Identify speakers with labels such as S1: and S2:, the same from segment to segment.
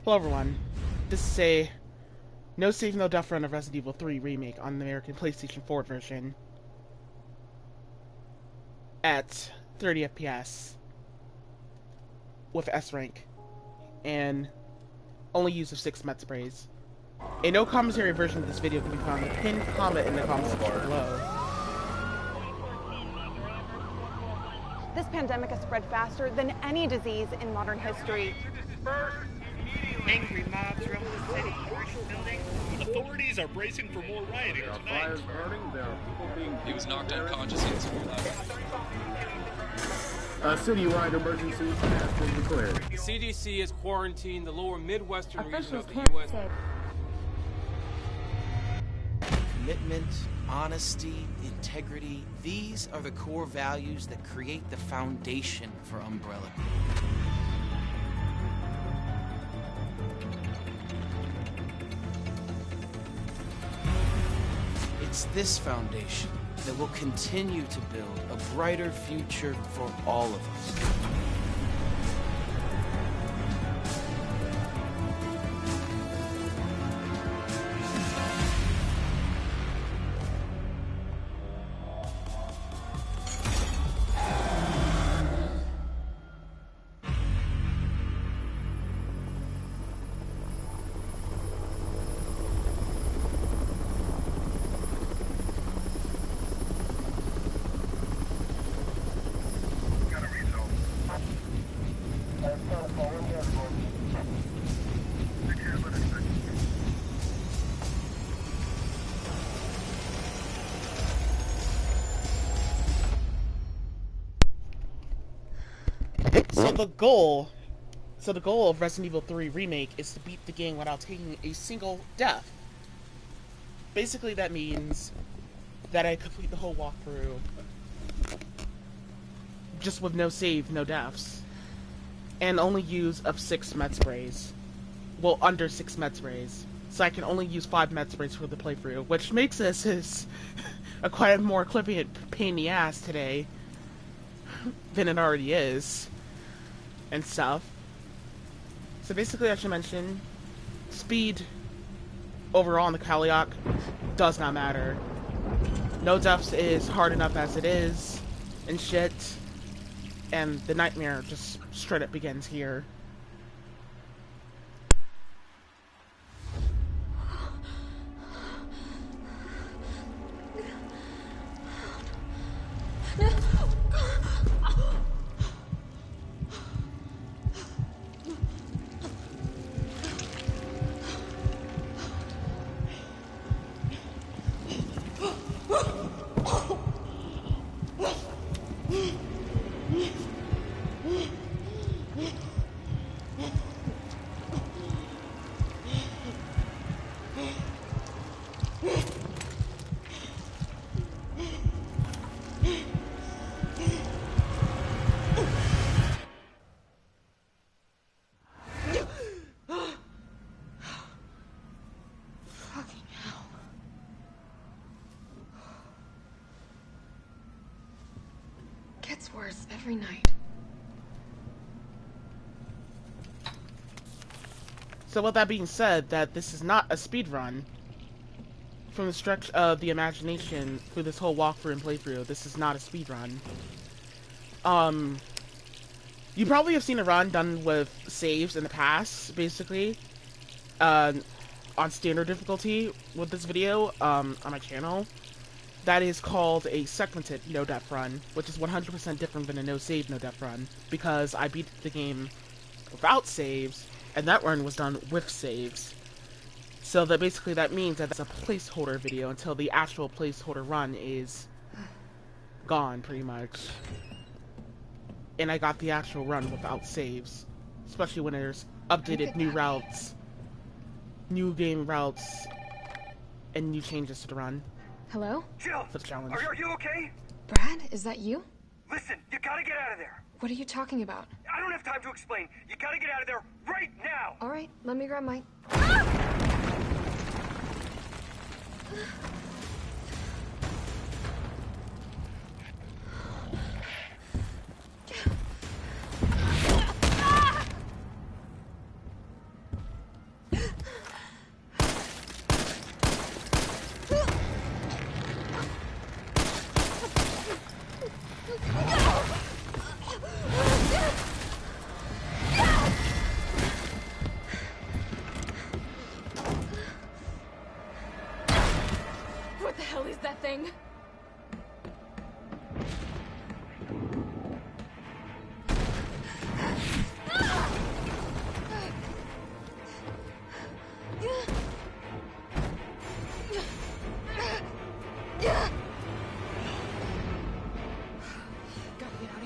S1: Hello everyone, this is a no save no death run of Resident Evil 3 Remake on the American PlayStation 4 version at 30 FPS with S rank and only use of 6 med sprays. A no commentary version of this video can be found in the pinned comment in the comment section below.
S2: This pandemic has spread faster than any disease in modern history.
S3: Angry mobs roam the city.
S4: Authorities are bracing for more rioting
S5: There are
S4: tonight.
S5: fires burning. There are people being.
S6: He was knocked unconscious yesterday.
S5: A citywide emergency has been declared.
S7: The CDC has quarantined the lower Midwestern region
S8: Officials
S7: of the
S8: can't
S7: U.S.
S8: say.
S9: Commitment, honesty, integrity, these are the core values that create the foundation for Umbrella Group. It's this foundation that will continue to build a brighter future for all of us.
S1: So the goal of Resident Evil 3 Remake is to beat the game without taking a single death. Basically that means that I complete the whole walkthrough just with no save, no deaths. And only use of 6 med sprays. Well, under 6 med sprays. So I can only use 5 med sprays for the playthrough, which makes this a quite more clipping pain in the ass today than it already is. And stuff. So basically I should mention, speed overall in the Kaliak does not matter. No deaths is hard enough as it is, and shit. And the nightmare just straight up begins here.
S8: Gets worse every night.
S1: So with that being said, that this is not a speed run. From the stretch of the imagination through this whole walkthrough and playthrough, this is not a speed run. You probably have seen a run done with saves in the past, basically, on standard difficulty with this video, on my channel. That is called a segmented no-death run, which is 100% different than a no-save, no-death run, because I beat the game without saves, and that run was done with saves. So that basically that means that that's a placeholder video until the actual placeholder run is gone, pretty much. And I got the actual run without saves, especially when there's updated new routes, new game routes, and new changes to the run.
S8: Hello?
S3: Jill,
S1: For the challenge.
S3: are you okay?
S8: Brad, is that you?
S3: Listen, you gotta get out of there.
S8: What are you talking about?
S3: I don't have time to explain. You gotta get out of there right now.
S8: All right, let me grab my...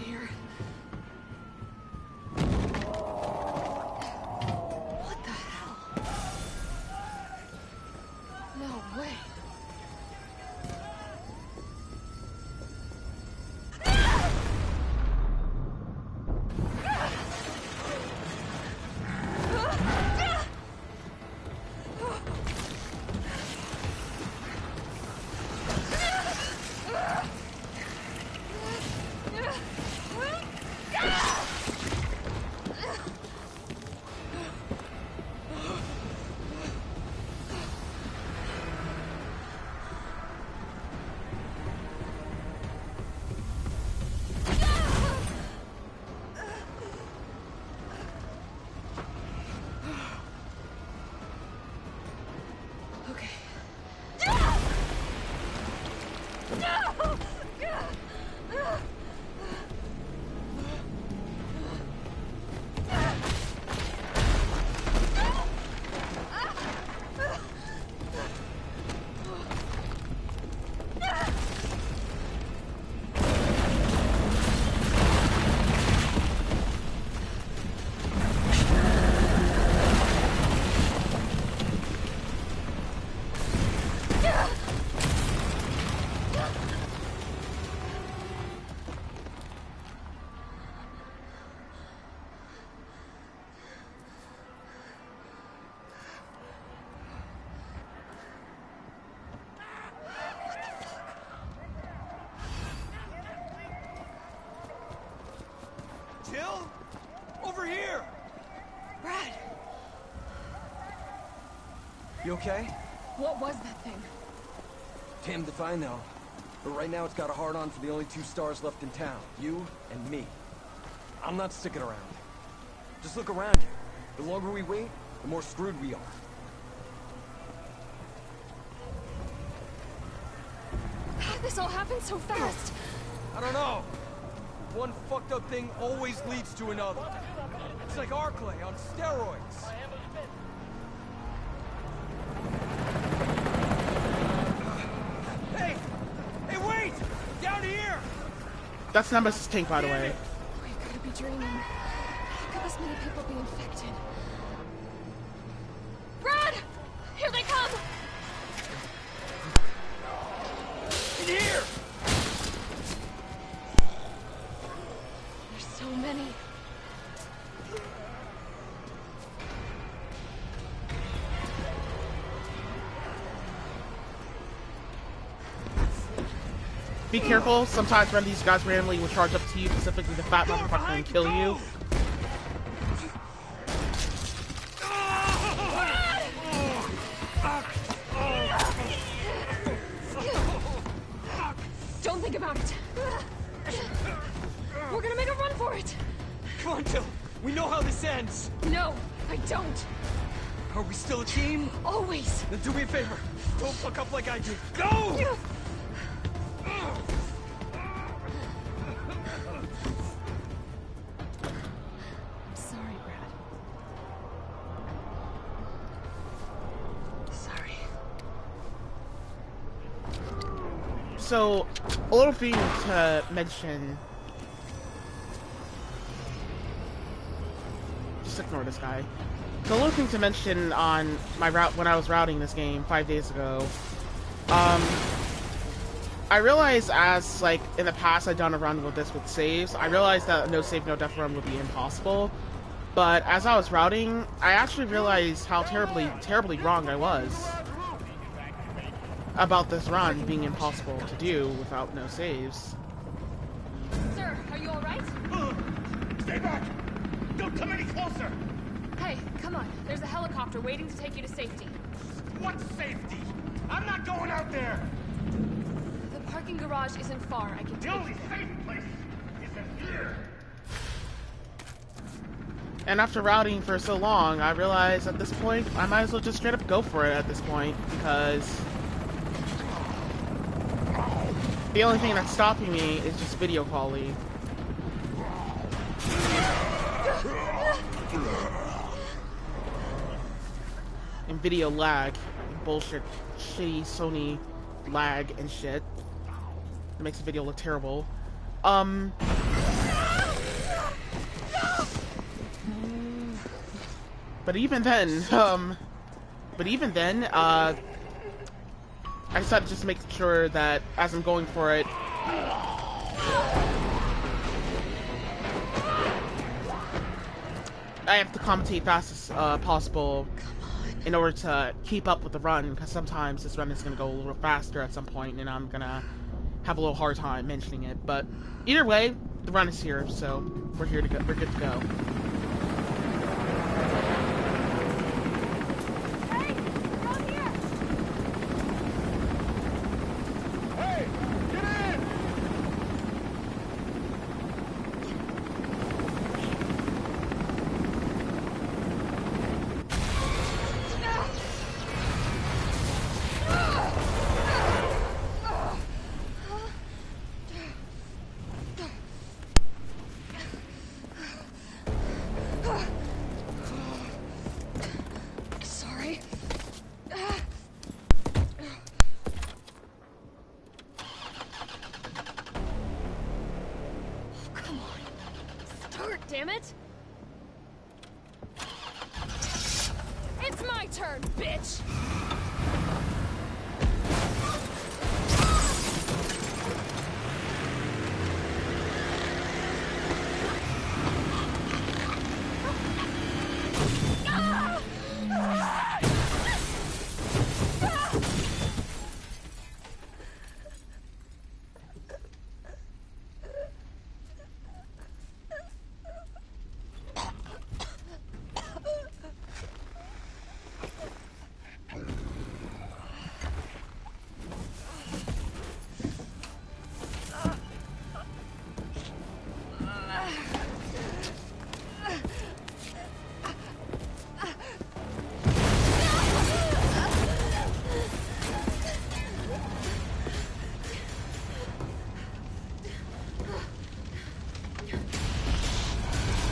S8: here. What the hell? No way.
S3: Jill? Over here!
S8: Brad,
S3: You okay?
S8: what was that thing?
S3: Damned if I know. But right now it's got a hard-on for the only 2 stars left in town. You and me. I'm not sticking around. Just look around you. The longer we wait, the more screwed we are.
S8: How did this all happen so fast?
S3: I don't know. One fucked up thing always leads to another. It's like Arclay on steroids. Hey! Hey, wait! Down here!
S1: That's Nemesis tank, by the way.
S8: We could be dreaming. How could this many people be infected? Brad! Here they come!
S3: In here!
S8: There's so many.
S1: Be careful, sometimes when these guys randomly will charge up to you, specifically the fat motherfucker, and kill you.
S8: Don't think about it. We're gonna make a run for it.
S3: Come on, Jill. We know how this ends.
S8: No, I don't.
S3: Are we still a team?
S8: Always.
S3: Then do me a favor. Don't fuck up like I did. Go!
S8: I'm sorry, Brad. Sorry.
S1: So, a little thing to mention. Just ignore this guy. So, a little thing to mention on my route when I was routing this game 5 days ago. I realized as, like, in the past I'd done a run with this with saves, I realized that no save, no death run would be impossible. But as I was routing, I actually realized how terribly wrong I was about this run being impossible to do without no saves.
S8: Sir, are you alright?
S4: Stay back! Don't come any closer!
S8: Hey, come on. There's a helicopter waiting to take you to safety.
S4: What safety? I'm not going out there!
S8: The parking garage isn't far. I can
S4: The
S8: take
S4: only
S8: you there.
S4: safe place is in here!
S1: And after routing for so long, I realized at this point, I might as well just straight up go for it at this point, because the only thing that's stopping me is just video quality. And video lag. Bullshit. Shitty Sony lag and shit. It makes the video look terrible. But even then, I decided just to make sure that as I'm going for it, I have to commentate fast as possible in order to keep up with the run, because sometimes this run is going to go a little faster at some point, and I'm going to have a little hard time mentioning it. But either way, the run is here, so we're here to go. We're good to go.
S2: Hey, around here!
S5: Hey, get in!
S8: Sorry. Come on. Start, damn it! It's my turn, bitch!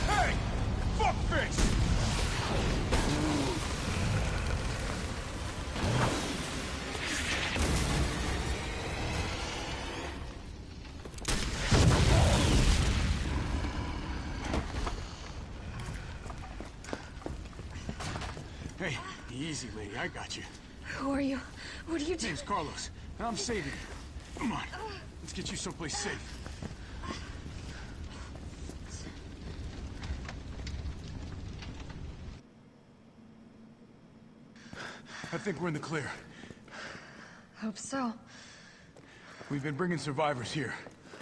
S5: Hey! Fuckface! Hey, easy, lady. I got you.
S8: Who are you? What are you doing?
S5: Name's Carlos, and I'm saving you. Come on, let's get you someplace safe. I think we're in the clear.
S8: Hope so.
S5: We've been bringing survivors here.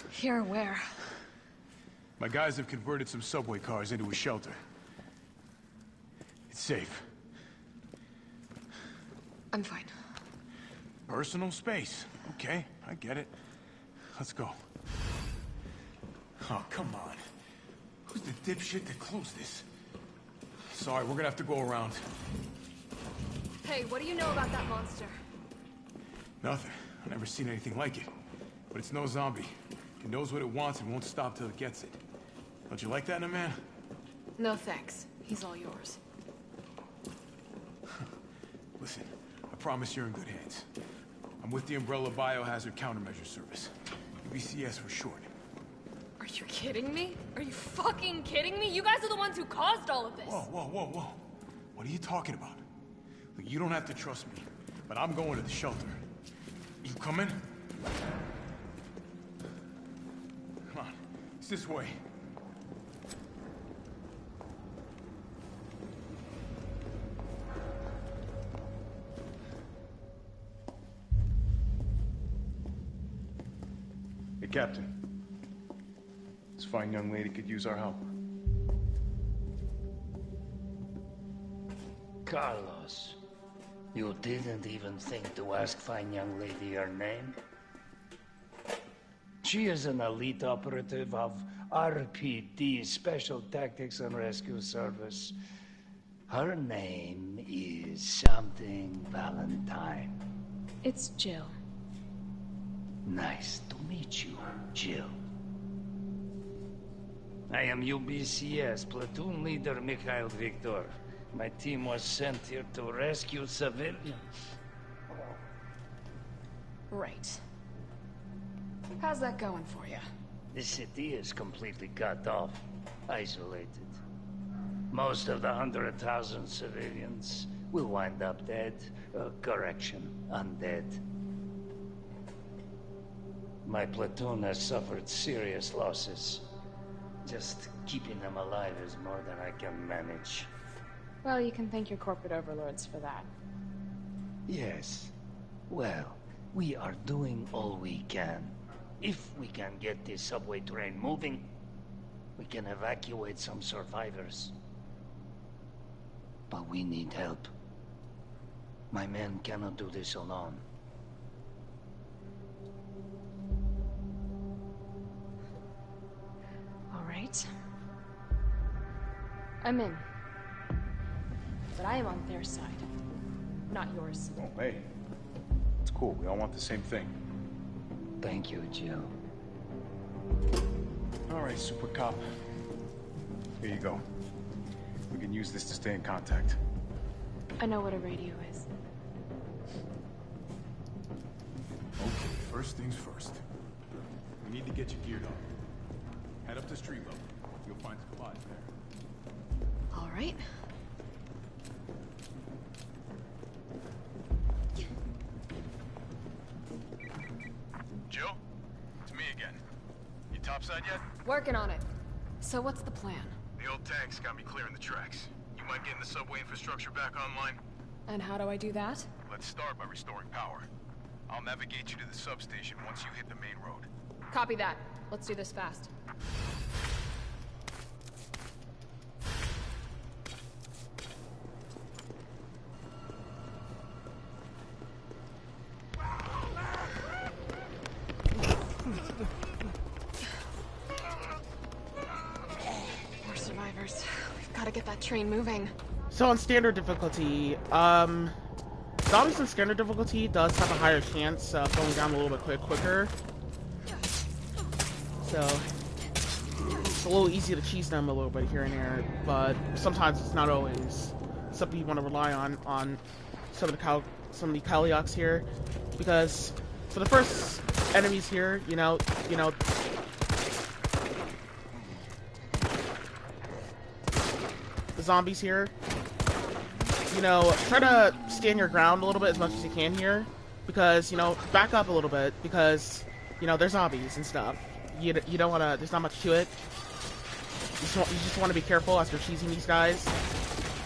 S8: Here, where?
S5: My guys have converted some subway cars into a shelter. It's safe.
S8: I'm fine.
S5: Personal space. Okay, I get it. Let's go. Oh, come on. Who's the dipshit that closed this? Sorry, we're gonna have to go around.
S8: Hey, what do you know about that monster?
S5: Nothing. I've never seen anything like it. But it's no zombie. It knows what it wants and won't stop till it gets it. Don't you like that in a man?
S8: No thanks. He's all yours.
S5: Listen, I promise you're in good hands. I'm with the Umbrella Biohazard Countermeasure Service. UBCS for short.
S8: Are you kidding me? Are you fucking kidding me? You guys are the ones who caused all of this.
S5: Whoa, whoa, whoa, whoa. What are you talking about? Look, you don't have to trust me, but I'm going to the shelter. You coming? Come on, it's this way. Hey, Captain. This fine young lady could use our help.
S10: Carlos, you didn't even think to ask fine young lady her name? She is an elite operative of RPD, Special Tactics and Rescue Service. Her name is something Valentine.
S8: It's Jill.
S10: Nice to meet you, Jill. I am UBCS Platoon Leader Mikhail Victor. My team was sent here to rescue civilians.
S8: Right. How's that going for you?
S10: The city is completely cut off, isolated. Most of the 100,000 civilians will wind up dead. Correction, undead. My platoon has suffered serious losses. Just keeping them alive is more than I can manage.
S8: Well, you can thank your corporate overlords for that.
S10: Yes. Well, we are doing all we can. If we can get this subway train moving, we can evacuate some survivors. But we need help. My men cannot do this alone.
S8: All right. I'm in. But I am on their side, not yours.
S5: Oh, hey. It's cool. We all want the same thing.
S10: Thank you, Jill.
S5: All right, Super Cop. Here you go. We can use this to stay in contact.
S8: I know what a radio is.
S5: Okay, first things first. We need to get you geared up. Head up to street level. You'll find supplies there.
S8: All right.
S5: Jill? It's me again. You topside yet?
S8: Working on it. So what's the plan?
S5: The old tanks got me clearing the tracks. You mind getting the subway infrastructure back online?
S8: And how do I do that?
S5: Let's start by restoring power. I'll navigate you to the substation once you hit the main road.
S8: Copy that. Let's do this fast. More survivors. We've got to get that train moving.
S1: So on standard difficulty, zombies on standard difficulty does have a higher chance of going down a little bit quicker. So it's a little easy to cheese them a little bit here and there, but sometimes it's not always something you want to rely on some of the Calyox here, because for the first enemies here, you know, the zombies here, you know, try to stand your ground a little bit as much as you can here, because, you know, back up a little bit, because, you know, they're zombies and stuff. You don't want to, there's not much to it. You just want to be careful as you're cheesing these guys.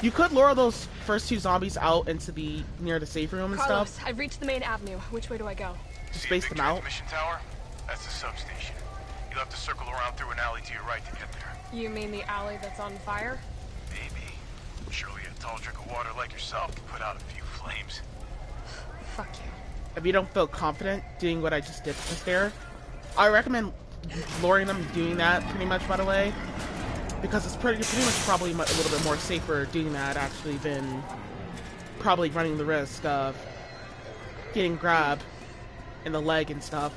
S1: You could lure those first two zombies out into the, near the safe room and
S8: Carlos,
S1: stuff.
S8: I've reached the main avenue. Which way do I go?
S1: Just space them out.
S5: Transmission tower? That's the substation. You'll have to circle around through an alley to your right to get there.
S8: You mean the alley that's on fire?
S5: Maybe. Surely a tall drink of water like yourself can put out a few flames.
S8: Fuck you.
S1: If you don't feel confident doing what I just did just there, I recommend luring them doing that pretty much, by the way, because it's pretty much probably a little bit more safer doing that actually than probably running the risk of getting grabbed in the leg and stuff,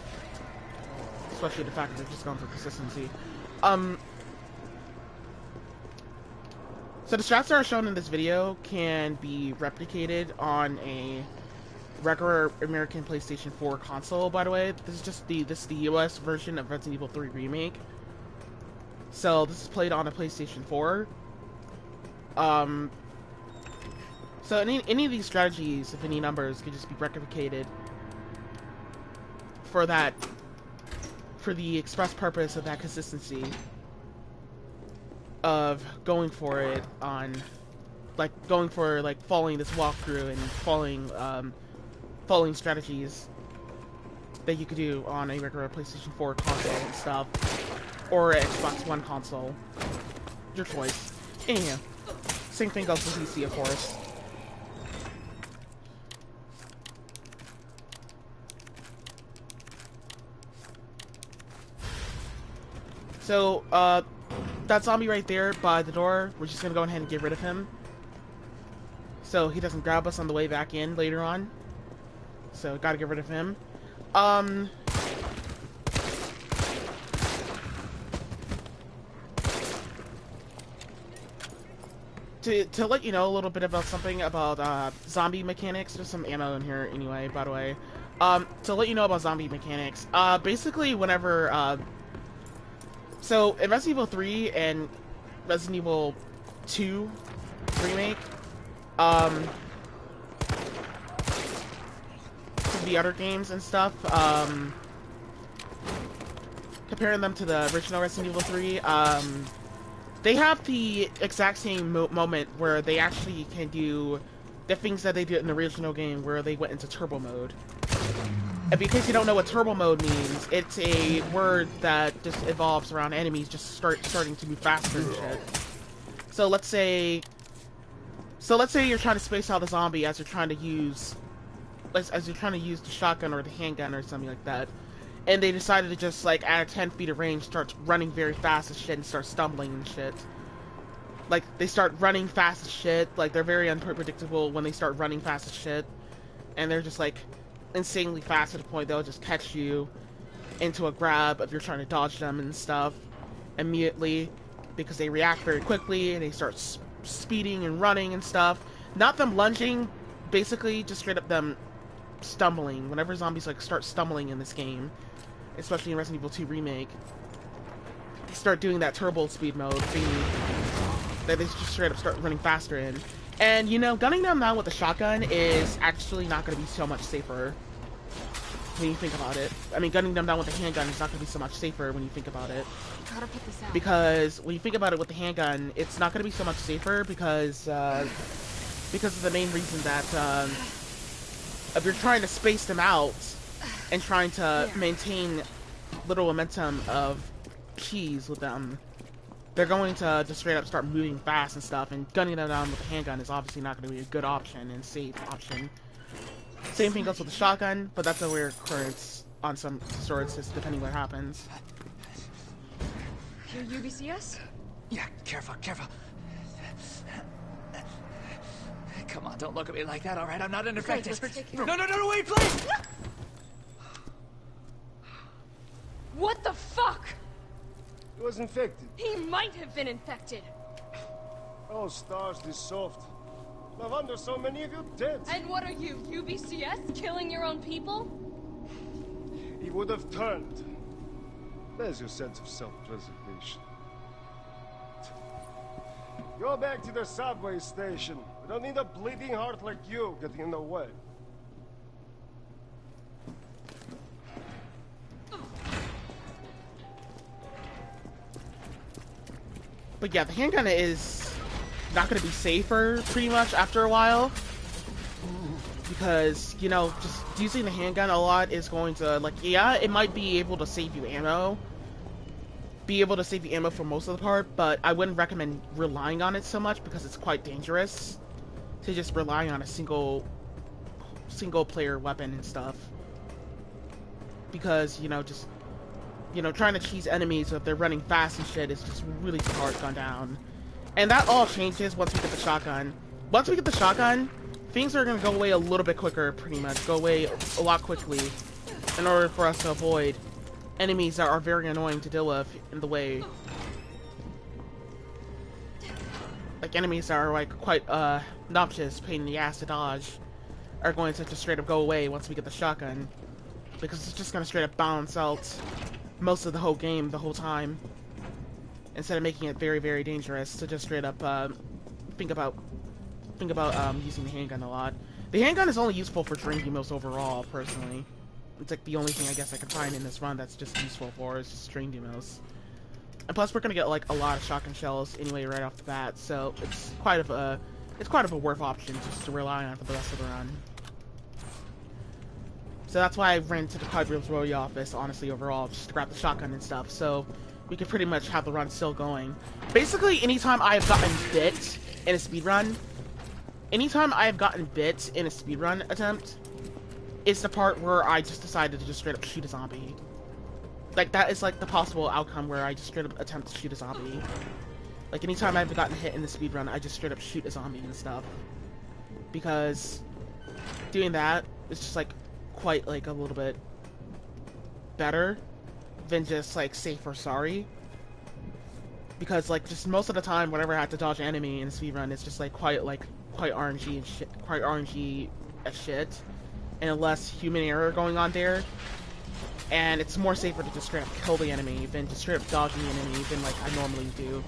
S1: especially the fact that they're just going for consistency. So the strats that are shown in this video can be replicated on a regular American PlayStation 4 console, by the way. This is the US version of Resident Evil 3 Remake. So this is played on a PlayStation 4. So any of these strategies, if any numbers, could just be replicated for the express purpose of that consistency of going for it on, going for following this walkthrough and following strategies that you could do on a regular PlayStation 4 console and stuff, or Xbox One console. Your choice. Anyhow, same thing goes for PC, of course. So, that zombie right there by the door, we're just gonna go ahead and get rid of him, so he doesn't grab us on the way back in later on. So, gotta get rid of him. To let you know a little bit about something about zombie mechanics, there's some ammo in here anyway, by the way. To let you know about zombie mechanics, basically whenever, so in Resident Evil 3 and Resident Evil 2 remake, the other games and stuff, comparing them to the original Resident Evil 3, they have the exact same moment where they actually can do the things that they did in the original game, where they went into turbo mode. And because you don't know what turbo mode means, it's a word that just evolves around enemies just starting to move faster and shit. So let's say you're trying to space out the zombie as you're trying to use the shotgun or the handgun or something like that, and they decided to just like at 10 feet of range start running very fast as shit and start stumbling and shit. Like they start running fast as shit, like they're very unpredictable when they start running fast as shit, and they're just like insanely fast to the point they'll just catch you into a grab if you're trying to dodge them and stuff immediately, because they react very quickly and they start speeding and running and stuff. Not them lunging, basically just straight up them stumbling. Whenever zombies like start stumbling in this game, especially in Resident Evil 2 Remake, they start doing that turbo speed mode thing that they just straight up start running faster in. And, you know, gunning them down with a shotgun is actually not going to be so much safer when you think about it. I mean, gunning them down with a handgun is not going to be so much safer when you think about it.
S8: Gotta put this out.
S1: Because when you think about it with the handgun, it's not going to be so much safer because of the main reason that if you're trying to space them out and trying to maintain little momentum of cheese with them, they're going to just straight up start moving fast and stuff, and gunning them down with a handgun is obviously not going to be a good option and safe option. Same thing goes with the shotgun, but that's a rare occurrence on some swords, just depending what happens.
S8: Your UBCS?
S11: Yeah, careful, careful. Come on, don't look at me like that, alright? I'm not unaffected. No, wait, please!
S8: What the fuck?
S12: He was infected.
S8: He might have been infected.
S12: Oh, stars, this soft. No wonder so many of you dead.
S8: And what are you, UBCS? Killing your own people?
S12: He would have turned. There's your sense of self-preservation. Go back to the subway station. We don't need a bleeding heart like you getting in the way.
S1: But yeah, the handgun is not going to be safer pretty much after a while, because, you know, just using the handgun a lot is going to, like, yeah, it might be able to save you ammo, for most of the part, but I wouldn't recommend relying on it so much because it's quite dangerous to just rely on a single player weapon and stuff, because, you know, just, you know, trying to cheese enemies if they're running fast and shit is just really hard to gun down. And that all changes once we get the shotgun. Once we get the shotgun, things are going to go away a little bit quicker, pretty much. Go away a lot quickly in order for us to avoid enemies that are very annoying to deal with in the way. Like enemies that are like quite obnoxious, pain in the ass to dodge, are going to just straight up go away once we get the shotgun. Because it's just going to straight up balance out most of the whole game the whole time, instead of making it very, very dangerous to just straight up think about using the handgun a lot. The handgun is only useful for drain demos overall, personally. It's like the only thing I guess I can find in this run that's just useful for is just drain demos. And plus we're gonna get like a lot of shotgun shells anyway right off the bat, so it's quite of a worth option just to rely on for the rest of the run. So that's why I ran to the Quadrilles Royal office, honestly, overall, just to grab the shotgun and stuff, so we could pretty much have the run still going. Basically, anytime I have gotten bit in a speedrun attempt, is the part where I just decided to just straight up shoot a zombie. Like, that is like the possible outcome where I just straight up attempt to shoot a zombie. Like, anytime I've gotten hit in the speedrun, I just straight up shoot a zombie and stuff. Because doing that is just like quite like a little bit better than just like safe or sorry, because like just most of the time whenever I have to dodge an enemy in a speedrun, it's just like quite RNG and shit, quite RNG as shit, and less human error going on there, and it's more safer to just straight up kill the enemy than just straight up dodging the enemy than like I normally do.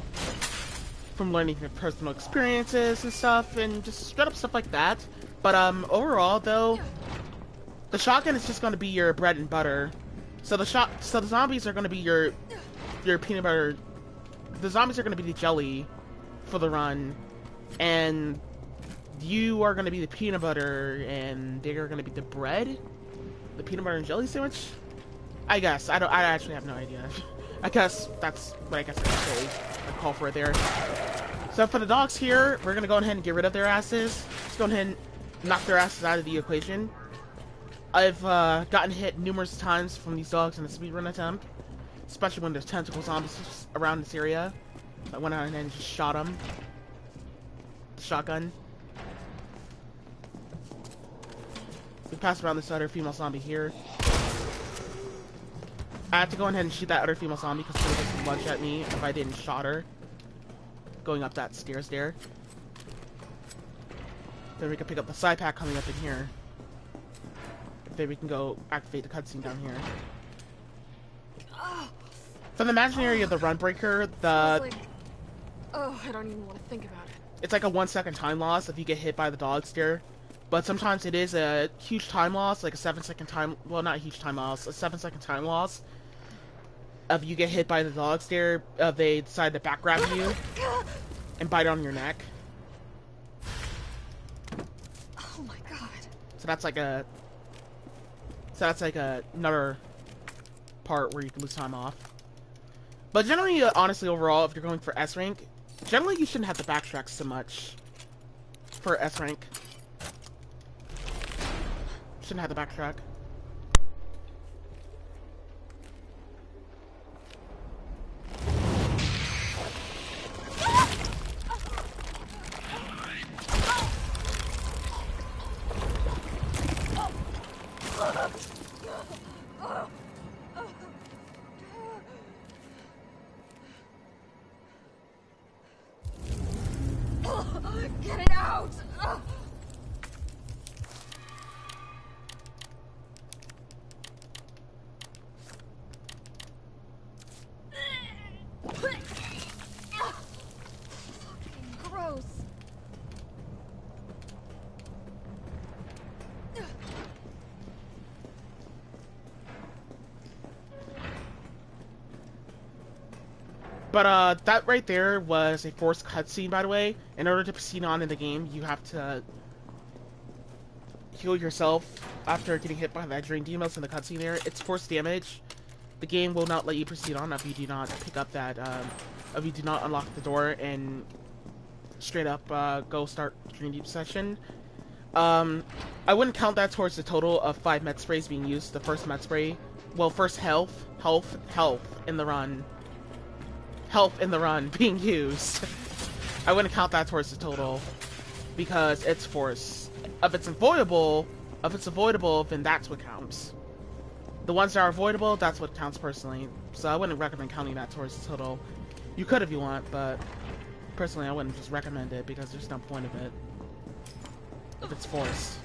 S1: from learning from personal experiences and stuff, and just straight up stuff like that. But overall though, the shotgun is just going to be your bread and butter. So the zombies are going to be your peanut butter. The zombies are going to be the jelly for the run, and you are going to be the peanut butter, and they are going to be the bread, the peanut butter and jelly sandwich. I guess I actually have no idea. I guess that's what I say. I call for it there. So for the dogs here, we're going to go ahead and get rid of their asses. Let's go ahead and knock their asses out of the equation. I've gotten hit numerous times from these dogs in a speedrun attempt, especially when there's tentacle zombies around this area. I went out and just shot them. The shotgun. We passed around this other female zombie here. I had to go ahead and shoot that other female zombie because she would just lunge at me if I didn't shot her. Going up that stairs there. Then we can pick up the side pack coming up in here. Then we can go activate the cutscene down here. From the imaginary of the run breaker,
S8: I don't even want to think about it.
S1: it's like a 1 second time loss if you get hit by the dogs there. But sometimes it is a huge time loss, like a 7 second time, well not a huge time loss, a 7 second time loss. If you get hit by the dogs there, they decide to back grab you and bite on your neck.
S8: Oh my god.
S1: So that's like another part where you can lose time off. But generally, honestly, overall, if you're going for S rank, generally you shouldn't have to backtrack so much for S rank. Shouldn't have to backtrack.
S8: Get it out! Gross.
S1: But that right there was a forced cutscene, by the way. In order to proceed on in the game, you have to heal yourself after getting hit by that drain demos in the cutscene there. It's forced damage. The game will not let you proceed on if you do not pick up that, if you do not unlock the door and straight up go start Dream Deep session. I wouldn't count that towards the total of 5 med sprays being used. The first med spray, well, first health in the run. Health in the run being used. I wouldn't count that towards the total because it's forced. If it's avoidable, then that's what counts. The ones that are avoidable, that's what counts personally. So I wouldn't recommend counting that towards the total. You could if you want, but personally I wouldn't just recommend it because there's no point of it if it's forced.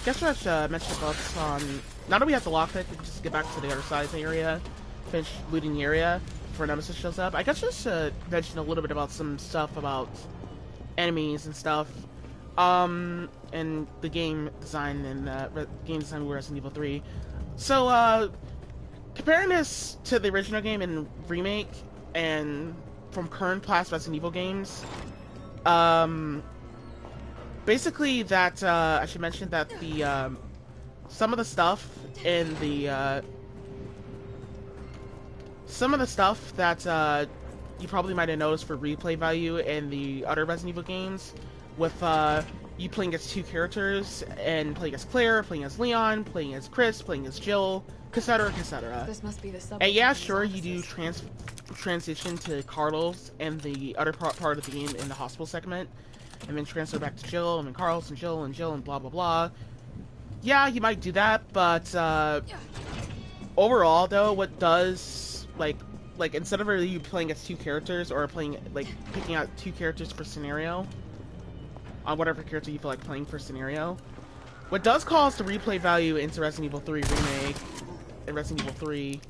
S1: Guess what I should mention about this on... Now that we have the lockpick, we can just get back to the other side of the area, finish looting the area before Nemesis shows up. I guess I should mention a little bit about some stuff about enemies and stuff, and the game design and game design with Resident Evil 3. So, comparing this to the original game and Remake, and from current past Resident Evil games, basically that, I should mention that the, some of the stuff in the, you probably might have noticed for replay value in the other Resident Evil games, with, you playing as 2 characters, and playing as Claire, playing as Leon, playing as Chris, playing as Jill, etc., etc.
S8: This must be the
S1: And yeah, sure, you do transition to Carlos and the other part of the game in the hospital segment, and then transfer back to Jill, and then Carlos, and Jill, and blah blah blah. Yeah, you might do that, but overall, though, what does, like instead of you playing as 2 characters, or playing, like, picking out 2 characters per scenario, on whatever character you feel like playing per scenario. What does cause the replay value into Resident Evil 3 Remake and Resident Evil 3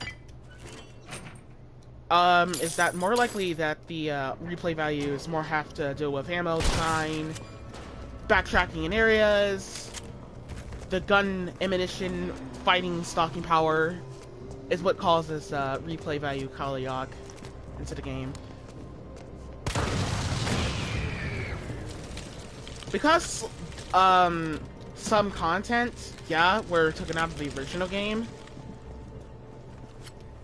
S1: is that more likely that the replay values more have to do with ammo design, backtracking in areas, the gun ammunition, fighting, stalking power is what causes replay value Kaliak into the game. Because some content, yeah, were taken out of the original game,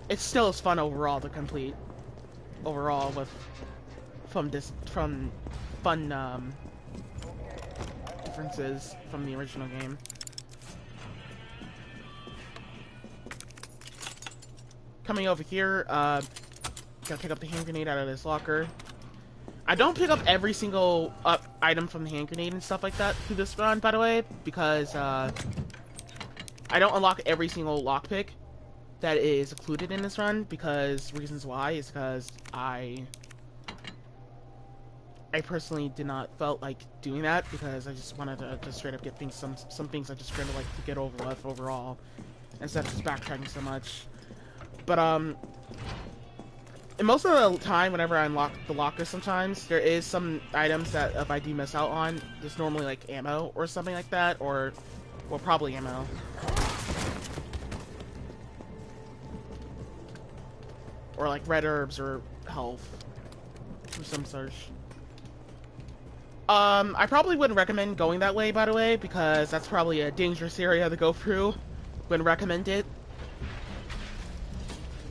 S1: it still is fun overall to complete. Overall, with from fun differences from the original game. Coming over here, gotta pick up the hand grenade out of this locker. I don't pick up every single item from the hand grenade and stuff like that through this run, by the way, because I don't unlock every single lockpick that is included in this run, because reasons why is because I personally did not felt like doing that, because I just wanted to just straight up get things, some things I just kind of like to get over with overall, instead of just backtracking so much. But and most of the time, whenever I unlock the locker, sometimes there is some items that if I do miss out on, there's normally like ammo or something like that, or well, probably ammo. Or like red herbs or health from some sort. I probably wouldn't recommend going that way, by the way, because that's probably a dangerous area to go through. Wouldn't recommend it.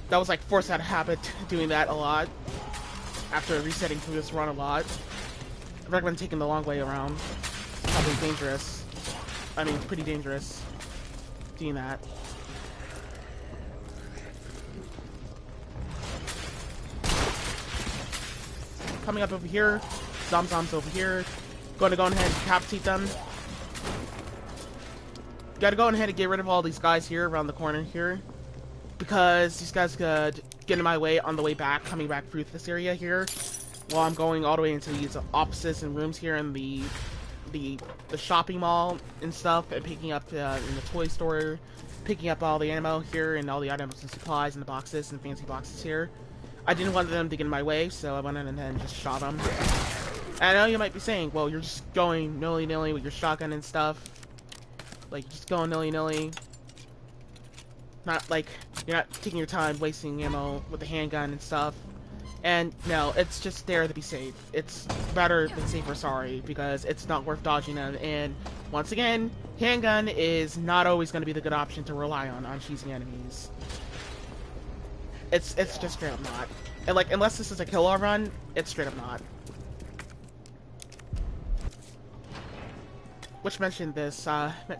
S1: That was like forced out of habit doing that a lot. After resetting through this run a lot. I recommend taking the long way around. It's probably dangerous. I mean, pretty dangerous doing that. Coming up over here, Zomzoms over here. Going to go ahead and decapitate them. Gotta go ahead and get rid of all these guys here around the corner here, because these guys could get in my way on the way back, coming back through this area here, while I'm going all the way into these offices and rooms here in the shopping mall and stuff, and picking up in the toy store, picking up all the ammo here and all the items and supplies in the boxes and fancy boxes here. I didn't want them to get in my way, so I went in and then just shot them. And I know you might be saying, well, you're just going nilly-nilly with your shotgun and stuff. Like, you're just going nilly-nilly. Not, like, you're not taking your time wasting ammo with the handgun and stuff. And, no, it's just there to be safe. It's better than safe or sorry, because it's not worth dodging them. And, once again, handgun is not always going to be the good option to rely on cheesy enemies. It's just straight up not. And like, unless this is a kill-all run, it's straight up not. Which mentioned this,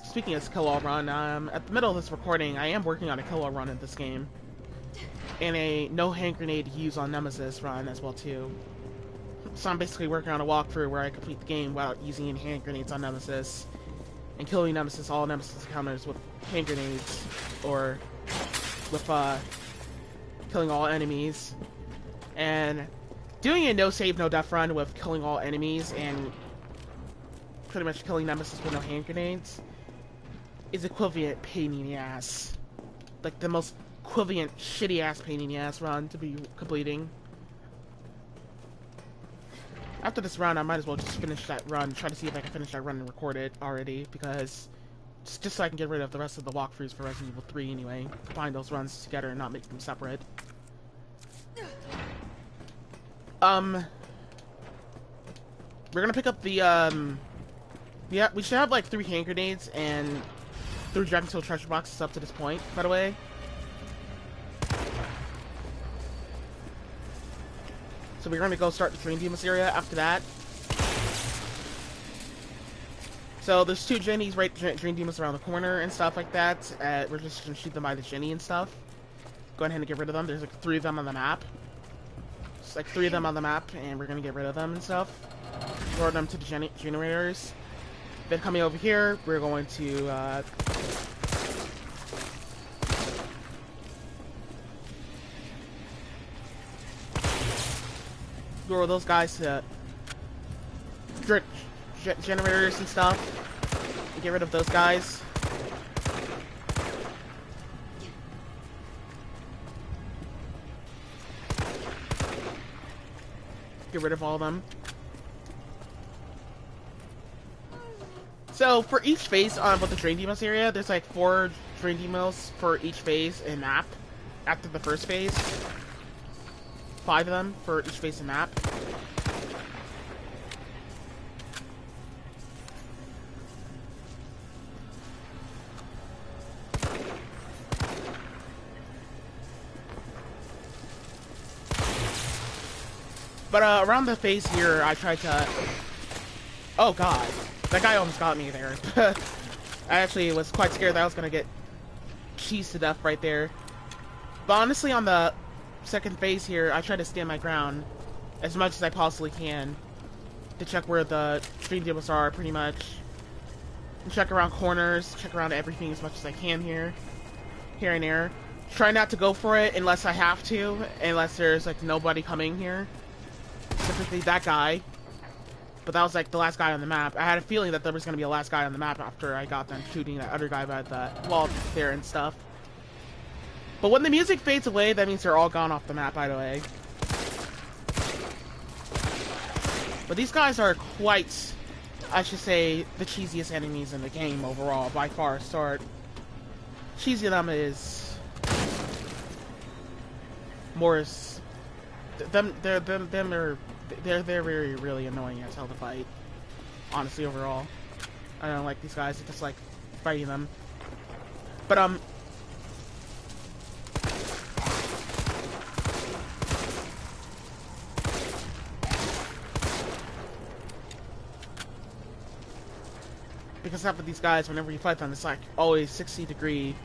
S1: speaking of kill-all run, at the middle of this recording, I am working on a kill-all run in this game. And a no hand grenade use on Nemesis run as well too. So I'm basically working on a walkthrough where I complete the game without using any hand grenades on Nemesis. And killing Nemesis, all Nemesis encounters with hand grenades, or with, killing all enemies, and doing a no save no death run with killing all enemies and pretty much killing Nemesis with no hand grenades is equivalent pain in the ass. Like the most equivalent shitty ass pain in the ass run to be completing. After this run, I might as well just finish that run, try to see if I can finish that run and record it already, because just so I can get rid of the rest of the walkthroughs for Resident Evil 3 anyway. Combine those runs together and not make them separate. We're gonna pick up the, yeah, we should have like 3 hand grenades and 3 Dragon's Hill treasure boxes up to this point, by the way. So we're gonna go start the Drain Demons area after that. So there's 2 Jennies, right, Drain Demons around the corner and stuff like that. We're just gonna shoot them by the Jenny and stuff. Go ahead and get rid of them. There's like 3 of them on the map. It's like 3 of them on the map, and we're gonna get rid of them and stuff. Throw them to the generators. Then coming over here, we're going to lure those guys to generators and stuff. And get rid of those guys. Get rid of all of them. So for each phase on with the Drain Demos area, there's like 4 Drain Demos for each phase and map. After the first phase, 5 of them for each phase and map. But around the phase here, I tried to... Oh god, that guy almost got me there. I actually was quite scared that I was gonna get cheesed to death right there. But honestly, on the second phase here, I try to stand my ground as much as I possibly can to check where the stream tables are, pretty much. And check around corners, check around everything as much as I can here and there. Try not to go for it unless I have to, unless there's like nobody coming here. Specifically that guy. But that was like the last guy on the map. I had a feeling that there was going to be a last guy on the map after I got done shooting that other guy by the wall there and stuff. But when the music fades away, that means they're all gone off the map, by the way. But these guys are quite, I should say, the cheesiest enemies in the game overall, by far. Start. Cheesy of them is more. They're very really annoying as hell to fight. Honestly, overall, I don't like these guys. I just like fighting them. But because half of these guys, whenever you fight them, it's like always 60-degree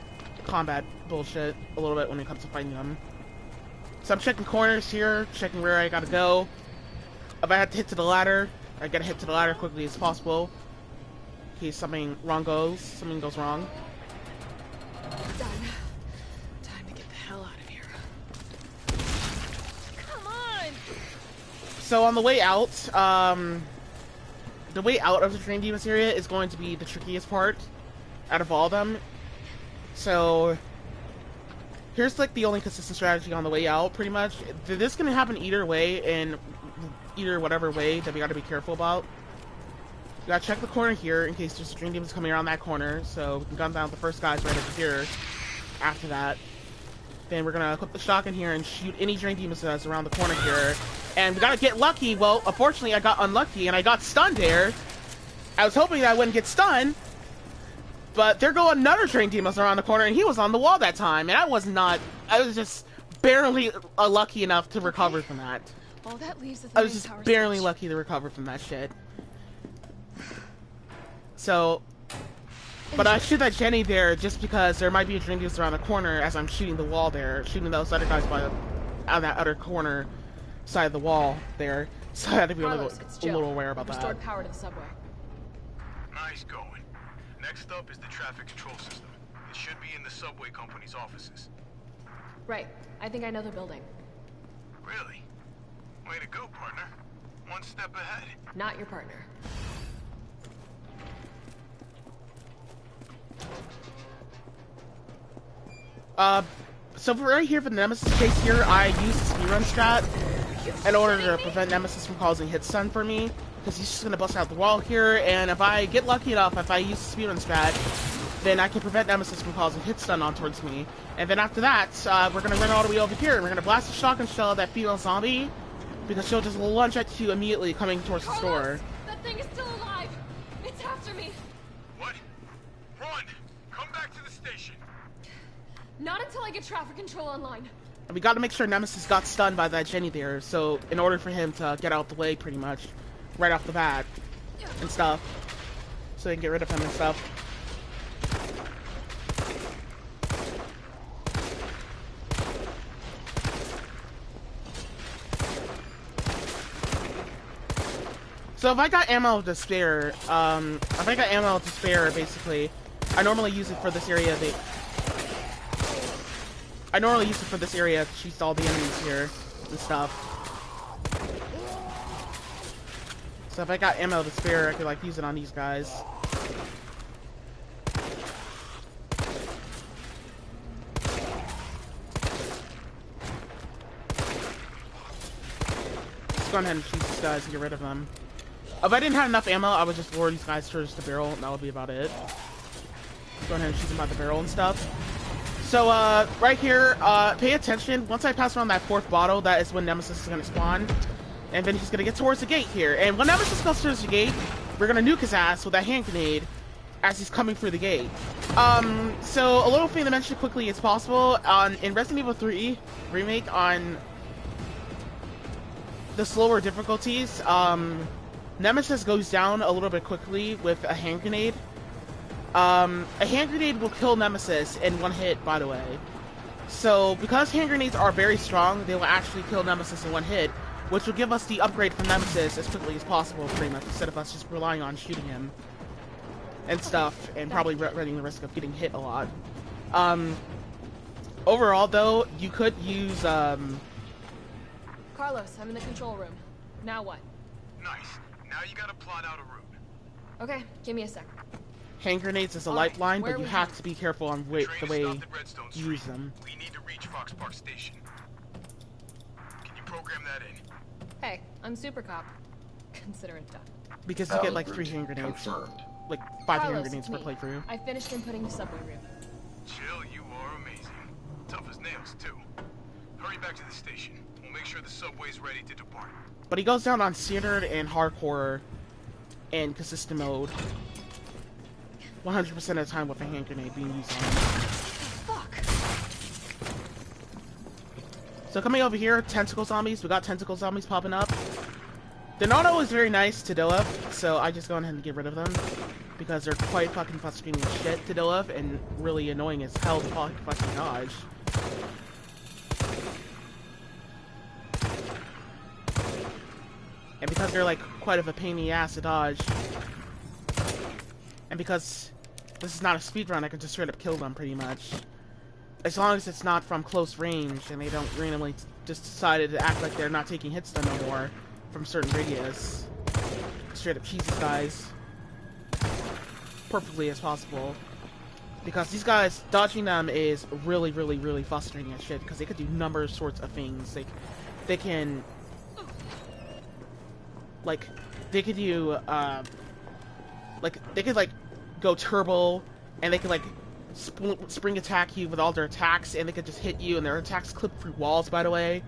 S1: combat bullshit a little bit when it comes to fighting them. So I'm checking corners here, checking where I gotta go. If I have to hit to the ladder, I gotta hit to the ladder quickly as possible. In case something goes wrong.
S8: Done. Time to get the hell out of here. Come on!
S1: So on the way out, the way out of the Drain Demos area is going to be the trickiest part out of all of them. So here's like the only consistent strategy on the way out, pretty much. This can happen either way, and either whatever way that we gotta be careful about. We gotta check the corner here in case there's Drain Demons coming around that corner, so we can gun down the first guys right over here. After that, then we're gonna equip the shotgun here and shoot any Drain Demons that's around the corner here. And we gotta get lucky. Well, unfortunately, I got unlucky and I got stunned there. I was hoping that I wouldn't get stunned, but there go another Drain Demons around the corner, and he was on the wall that time, and I was just barely lucky enough to recover from that.
S8: All that leaves is
S1: I was just barely lucky to recover from that shit. So, but I shoot that Jenny there just because there might be a Drain Demons around the corner as I'm shooting the wall there, shooting those other guys on that other corner side of the wall there. So I had to be a little aware about that.
S8: Restored power to the subway.
S5: Nice going. Next up is the traffic control system. It should be in the subway company's offices.
S8: Right. I think I know the building.
S5: Really? Way to go, partner. One step ahead.
S8: Not your partner.
S1: So right here for the Nemesis case here, I use the speedrun strat in order to prevent Nemesis from causing hit stun for me, because he's just gonna bust out the wall here, and if I get lucky enough, if I use the speedrun strat, then I can prevent Nemesis from causing hit stun on towards me. And then after that, we're gonna run all the way over here, and we're gonna blast a shotgun shell at that female zombie, because she'll just lunge at you immediately coming towards the store.
S8: That thing is still alive! It's after me!
S5: What? Run! Come back to the station!
S8: Not until I get traffic control online.
S1: And we gotta make sure Nemesis got stunned by that Jenny there, so in order for him to get out the way pretty much, right off the bat, and stuff, so they can get rid of him and stuff. So if I got ammo to spare, basically, I normally use it for this area. I normally use it for this area to shoot all the enemies here and stuff. So if I got ammo to spare, I could like use it on these guys. Let's go ahead and shoot these guys and get rid of them. If I didn't have enough ammo, I would just lure these guys towards the barrel, and that would be about it. Let's go ahead and shoot them by the barrel and stuff. So, right here, pay attention. Once I pass around that fourth bottle, that is when Nemesis is going to spawn. And then he's going to get towards the gate here. And when Nemesis goes towards the gate, we're going to nuke his ass with a hand grenade as he's coming through the gate. So, a little thing to mention quickly is possible. In Resident Evil 3 Remake, on the slower difficulties, Nemesis goes down a little bit quickly with a hand grenade. A hand grenade will kill Nemesis in one hit, by the way. So, because hand grenades are very strong, they will actually kill Nemesis in one hit, which will give us the upgrade from Nemesis as quickly as possible, pretty much, instead of us just relying on shooting him and stuff, and probably running the risk of getting hit a lot. Overall, though, you could use,
S8: Carlos, I'm in the control room. Now what?
S5: Nice. Now you gotta plot out a route.
S8: Okay, give me a sec.
S1: hand grenades is a lifeline, but you have to be careful on the way you use them.
S5: We need to reach Fox Park Station. Can you program that in?
S8: Hey, I'm Super Cop. Consider it done.
S1: Because you get like 3 hand grenades.
S6: Confirmed.
S1: Like 5
S8: Carlos,
S1: hand grenades per
S8: it's me.
S1: playthrough.
S8: I finished inputting the subway route.
S5: Chill, you are amazing. Tough as nails, too. Hurry back to the station. We'll make sure the subway's ready to depart.
S1: But he goes down on standard and hardcore and consistent mode 100% of the time with a hand grenade being used on him.
S8: Fuck.
S1: So coming over here, tentacle zombies. We got tentacle zombies popping up. They're not always very nice to deal with, so I just go ahead and get rid of them. Because they're quite fucking frustrating as shit to deal with, and really annoying as hell to fucking dodge. And because they're like quite of a pain in the ass to dodge, and because this is not a speedrun, I can just straight up kill them pretty much. As long as it's not from close range and they don't randomly just decided to act like they're not taking hits then no more from certain radius. Straight up cheese these guys perfectly as possible. Because these guys, dodging them is really, really, really frustrating as shit, because they could do numerous sorts of things. They can... Like, they could do, like, go turbo, and they could, like, spring attack you with all their attacks, and they could just hit you, and their attacks clip through walls, by the way.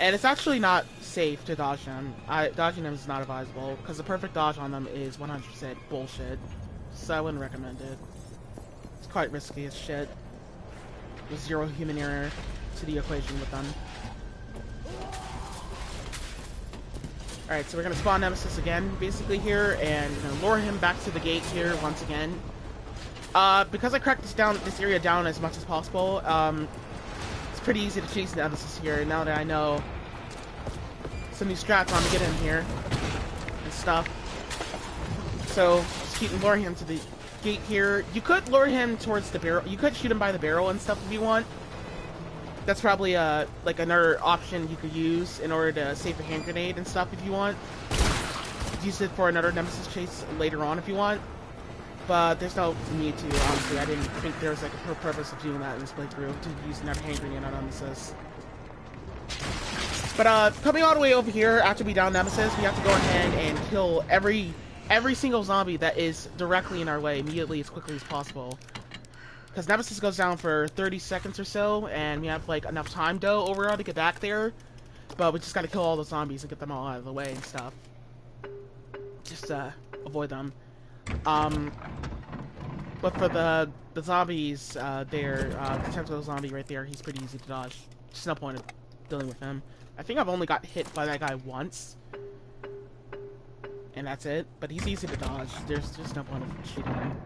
S1: And it's actually not safe to dodge them. Dodging them is not advisable, because the perfect dodge on them is 100% bullshit. So I wouldn't recommend it. It's quite risky as shit. There's 0 human error to the equation with them. Alright, so we're gonna spawn Nemesis again, basically here, and we're gonna lure him back to the gate here once again. Because I cracked this area down as much as possible, it's pretty easy to chase Nemesis here, now that I know some new strats on to get in here and stuff. So, just keep luring him to the gate here. You could lure him towards the barrel, you could shoot him by the barrel and stuff if you want. That's probably like another option you could use in order to save a hand grenade and stuff if you want. Use it for another Nemesis chase later on if you want. But there's no need to, honestly. I didn't think there was like a purpose of doing that in this playthrough, to use another hand grenade on Nemesis. But coming all the way over here after we down Nemesis, we have to go ahead and kill every single zombie that is directly in our way immediately as quickly as possible. Because Nemesis goes down for 30 seconds or so, and we have like enough time though overall to get back there. But we just gotta kill all the zombies and get them all out of the way and stuff. Just avoid them. But for the zombies, the tentacle zombie right there, he's pretty easy to dodge. Just no point of dealing with him. I think I've only got hit by that guy once. And that's it. But he's easy to dodge. There's just no point of shooting him.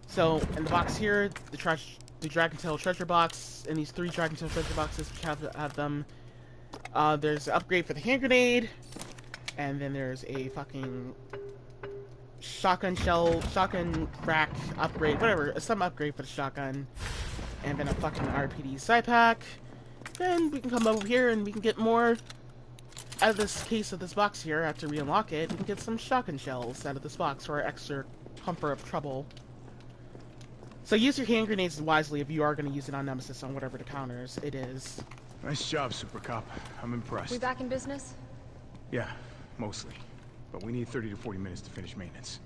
S1: So, in the box here, the Dragon Tail treasure box, and these 3 Dragon Tail treasure boxes, which have them. There's an upgrade for the hand grenade, and then there's a fucking shotgun frack upgrade, whatever, some upgrade for the shotgun, and then a fucking RPD side pack. Then we can come over here and we can get more out of this case of this box here, after we unlock it, we can get some shotgun shells out of this box for our extra comfort of trouble. So use your hand grenades wisely if you are going to use it on Nemesis on whatever the counters it is.
S5: Nice job, Super Cop. I'm impressed.
S8: We back in business?
S5: Yeah, mostly. But we need 30 to 40 minutes to finish maintenance.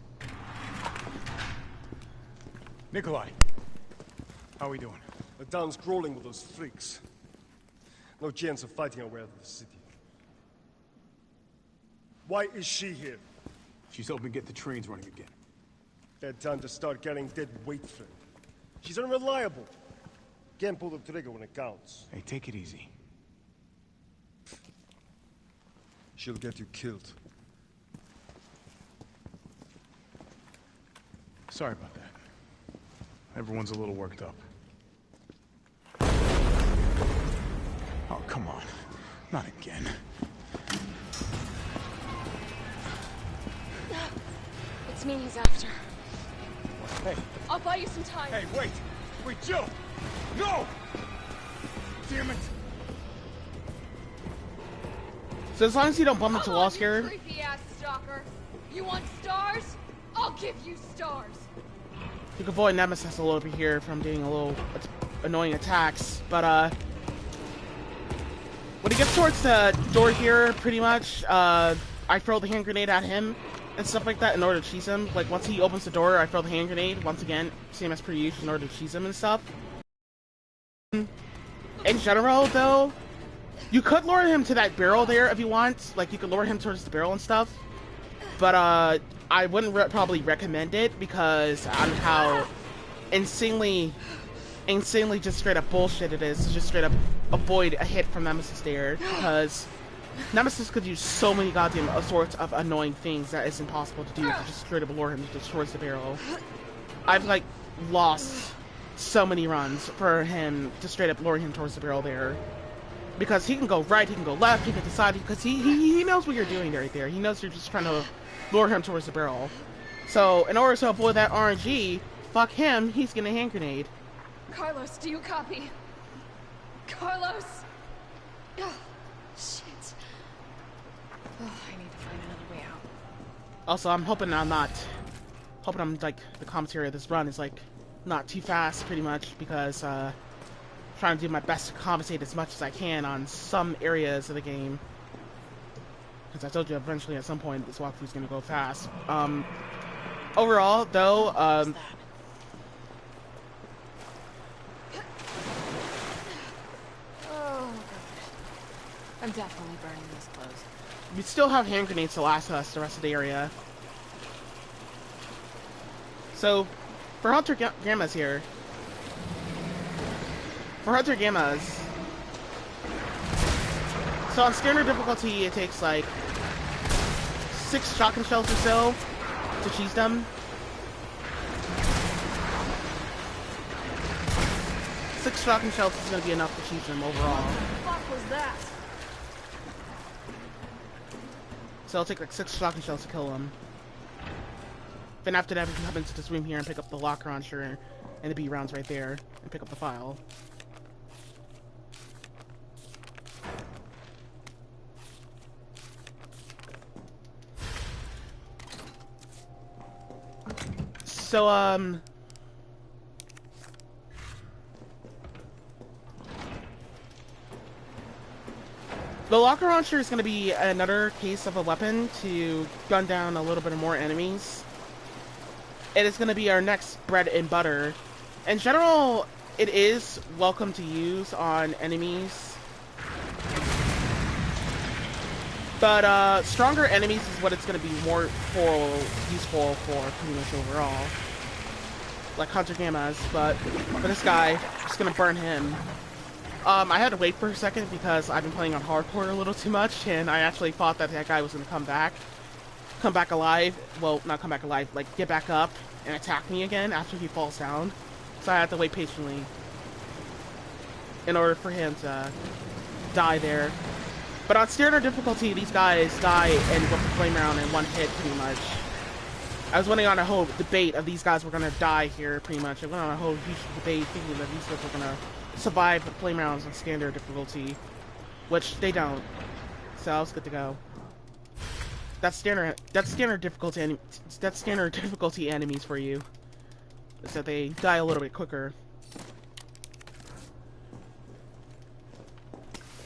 S5: Nikolai, how are we doing?
S12: The town's crawling with those freaks. No chance of fighting our way out of the city. Why is she here?
S5: She's helping get the trains running again.
S12: Bad time to start carrying dead weight, friend. She's unreliable. Can't pull the trigger when it counts.
S5: Hey, take it easy.
S12: She'll get you killed.
S5: Sorry about that. Everyone's a little worked up. Oh, come on. Not again.
S8: It's me he's after.
S5: Hey.
S8: I'll buy you some time.
S5: Hey, wait! Wait, Jill! No! Damn it!
S1: So as long as you don't bump into walls
S8: you
S1: here...
S8: creepy ass stalker. You want stars? I'll give you stars.
S1: You can avoid Nemesis a little bit here from doing a little annoying attacks, but when he gets towards the door here, pretty much, I throw the hand grenade at him and stuff like that in order to cheese him. Like, once he opens the door, I throw the hand grenade, once again, same as per usual, in order to cheese him and stuff. In general, though, you could lure him to that barrel there if you want. Like, you could lure him towards the barrel and stuff. But, I wouldn't probably recommend it because out of how insanely just straight up bullshit it is to just straight up avoid a hit from Nemesis there, because Nemesis could use so many goddamn sorts of annoying things that it's impossible to do to just straight up lure him just towards the barrel. I've like lost so many runs for him to straight up lure him towards the barrel there, because he can go right, he can go left, he can decide, because he knows what you're doing right there. He knows you're just trying to lure him towards the barrel. So in order to avoid that RNG, fuck him, he's getting a hand grenade.
S8: Carlos, do you copy? Carlos! Oh, shit. Oh, I need to find another way out.
S1: Also, I'm hoping like, the commentary of this run is, like, not too fast, pretty much, because, trying to do my best to compensate as much as I can on some areas of the game. Because I told you eventually at some point this walkthrough is going to go fast. Overall, though,
S8: Oh, God. I'm definitely burning this clothes.
S1: we still have hand grenades to last us the rest of the area. So, for Hunter Gammas here, so on standard difficulty it takes like 6 shotgun shells or so to cheese them. 6 shotgun shells is going to be enough to cheese them overall.
S8: What the fuck was that?
S1: So it'll take like 6 shotgun shells to kill them. Then after that we can come into this room here and pick up the locker launcher and the B rounds right there and pick up the file. So, the locker launcher is going to be another case of a weapon to gun down a little bit more enemies. It is going to be our next bread and butter. In general, it is welcome to use on enemies. But, stronger enemies is what it's going to be more useful for pretty much overall. Like Hunter Gammas, but for this guy, just going to burn him. I had to wait for a second because I've been playing on hardcore a little too much, and I actually thought that that guy was going to come back alive. Well, not come back alive, like get back up and attack me again after he falls down. So I had to wait patiently in order for him to die there. But on standard difficulty, these guys die and with the flame round in one hit, pretty much. I was running on a whole debate of these guys were going to die here, pretty much. I went on a whole huge debate thinking that these guys were going to survive the flame rounds on standard difficulty, which they don't. So I was good to go. That's standard difficulty. That's standard difficulty enemies for you. So they die a little bit quicker.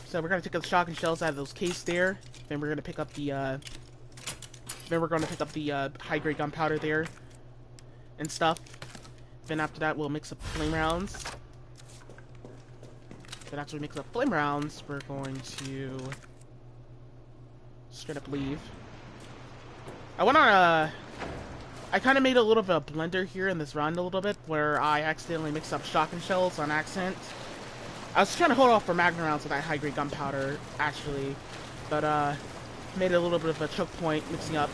S1: So we're gonna take the shotgun shells out of those cases there. Then we're gonna pick up the high grade gunpowder there and stuff. Then after that we'll mix up flame rounds. Then after we mix up flame rounds, we're going to straight up leave. I kind of made a little bit of a blender here in this run a little bit, where I accidentally mixed up shotgun shells on accident. I was trying to hold off for magnum rounds with that high grade gunpowder, actually, but made it a little bit of a choke point mixing up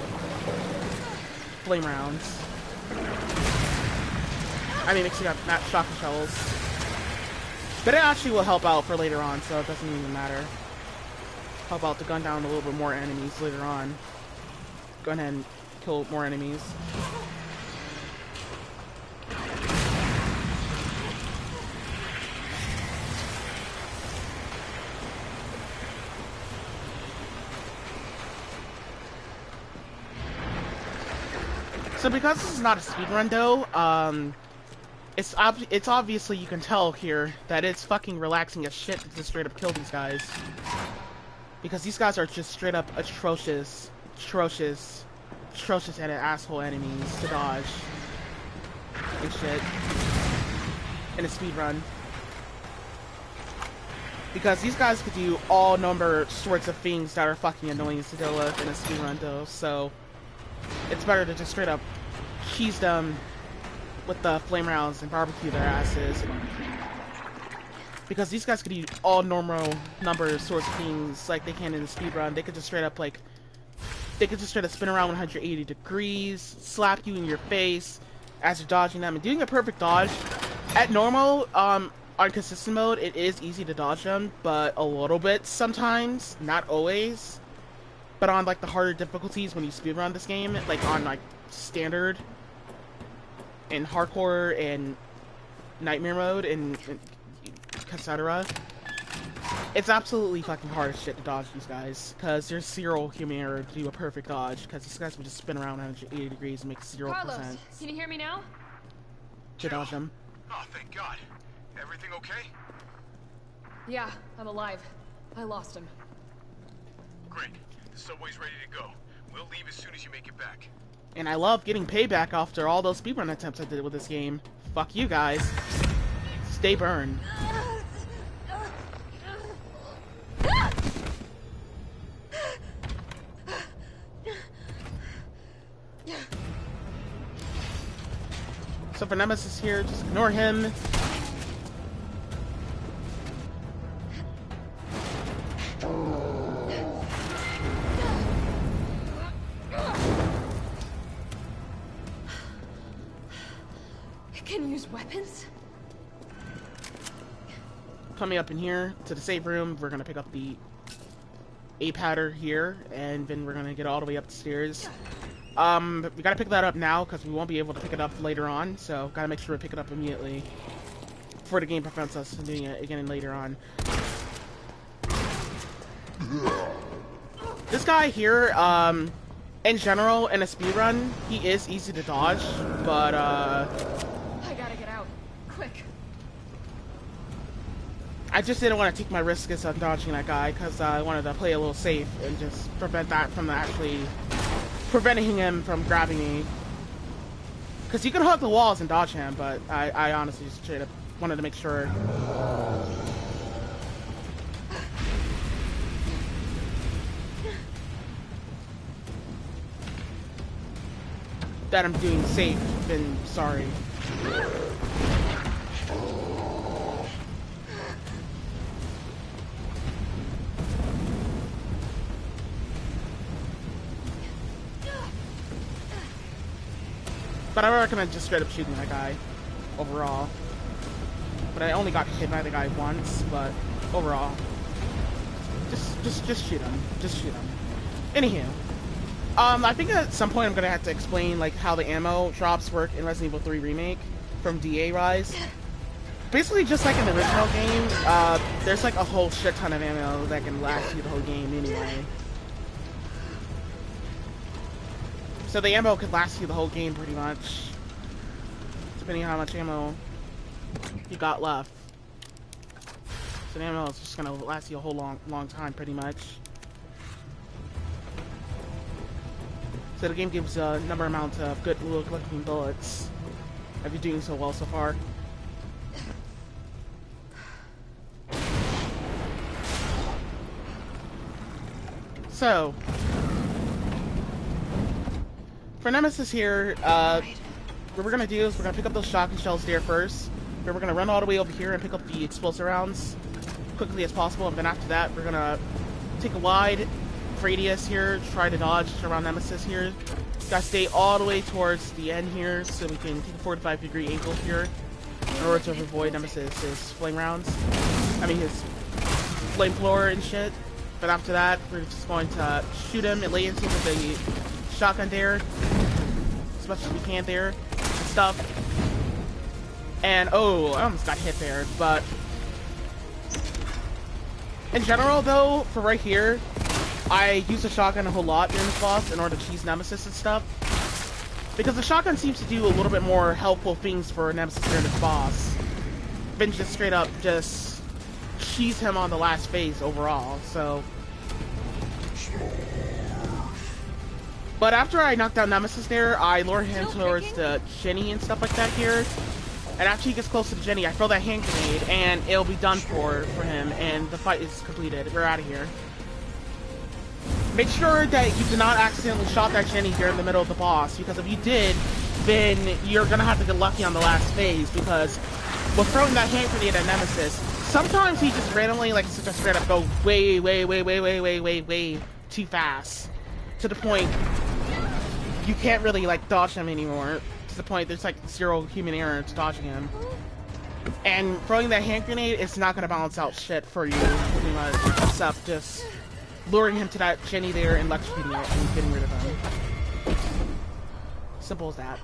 S1: flame rounds. I mean, mixing up shotgun shells. But it actually will help out for later on, so it doesn't even matter. Help out to gun down a little bit more enemies later on. Go ahead and kill more enemies. So because this is not a speedrun though, it's obviously, you can tell here that it's fucking relaxing as shit to just straight up kill these guys. Because these guys are just straight up atrocious and asshole enemies to dodge and shit in a speedrun. Because these guys could do all sorts of things that are fucking annoying to deal with in a speedrun though, so it's better to just straight up cheese them with the flame rounds and barbecue their asses. Because these guys could do all sorts of things like they can in a speedrun. They could just straight up spin around 180 degrees, slap you in your face as you're dodging them, and doing a perfect dodge. At normal, on consistent mode, it is easy to dodge them, but a little bit sometimes, not always. But on like the harder difficulties when you speedrun this game, like on like standard and hardcore and nightmare mode and etc., it's absolutely fucking hard as shit to dodge these guys, because there's zero human error to do a perfect dodge, because these guys would just spin around 180 degrees and make 0%
S8: Carlos, can you hear me now?
S1: to dodge them.
S5: Oh, thank God. Everything okay?
S8: Yeah, I'm alive. I lost him.
S5: Great. The subway's ready to go. We'll leave as soon as you make it back.
S1: And I love getting payback after all those speedrun attempts I did with this game. Fuck you guys. Stay burned. So for Nemesis here, just ignore him.
S8: Can use weapons?
S1: Coming up in here to the save room, we're gonna pick up the A-powder here, and then we're gonna get all the way up the stairs. We gotta pick that up now because we won't be able to pick it up later on, so gotta make sure we pick it up immediately before the game prevents us from doing it again later on. This guy here, in general, in a speedrun, he is easy to dodge, but
S8: I gotta get out. Quick.
S1: I just didn't want to take my risks on dodging that guy because I wanted to play a little safe and just prevent that from actually preventing him from grabbing me. Because you can hug the walls and dodge him, but I honestly just straight up wanted to make sure. That I'm doing safe and sorry. But I recommend just straight up shooting that guy, overall. But I only got hit by the guy once, but overall. Just shoot him. Just shoot him. Anywho. I think at some point I'm gonna have to explain, like, how the ammo drops work in Resident Evil 3 Remake from DA Rise. basically just like in the original game, there's like a whole shit ton of ammo that can last you the whole game anyway. So the ammo could last you the whole game pretty much, depending on how much ammo you got left. So the ammo is just gonna last you a whole long time pretty much. So the game gives a number amount of good looking bullets. If you're doing so well so far. So, for Nemesis here, what we're gonna do is we're gonna pick up those shotgun shells there first. Then we're gonna run all the way over here and pick up the explosive rounds quickly as possible. And then after that, we're gonna take a wide radius here, try to dodge around Nemesis here. Gotta stay all the way towards the end here so we can take a 45-degree angle here in order to avoid Nemesis' flame rounds. I mean his flamethrower and shit. But after that, we're just going to shoot him and lay into him with a shotgun there, as much as we can there and stuff. And oh, I almost got hit there. But in general, though, for right here, I use the shotgun a whole lot during this boss in order to cheese Nemesis and stuff. Because the shotgun seems to do a little bit more helpful things for Nemesis during this boss than just straight up just cheese him on the last phase overall, so. But after I knock down Nemesis there, I lure him towards the Jenny and stuff like that here. And after he gets close to the Jenny, I throw that hand grenade and it'll be done for him and the fight is completed. We're out of here. Make sure that you do not accidentally shot that Jenny here in the middle of the boss, because if you did, then you're gonna have to get lucky on the last phase, because with throwing that hand grenade at Nemesis, sometimes he just randomly, like, just straight up go way too fast. To the point you can't really, like, dodge him anymore. To the point there's, like, zero human error to dodging him. And throwing that hand grenade is not gonna balance out shit for you, pretty much, except just luring him to that Jenny there and electrocuting it and getting rid of him. Simple as that.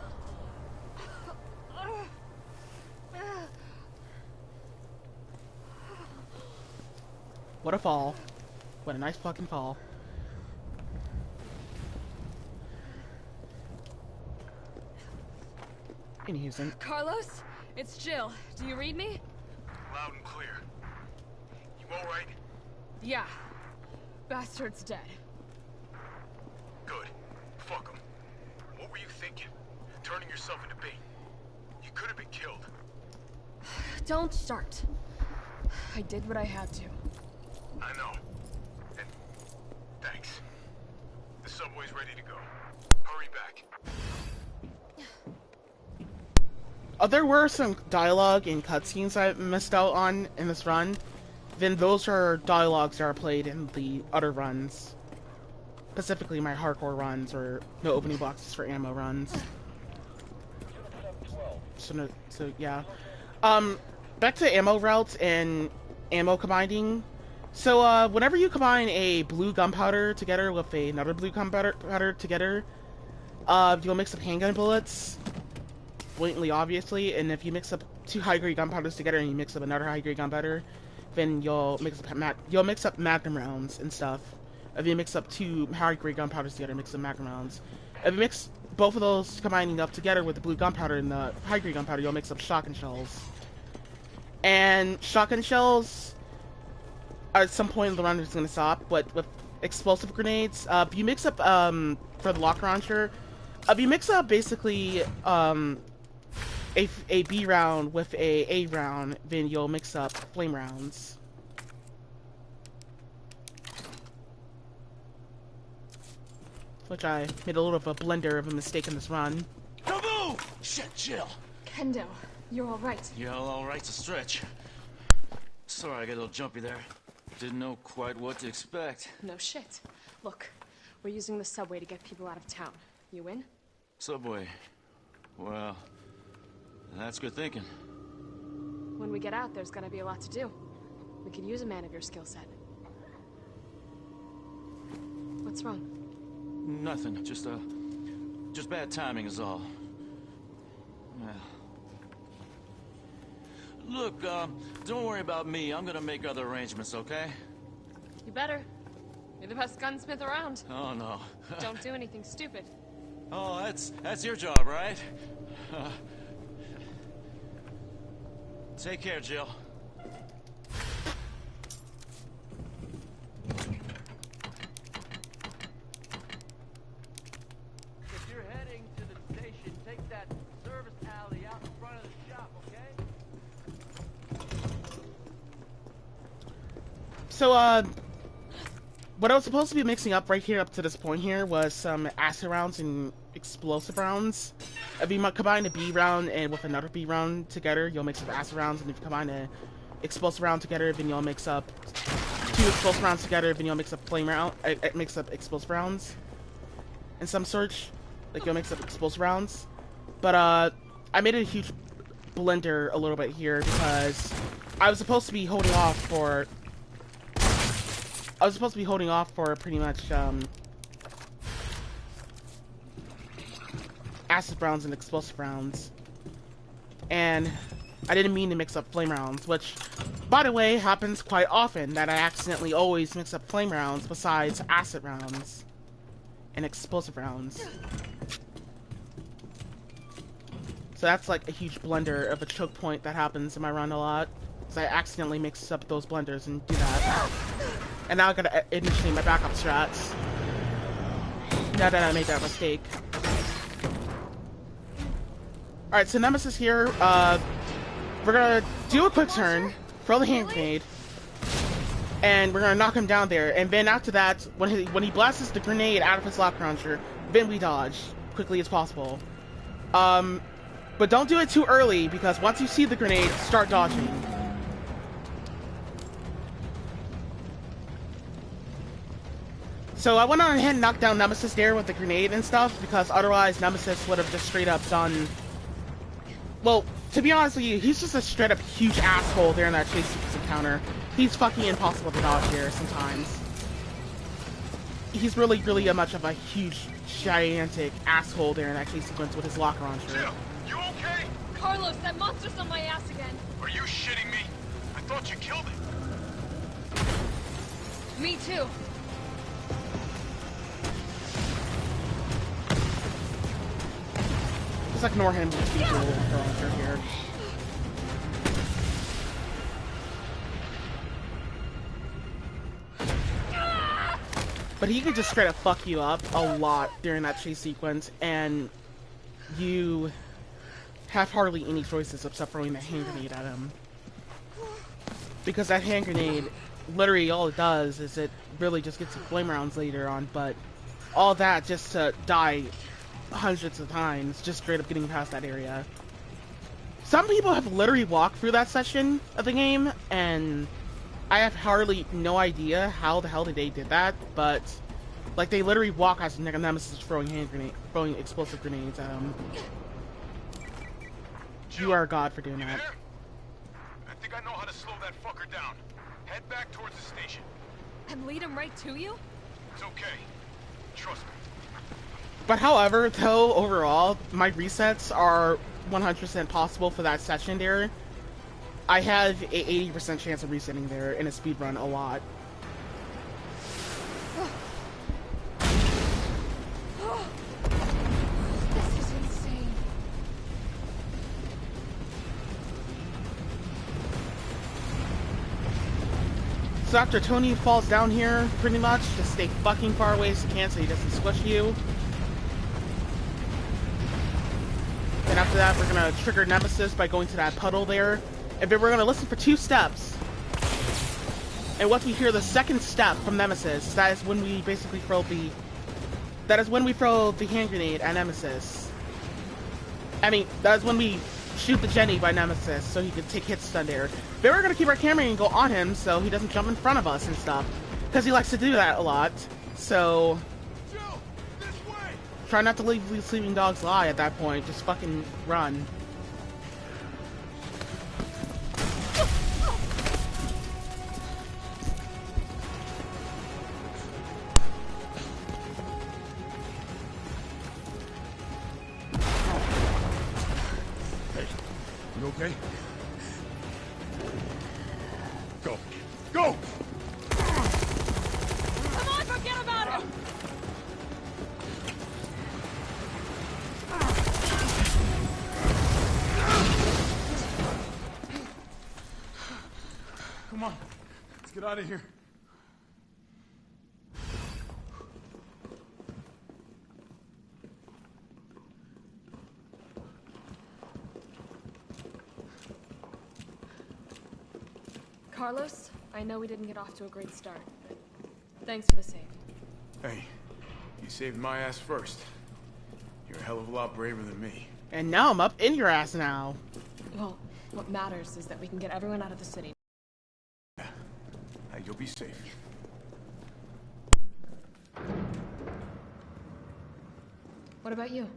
S1: What a fall. What a nice fucking fall. In Houston.
S8: Carlos? It's Jill. Do you read me?
S5: Loud and clear. You alright?
S8: Yeah. Bastard's dead.
S5: Good. Fuck him. What were you thinking? Turning yourself into bait. You could have been killed.
S8: Don't start. I did what I had to.
S5: I know. And thanks. The subway's ready to go. Hurry back.
S1: There were some dialogue and cutscenes I missed out on in this run. Then those are dialogues that are played in the other runs. Specifically my hardcore runs, or no opening boxes for ammo runs. So yeah. Back to ammo routes and ammo combining. So, whenever you combine a blue gunpowder together with another blue gunpowder together, you'll mix up handgun bullets. Blatantly, obviously, and if you mix up two high-grade gunpowders together and you mix up another high-grade gunpowder, then you'll mix up magnum rounds and stuff. If you mix up two high-grade gunpowders together, mix up magnum rounds. If you mix both of those combining up together with the blue gunpowder and the high-grade gunpowder, you'll mix up shotgun shells. And shotgun shells, at some point in the run, it's going to stop, but with explosive grenades, if you mix up, for the lock launcher, if you mix up basically, a B round with a round, then you'll mix up flame rounds. Which I made a little of a blender of a mistake in this run.
S9: Don't move! Shit, Jill.
S8: Kendo, you're all right.
S13: Yeah, all right's a stretch. Sorry, I got a little jumpy there. Didn't know quite what to expect.
S8: No shit. Look, we're using the subway to get people out of town. You in?
S13: Subway. Well, that's good thinking.
S8: When we get out, there's gonna be a lot to do. We could use a man of your skill set. What's wrong?
S13: Nothing. Just bad timing is all. Well, Look, don't worry about me. I'm gonna make other arrangements, okay?
S8: You better. You're the best gunsmith around.
S13: Oh, no.
S8: Don't do anything stupid.
S13: Oh, that's your job, right? Take care, Jill.
S14: If you're heading to the station, take that service alley out in front of the shop, okay?
S1: So, what I was supposed to be mixing up right here up to this point here was some acid rounds and explosive rounds. If you combine a B round and with another B round together, you'll mix up acid rounds, and if you combine a explosive round together, then you'll mix up 2 explosive rounds together, then you'll mix up mix up explosive rounds. In some sort, like you'll mix up explosive rounds. But I made a huge blender a little bit here because I was supposed to be holding off for pretty much acid rounds and explosive rounds, and I didn't mean to mix up flame rounds, which, by the way, happens quite often, that I accidentally always mix up flame rounds besides acid rounds and explosive rounds. So that's like a huge blender of a choke point that happens in my run a lot, because I accidentally mix up those blenders and do that. And now I gotta initiate my backup strats, now that I made that mistake. Alright, so Nemesis here, we're gonna do a quick turn, throw the hand grenade, and we're gonna knock him down there, and then after that, when he blasts the grenade out of his lock launcher, then we dodge, quickly as possible. But don't do it too early, because once you see the grenade, start dodging. So I went on ahead and knocked down Nemesis there with the grenade and stuff, because otherwise Nemesis would have just straight up done... Well, to be honest with you, he's just a straight up huge asshole there in that chase sequence encounter. He's fucking impossible to dodge here sometimes. He's really, really much of a huge, gigantic asshole there in that chase sequence with his lock launcher.
S5: Jill, you okay?
S8: Carlos, that monster's on my ass again.
S5: Are you shitting me? I thought you killed it.
S8: Me too.
S1: Just ignore him with the launcher here. But he could just straight up fuck you up a lot during that chase sequence, and you have hardly any choices except throwing the hand grenade at him. Because that hand grenade, literally all it does is it really just gets you flame rounds later on, but all that just to die hundreds of times, just straight up getting past that area. Some people have literally walked through that section of the game, and I have hardly no idea how the hell they did that, but like they literally walk as Nemesis throwing explosive grenades at him. You are a god for doing that.
S5: I think I know how to slow that fucker down. Head back towards the station.
S8: And lead him right to you?
S5: It's okay. Trust me.
S1: But however, though, overall, my resets are 100% possible for that section there. I have a 80% chance of resetting there in a speedrun a lot.
S8: This is insane.
S1: So after Tony falls down here, pretty much, just stay fucking far away as you can so he doesn't squish you. Then after that, we're gonna trigger Nemesis by going to that puddle there. And then we're gonna listen for 2 steps. And once we hear the second step from Nemesis, that is when we basically throw the... That is when we throw the hand grenade at Nemesis. I mean, that is when we shoot the Jenny by Nemesis so he can take hit stun there. Then we're gonna keep our camera angle on him so he doesn't jump in front of us and stuff. Because he likes to do that a lot. So... Try not to leave the sleeping dogs lie at that point. Just fucking run.
S5: Hey, you okay? on. Let's get out of here.
S8: Carlos, I know we didn't get off to a great start, but thanks for the save.
S5: Hey, you saved my ass first. You're a hell of a lot braver than me.
S1: And now I'm up in your ass now.
S8: Well, what matters is that we can get everyone out of the city.
S5: Yeah. Hey, you'll be safe.
S8: What about you?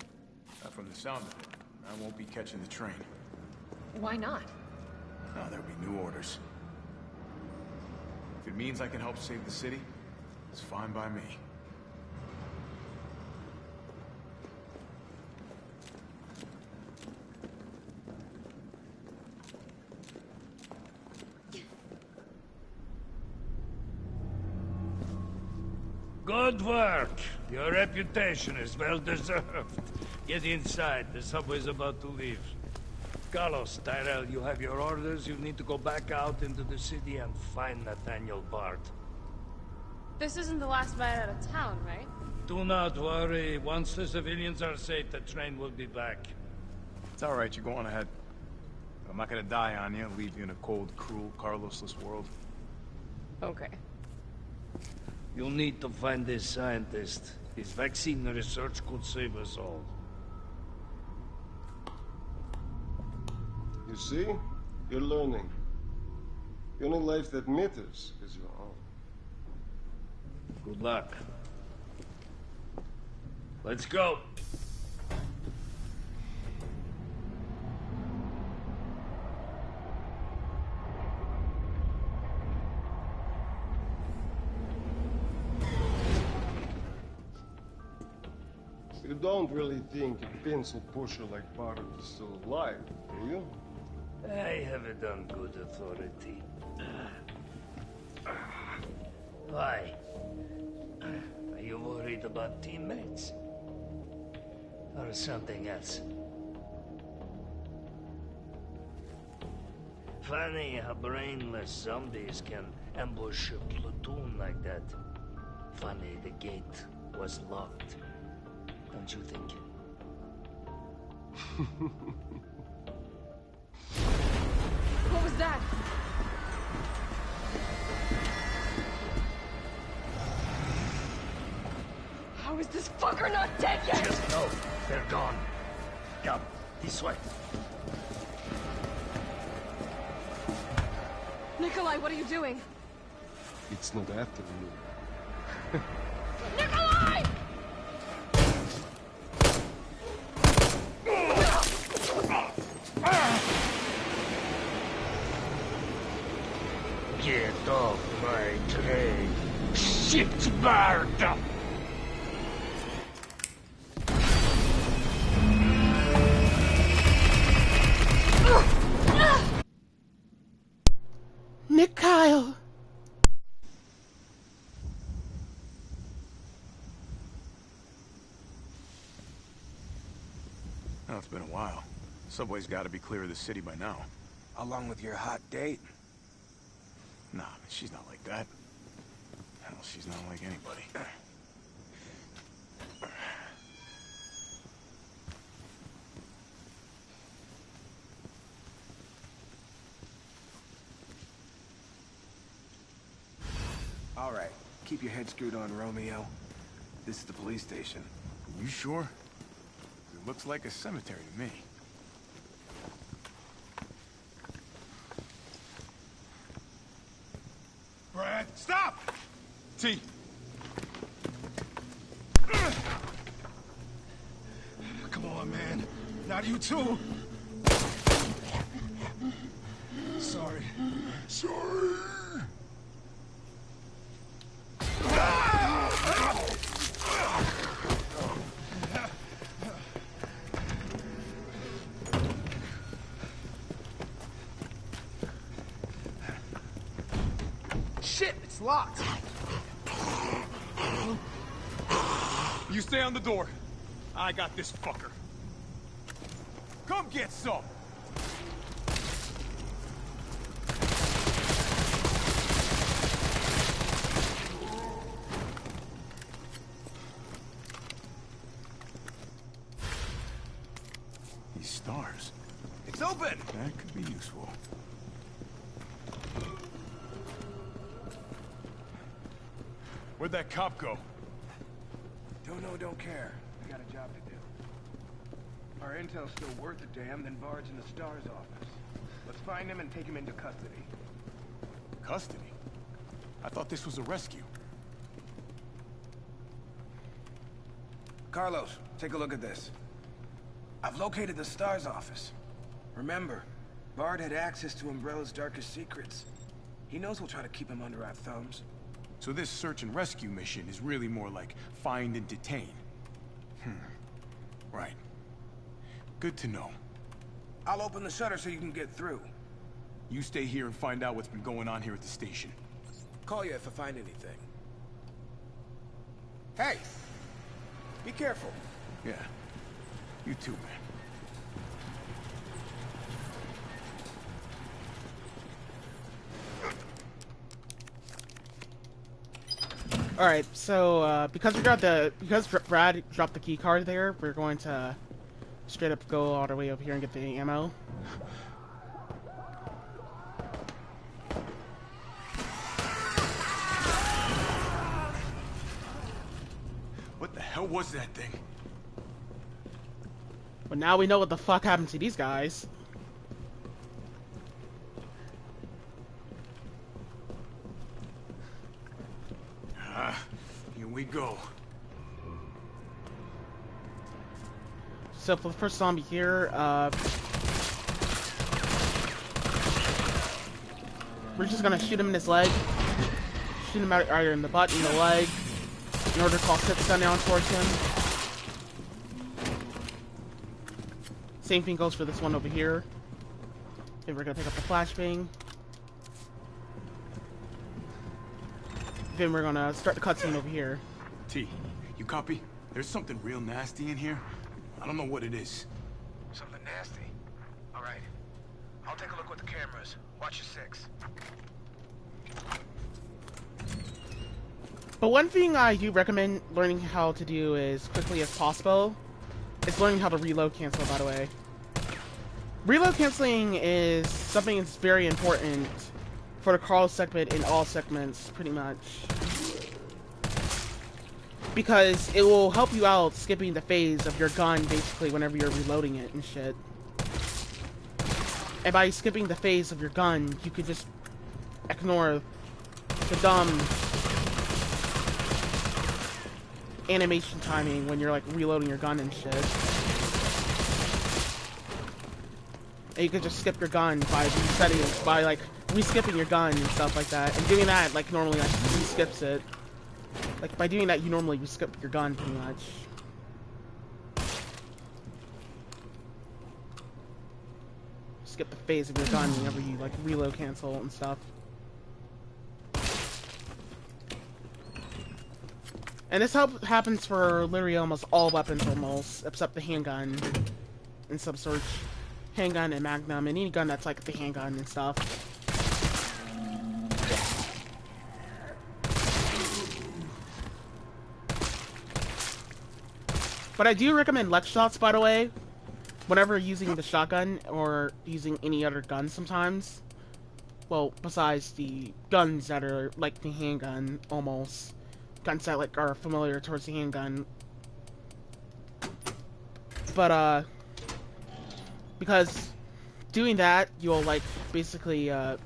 S5: From the sound of it, I won't be catching the train.
S8: Why not?
S5: No, there'll be new orders. If it means I can help save the city, it's fine by me.
S15: Good work. Your reputation is well deserved. Get inside. The subway's about to leave. Carlos, Tyrell, you have your orders. You need to go back out into the city and find Nathaniel Bart.
S16: This isn't the last ride out of town, right?
S15: Do not worry. Once the civilians are safe, the train will be back.
S5: It's all right. You go on ahead. I'm not gonna die on you, leave you in a cold, cruel, Carlosless world.
S16: Okay.
S15: You'll need to find this scientist. His vaccine research could save us all.
S12: You see? You're learning. The only life that matters is your own.
S15: Good luck. Let's go.
S12: You don't really think a pencil pusher like Barton is still alive, do you?
S15: I have it on good authority. Why? Are you worried about teammates? Or something else? Funny how brainless zombies can ambush a platoon like that. Funny the gate was locked. Don't you think?
S8: What was that? How is this fucker not dead yet?
S15: Just know they're gone. Come, this way.
S8: Nikolai, what are you doing?
S12: It's not after you.
S8: Nikolai!
S15: Get off my train, shitbird!
S1: Nick Kyle!
S5: Oh, it's been a while. Subway's got to be clear of the city by now.
S17: Along with your hot date?
S5: Nah, she's not like that. Hell, she's not like anybody.
S17: All right, keep your head screwed on, Romeo. This is the police station.
S5: You sure? It looks like a cemetery to me. Brad, stop! T.
S17: Come on, man. Not you too. Sorry.
S5: Sorry.
S17: Shit, it's locked.
S5: You stay on the door. I got this fucker. Come get some. These stars.
S17: It's open!
S5: That could be useful. Where'd that cop go?
S17: Don't know, don't care. I got a job to do. Our intel's still worth a damn, then Bard's in the STARS office. Let's find him and take him into custody.
S5: Custody? I thought this was a rescue.
S17: Carlos, take a look at this. I've located the STARS office. Remember, Bard had access to Umbrella's darkest secrets. He knows we'll try to keep him under our thumbs.
S5: So this search and rescue mission is really more like find and detain. Right. Good to know.
S17: I'll open the shutter so you can get through.
S5: You stay here and find out what's been going on here at the station.
S17: Call you if I find anything. Hey! Be careful.
S5: Yeah. You too, man.
S1: Alright, so, because Brad dropped the key card there, we're going to straight up go all the way over here and get the ammo.
S5: What the hell was that thing?
S1: But now we know what the fuck happened to these guys.
S5: Here we go.
S1: So for the first zombie here, we're just gonna shoot him in his leg. Shoot him either in the butt, in the leg, in order to call sit down towards him. Same thing goes for this one over here. Then we're gonna pick up the flashbang. Then we're gonna start the cutscene over here.
S5: T, you copy? There's something real nasty in here. I don't know what it is.
S17: Something nasty. All right. I'll take a look with the cameras. Watch your six.
S1: But one thing I do recommend learning how to do as quickly as possible is learning how to reload cancel, by the way. Reload canceling is something that's very important for the Carl segment in all segments, pretty much. Because it will help you out skipping the phase of your gun, basically, whenever you're reloading it and shit. And by skipping the phase of your gun, you could just ignore the dumb animation timing when you're, like, reloading your gun and shit. And you could just skip your gun by resetting it, by, like, reskipping your gun and stuff like that. And doing that, like, normally, like, reskips it. Like, by doing that, you normally skip your gun, pretty much. Skip the phase of your gun whenever you, like, reload cancel and stuff. And this happens for literally almost all weapons, almost, except the handgun. And some sort of handgun and magnum, and any gun that's, like, the handgun and stuff. But I do recommend Lex shots, by the way, whenever using the shotgun or using any other gun sometimes. Well, besides the guns that are like the handgun, almost. Guns that like are familiar towards the handgun. But, because doing that, you'll like basically, out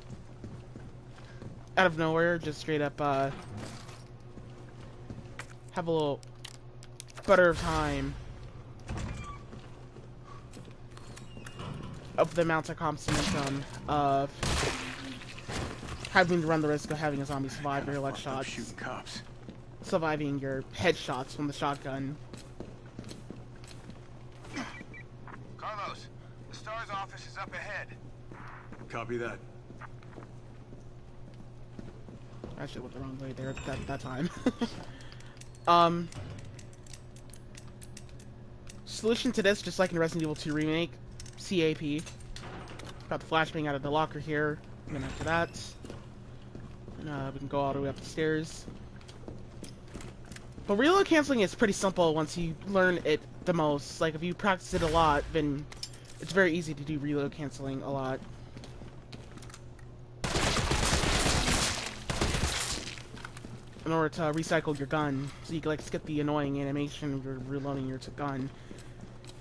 S1: of nowhere, just straight up, have a little better time of the amount of momentum of having to run the risk of having a zombie survive your leg shots,
S5: shooting cops,
S1: surviving your headshots from the shotgun.
S17: Carlos, the STARS office is up ahead.
S5: Copy that.
S1: I actually went the wrong way there that time. Solution to this, just like in Resident Evil 2 Remake, CAP. Got the flashbang out of the locker here. And then after that, we can go all the way up the stairs. But reload canceling is pretty simple once you learn it the most. Like, if you practice it a lot, then It's very easy to do reload canceling a lot. In order to recycle your gun, so you can like skip the annoying animation of your reloading your gun,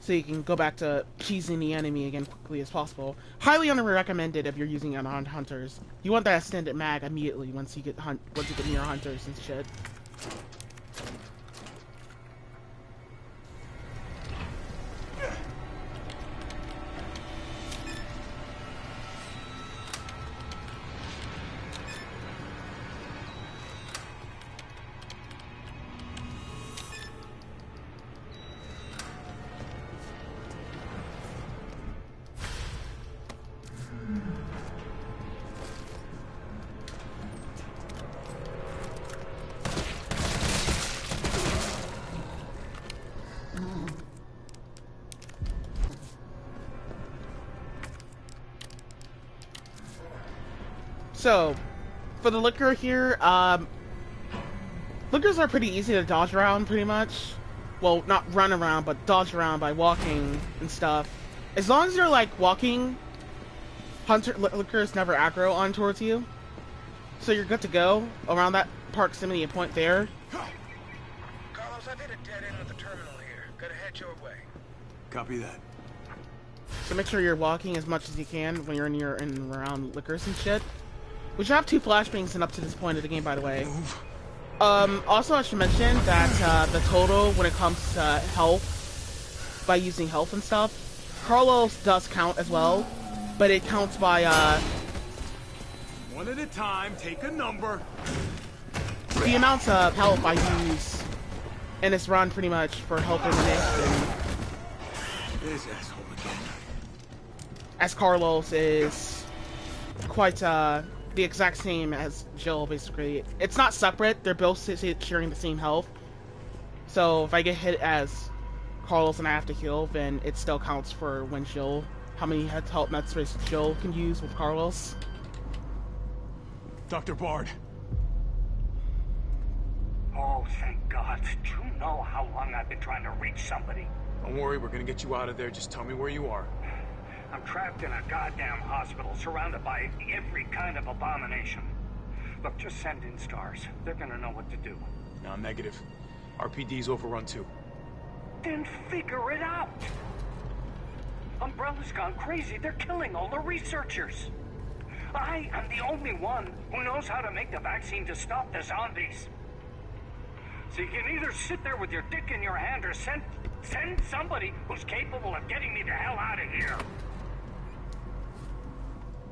S1: so you can go back to cheesing the enemy again quickly as possible. Highly recommended if you're using it on hunters. You want that extended mag immediately once you get near hunters and shit. So, for the liquor here, liquors are pretty easy to dodge around, pretty much. Well, not run around, but dodge around by walking and stuff. As long as you're, like, walking, liquors never aggro on towards you. So you're good to go around that proximity point there.
S17: Carlos, I've hit a dead end with the terminal here. Gotta head your way.
S5: Copy that.
S1: So make sure you're walking as much as you can when you're near and around liquors and shit. We should have 2 flashbangs and up to this point of the game, by the way. Also, I should mention that the total when it comes to health, by using health and stuff, Carlos does count as well, but it counts by,
S5: One at a time, take a number.
S1: the amount of health I use in this run, pretty much, for helping the
S5: This asshole again.
S1: as Carlos is quite, the exact same as Jill, basically. It's not separate, they're both sharing the same health. So if I get hit as Carlos and I have to heal, then it still counts for when Jill, how many health net space Jill can use with Carlos.
S5: Dr. Bard.
S15: Oh, thank God. Do you know how long I've been trying to reach somebody?
S5: Don't worry, we're gonna get you out of there. Just tell me where you are.
S15: I'm trapped in a goddamn hospital, surrounded by every kind of abomination. Look, just send in stars. They're gonna know what to do.
S5: No, negative. RPD's overrun too.
S15: Then figure it out! Umbrella's gone crazy. They're killing all the researchers. I am the only one who knows how to make the vaccine to stop the zombies. So you can either sit there with your dick in your hand or send somebody who's capable of getting me the hell out of here.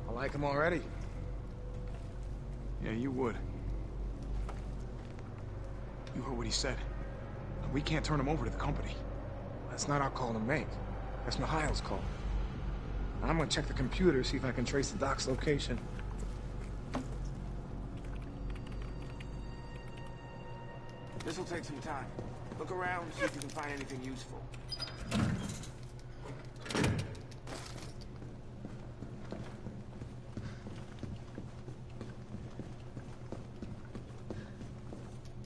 S17: I like him already.
S5: Yeah, you would. You heard what he said. We can't turn him over to the company.
S17: That's not our call to make. That's Mikhail's call. I'm gonna check the computer, see if I can trace the doc's location. This'll take some time. Look around, see if you can find anything useful.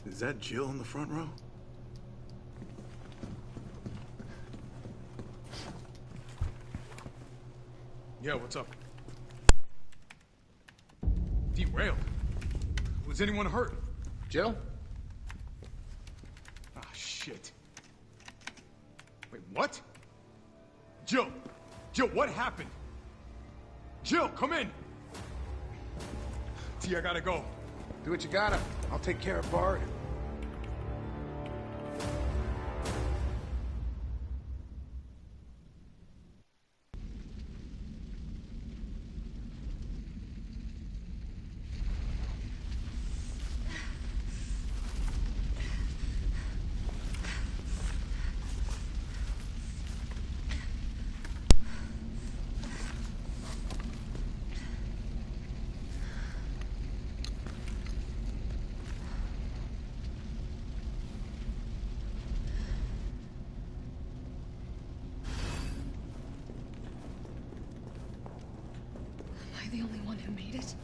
S5: Is that Jill in the front row? Yeah, what's up? Derailed? Was anyone hurt?
S17: Jill?
S5: Ah, shit. Wait, what? Jill! Jill, what happened? Jill, come in! T, I gotta go.
S17: Do what you gotta. I'll take care of Bard.
S8: Am I the only one who made it?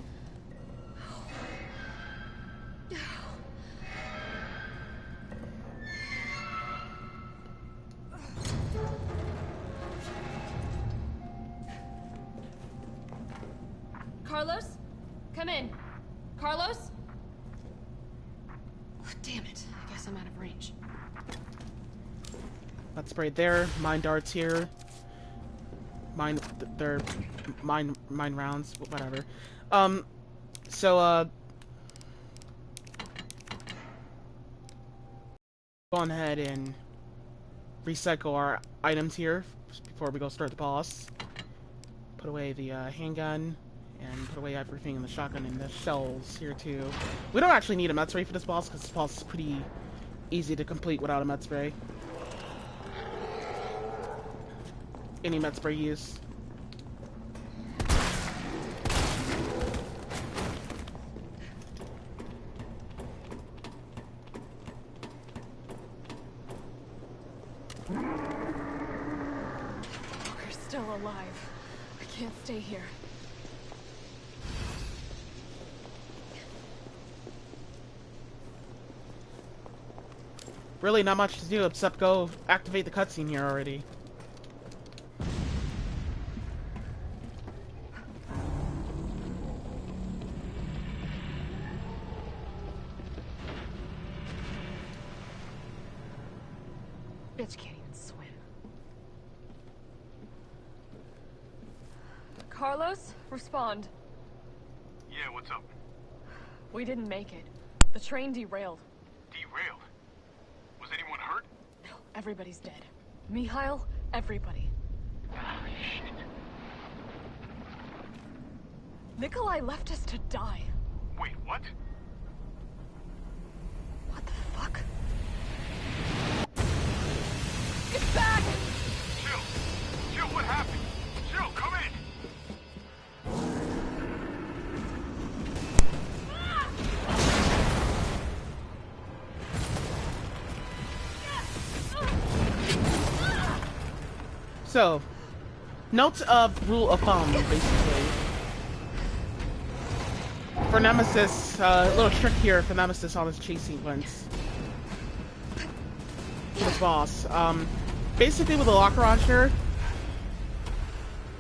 S8: Carlos? Come in. Carlos? Oh, damn it. I guess I'm out of range.
S1: Let's spray there. Mine darts here. Mine, they're mine rounds, whatever. So, go on ahead and recycle our items here before we go start the boss. Put away the handgun, and put away everything in the shotgun and the shells here too. We don't actually need a med spray for this boss, because this boss is pretty easy to complete without a med spray. Any med spray use.
S8: Walker's still alive. I can't stay here.
S1: Really not much to do except go activate the cutscene here already.
S8: Bitch can't even swim. Carlos, respond.
S5: Yeah, what's up?
S8: We didn't make it. The train derailed.
S5: Derailed? Was anyone hurt?
S8: No, everybody's dead. Mikhail, everybody.
S5: Ah, shit.
S8: Nikolai left us to die.
S5: Wait, what?
S8: What the fuck? It's back!
S5: Jill! Jill, what happened? Jill, come in!
S1: So, notes of rule of thumb, basically. For Nemesis, a little trick here for Nemesis on this chase sequence. For this boss. Basically with a locker launcher,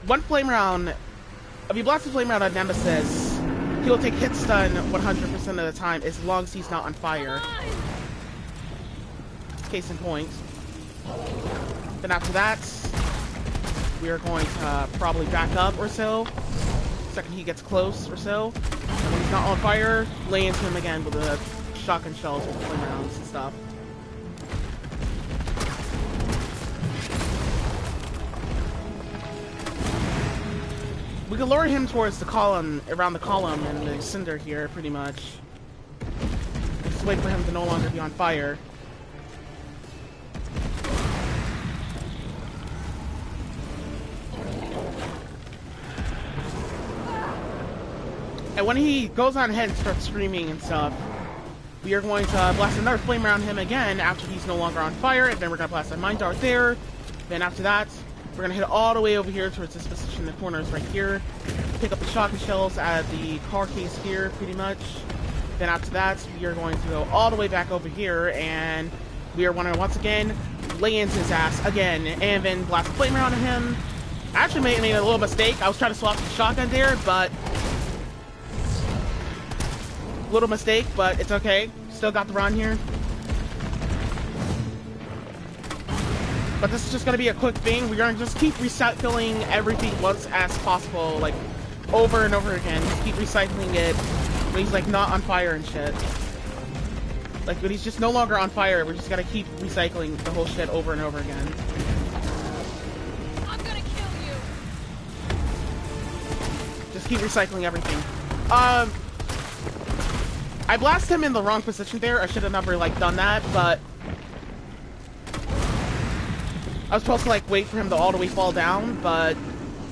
S1: one flame round, if you blast a flame round on Nemesis, he'll take hit stun 100% of the time as long as he's not on fire. Case in point. Then after that, we are going to probably back up or so. Second he gets close or so. And when he's not on fire, lay into him again with the shotgun shells with the flame rounds and stuff. We can lure him towards the column, around the column and the cinder here, pretty much. Just wait for him to no longer be on fire. And when he goes on ahead and starts screaming and stuff, we are going to blast another flame around him again after he's no longer on fire, and then we're going to blast a mine dart there. Then after that, we're going to hit all the way over here towards this position in the corners right here. Pick up the shotgun shells out of the car case here, pretty much. Then after that, we are going to go all the way back over here, and we are going to once again lay into his ass again, and then blast a flame around him. I actually made a little mistake. I was trying to swap the shotgun there, but little mistake, but it's okay. Still got the run here. But this is just gonna be a quick thing. We're gonna just keep recycling everything once as possible, like over and over again. Just keep recycling it when he's like not on fire and shit. Like when he's just no longer on fire, we're just gonna keep recycling the whole shit over and over again.
S8: I'm gonna kill you.
S1: Just keep recycling everything. I blasted him in the wrong position there. I should have never, like, done that, but I was supposed to, like, wait for him to all the way fall down, but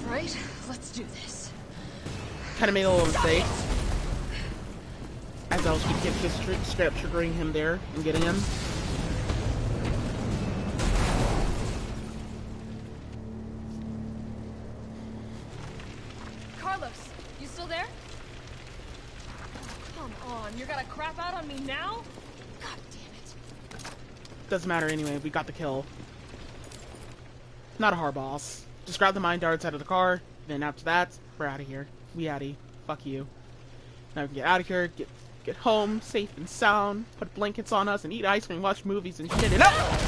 S8: Right, let's do this.
S1: kind of made a little mistake. As I was just straight up triggering him there and getting him.
S8: Carlos, you still there? Come on, you're gonna crap out on me now? God damn it.
S1: Doesn't matter anyway, we got the kill. Not a hard boss. Just grab the mine darts out of the car, then after that, we're out of here. We outie. fuck you. Now we can get out of here, get home, safe and sound, put blankets on us, and eat ice cream, watch movies, and shit it up!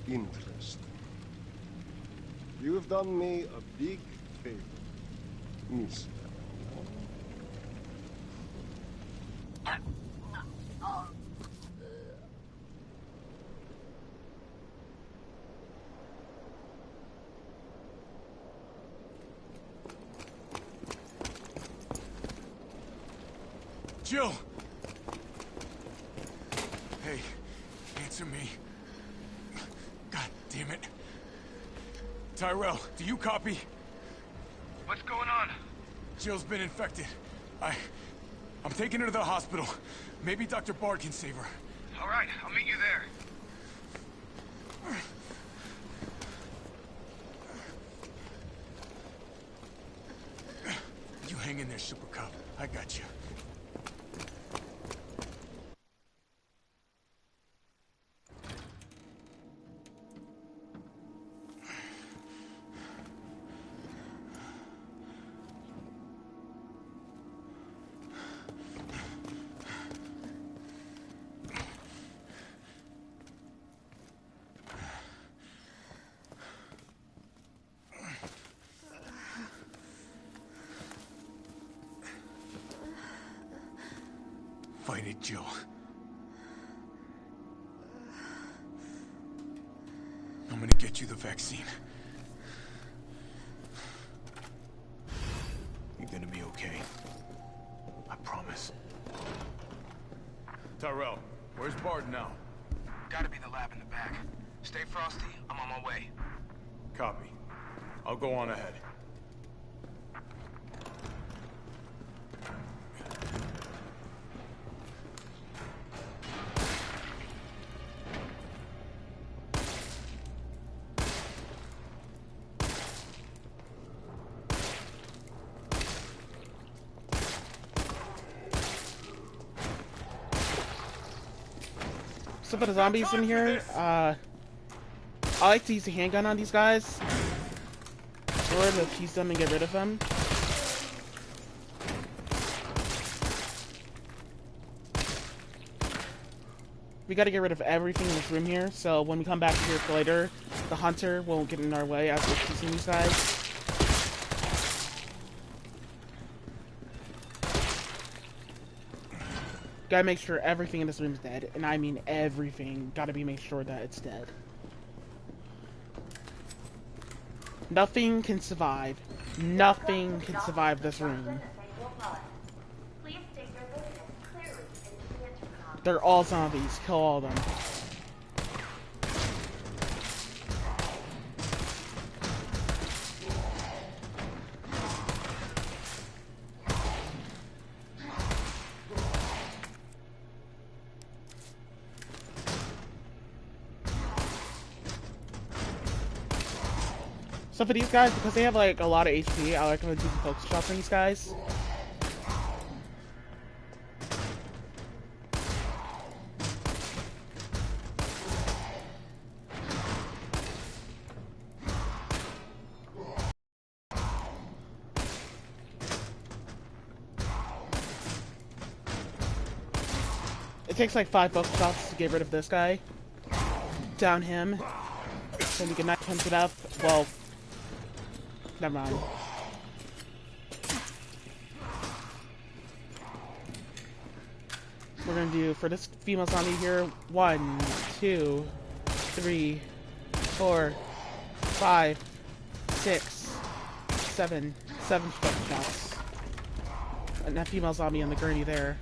S12: Interesting. You have done me a big favor, mister.
S5: Jill! Hey, answer me. God damn it. Tyrell, do you copy?
S17: What's going on?
S5: Jill's been infected. I'm taking her to the hospital. Maybe Dr. Bard can save her.
S17: All right, I'll meet you there.
S5: You hang in there, Super Cop. I got you. Fight it, Jill. I'm gonna get you the vaccine. You're gonna be okay. I promise. Tyrell, where's Bard now?
S17: Gotta be the lab in the back. Stay frosty, I'm on my way.
S5: Copy. I'll go on ahead.
S1: Some of the zombies in here, I like to use a handgun on these guys. Or to tease them and get rid of them. We gotta get rid of everything in this room here, so when we come back here for later, the hunter won't get in our way as we're teasing these guys. Gotta make sure everything in this room is dead, and I mean everything. Gotta make sure that it's dead. Nothing can survive. Nothing can survive this room. They're all zombies. Kill all of them. So for these guys, because they have like a lot of HP, I like to do the focus shot on these guys. It takes like 5 focus shots to get rid of this guy. Down him. Then we can knock him it up. Well, never mind. We're gonna do, for this female zombie here, 1, 2, 3, 4, 5, 6, 7 focus shots. And that female zombie on the gurney there.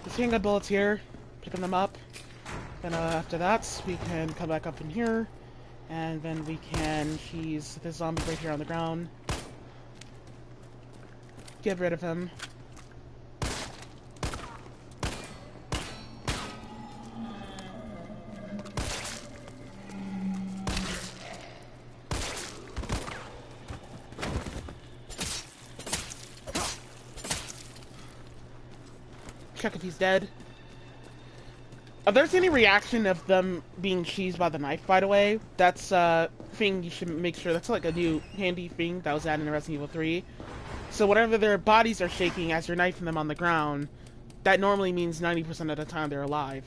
S1: There's handgun bullets here. Picking them up. Then after that, we can come back up in here. And then we can cheese this zombie right here on the ground. Get rid of him. Check if he's dead. If there's any reaction of them being cheesed by the knife, by the way, that's a thing you should make sure. That's like a new handy thing that was added in Resident Evil 3. So whenever their bodies are shaking as you're knifing them on the ground, that normally means 90% of the time they're alive.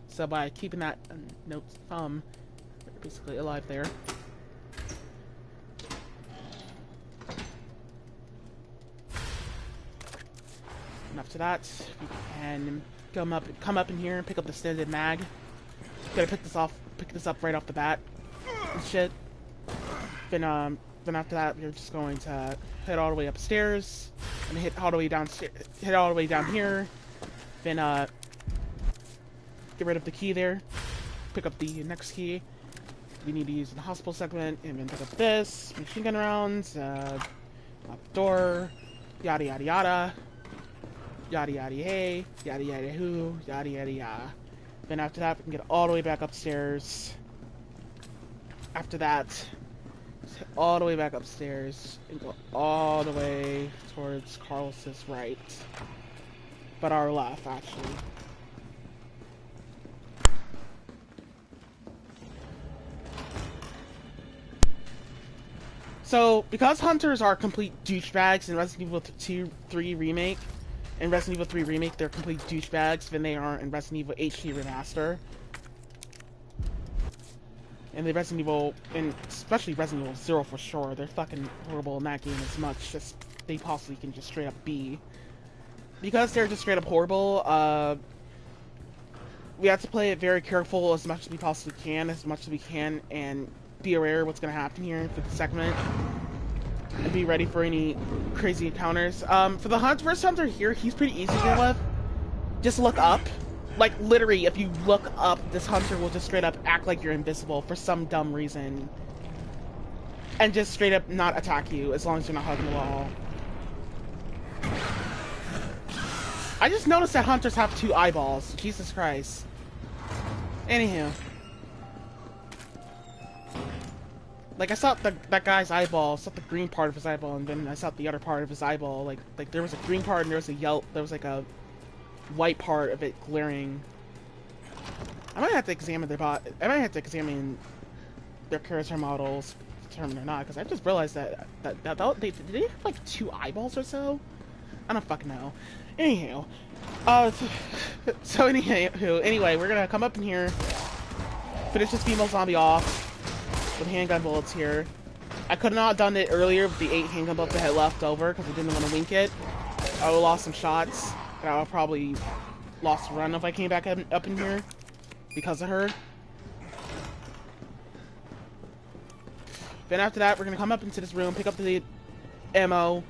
S1: So by keeping that note thumb, they're basically alive there. And after that, we can come up in here and pick up the standard mag. Gotta pick this up right off the bat and shit. Then after that, we're just going to head all the way upstairs and hit all the way downstairs, hit all the way down here. Then get rid of the key there. Pick up the next key. We need to use the hospital segment, and then pick up this machine gun rounds. Lock the door. Yada yada yada. Yada yada hey, yada yada who, yada yada yada. Then after that, we can get all the way back upstairs. After that, head all the way back upstairs and go all the way towards Carlos's right, but our left actually. So, because hunters are complete douchebags in Resident Evil 3 Remake, in Resident Evil 3 Remake, they're complete douchebags than they are in Resident Evil HD Remaster. And the Resident Evil, and especially Resident Evil 0 for sure, they're fucking horrible in that game as much as they possibly can just straight up be. Because they're just straight up horrible, we have to play it very careful as much as we possibly can, and be aware of what's going to happen here for the segment. And be ready for any crazy encounters. For the first hunter here, he's pretty easy to deal with. Just look up. Like, literally, if you look up, this hunter will just straight up act like you're invisible for some dumb reason. And just straight up not attack you, as long as you're not hugging the wall. I just noticed that hunters have 2 eyeballs. Jesus Christ. Anywho. Like, I saw that guy's eyeball, I saw the green part of his eyeball, and then I saw the other part of his eyeball. Like there was a green part and there was like a white part of it glaring. I might have to examine their character models to determine or not, because I just realized that did they have like 2 eyeballs or so? I don't fucking know. Anyhow, anyway, we're gonna come up in here, finish this female zombie off with handgun bullets here. I could not have done it earlier with the 8 handgun bullets I had left over because I didn't want to wink it. I would have lost some shots, and I would have probably lost a run if I came back up in here because of her. Then after that, we're going to come up into this room, pick up the ammo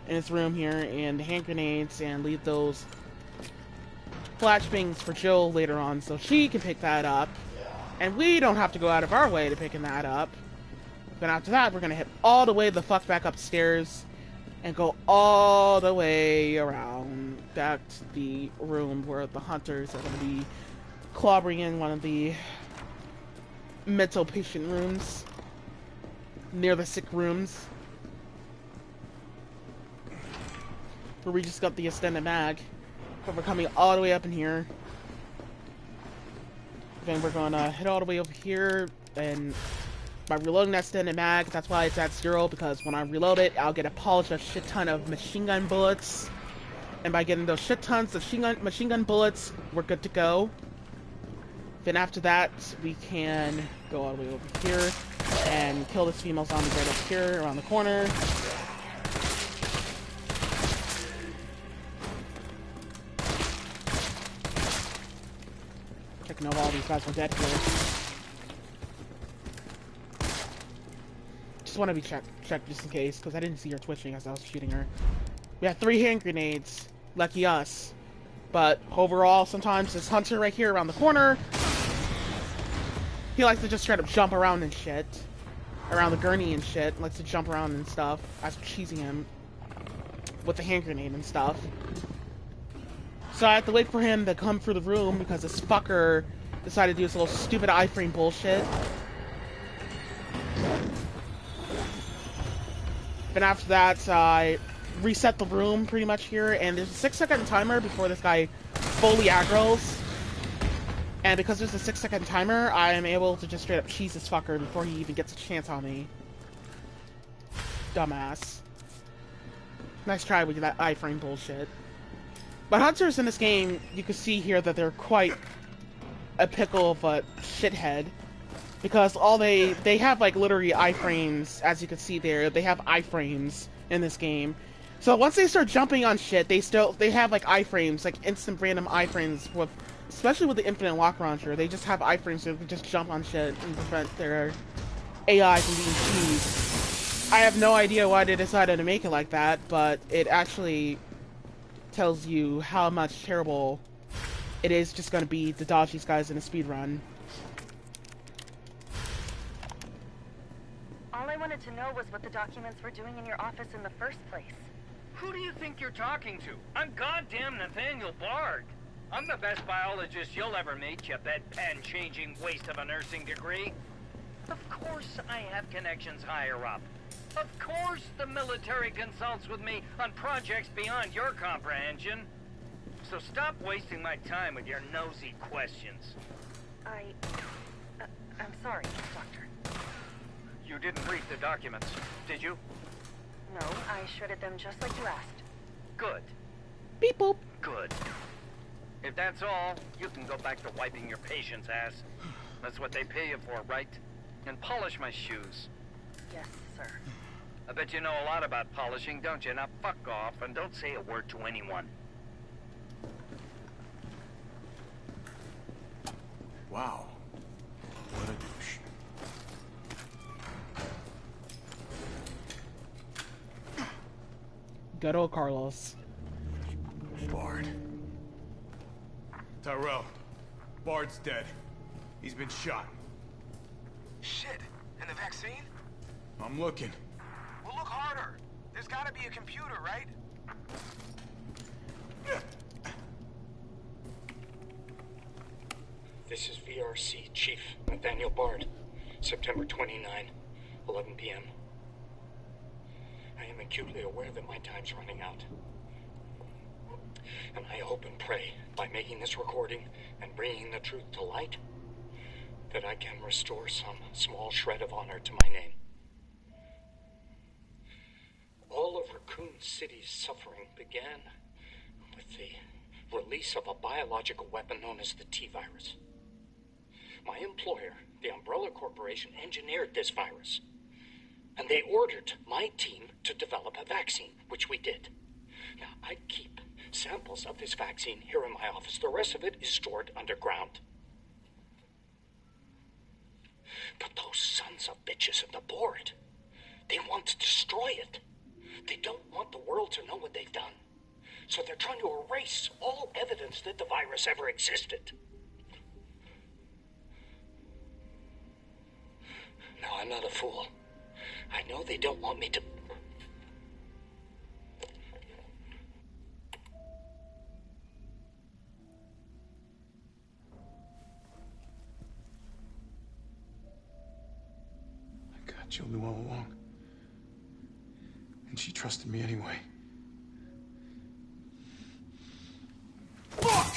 S1: in this room here, and the hand grenades, and leave those flashbangs for Jill later on so she can pick that up. And we don't have to go out of our way to picking that up. Then after that, we're gonna hit all the way the fuck back upstairs and go all the way around back to the room where the hunters are gonna be clobbering in one of the mental patient rooms near the sick rooms, where we just got the extended mag. But we're coming all the way up in here. Then we're gonna hit all the way over here, and by reloading that extended mag, that's why it's at 0, because when I reload it, I'll get a shit ton of machine gun bullets, and by getting those shit tons of machine gun bullets, we're good to go. Then after that, we can go all the way over here and kill this female zombie right up here around the corner. Checking out all these guys are dead here. Just want to be checked just in case, because I didn't see her twitching as I was shooting her. We have 3 hand grenades. Lucky us. But overall, sometimes this Hunter right here around the corner, he likes to just straight up jump around and shit. Around the gurney and shit. Likes to jump around and stuff. As we're cheesing him with the hand grenade and stuff. So I have to wait for him to come through the room because this fucker decided to do this little stupid iframe bullshit. And after that, I reset the room pretty much here, and there's a 6-second timer before this guy fully aggroes. And because there's a 6-second timer, I am able to just straight up cheese this fucker before he even gets a chance on me. Dumbass. Nice try with that iframe bullshit. But hunters in this game, you can see here that they're quite a pickle of a shithead. Because all they have like literally iframes, as you can see there, they have iframes in this game. So once they start jumping on shit, they have like iframes, like instant random iframes with, especially with the infinite lock launcher, they just have iframes so they can just jump on shit and prevent their AI from being cheesed. I have no idea why they decided to make it like that, but it actually tells you how much terrible it is just gonna be to dodge these guys in a speed run.
S18: All I wanted to know was what the documents were doing in your office in the first place.
S14: Who do you think you're talking to? I'm goddamn Nathaniel Bard. I'm the best biologist you'll ever meet, you bedpan-changing waste of a nursing degree. Of course I have connections higher up. Of course the military consults with me on projects beyond your comprehension. So stop wasting my time with your nosy questions.
S18: I'm sorry, Doctor.
S14: You didn't read the documents, did you?
S18: No, I shredded them just like you asked.
S14: Good.
S1: Beep boop.
S14: Good. If that's all, you can go back to wiping your patient's ass. That's what they pay you for, right? And polish my shoes.
S18: Yes, sir.
S14: I bet you know a lot about polishing, don't you? Now fuck off and don't say a word to anyone.
S5: Wow. What a douche.
S1: Good old Carlos.
S5: Bard. Tyrell. Bard's dead. He's been shot.
S17: Shit. And the vaccine?
S5: I'm looking.
S17: Well, look harder. There's gotta be a computer, right?
S19: This is VRC Chief Nathaniel Bard. September 29, 11 p.m. I am acutely aware that my time's running out. And I hope and pray, by making this recording and bringing the truth to light, that I can restore some small shred of honor to my name. All of Raccoon City's suffering began with the release of a biological weapon known as the T-virus. My employer, the Umbrella Corporation, engineered this virus. And they ordered my team to develop a vaccine, which we did. Now, I keep samples of this vaccine here in my office. The rest of it is stored underground. But those sons of bitches at the board, they want to destroy it. They don't want the world to know what they've done. So they're trying to erase all evidence that the virus ever existed. No, I'm not a fool. I know they don't want me to...
S5: Jill knew all along. And she trusted me anyway. Fuck!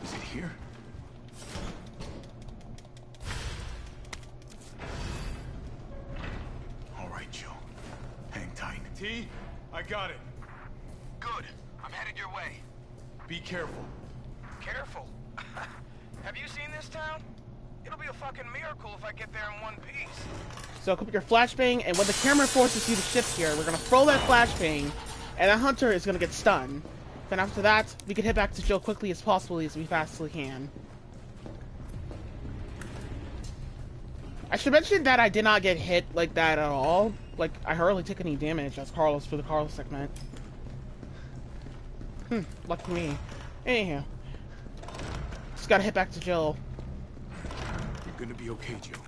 S5: Is it here? All right, Jill. Hang tight. T, I got it.
S17: Good. I'm headed your way.
S5: Be careful.
S17: Careful. Have you seen this town? It'll be a fucking miracle if I get there in one piece.
S1: So click your flashbang, and when the camera forces you to shift here, we're gonna throw that flashbang, and that hunter is gonna get stunned. Then after that, we can head back to Jill quickly as possible as we fastly can. I should mention that I did not get hit like that at all. Like, I hardly took any damage as Carlos for the Carlos segment. Lucky me. Anyhow. Just gotta head back to Jill.
S5: You're gonna be okay, Jill.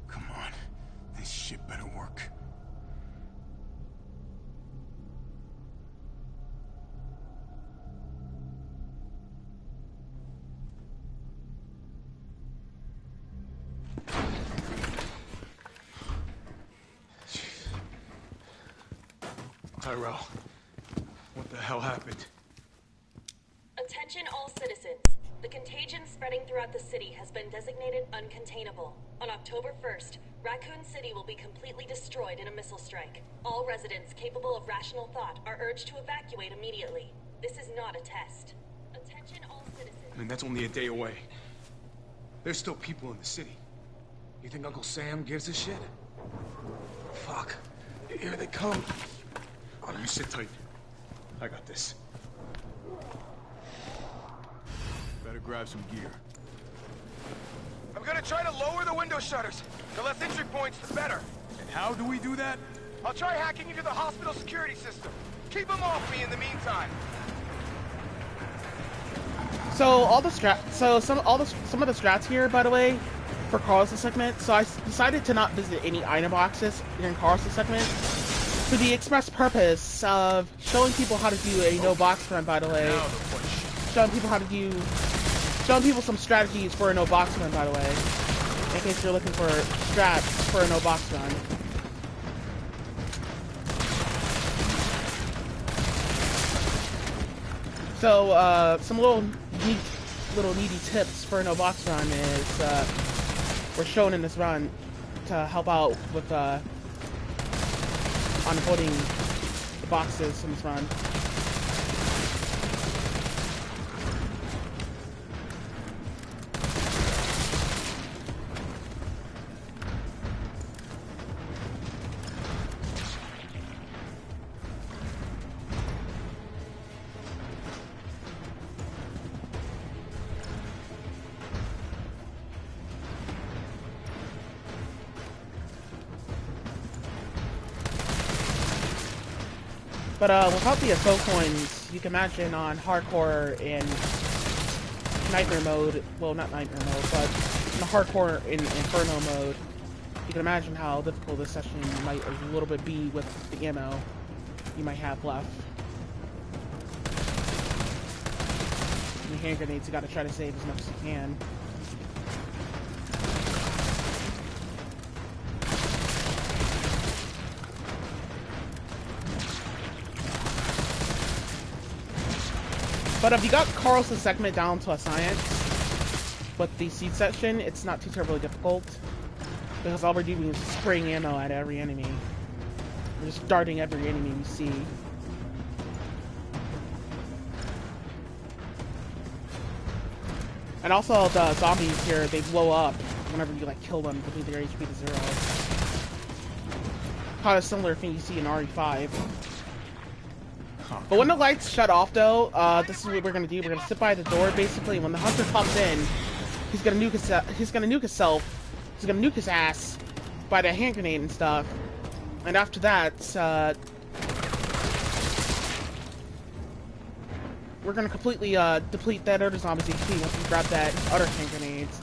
S5: Come on. This shit better work. Tyrell, what the hell happened?
S18: Attention all citizens. The contagion spreading throughout the city has been designated uncontainable. On October 1st, Raccoon City will be completely destroyed in a missile strike. All residents capable of rational thought are urged to evacuate immediately. This is not a test. Attention all citizens.
S5: I mean, that's only a day away. There's still people in the city. You think Uncle Sam gives a shit? Fuck. Here they come. Oh, you sit tight. I got this. Better grab some gear.
S17: I'm gonna try to lower the window shutters. The less entry points, the better.
S5: And how do we do that?
S17: I'll try hacking into the hospital security system. Keep them off me in the meantime.
S1: So all the some of the strats here, by the way, for Carlos' segment. So I decided to not visit any item boxes in Carlos' segment for the express purpose of showing people how to do a no box run. By the way, showing people some strategies for a no box run. By the way, in case you're looking for strats for a no box run. So some little needy tips for a no box run is were shown in this run to help out with unholding the boxes in this run. But without the SO coins, you can imagine on hardcore in nightmare mode, well, not nightmare mode, but in the hardcore in inferno mode, you can imagine how difficult this session might a little bit be with the ammo you might have left. And the hand grenades, you gotta try to save as much as you can. But if you got Carlos' segment down to a science with the seed section, it's not too terribly difficult. Because all we're doing is spraying ammo at every enemy. We're just darting every enemy we see. And also the zombies here, they blow up whenever you like kill them, bringing their HP to 0. Kind of similar thing you see in RE5. But when the lights shut off, though, this is what we're gonna do. We're gonna sit by the door, basically. When the hunter pops in, he's gonna nuke himself. He's gonna nuke his ass by the hand grenade and stuff. And after that, we're gonna completely deplete that other zombie's HP once we grab that other hand grenades.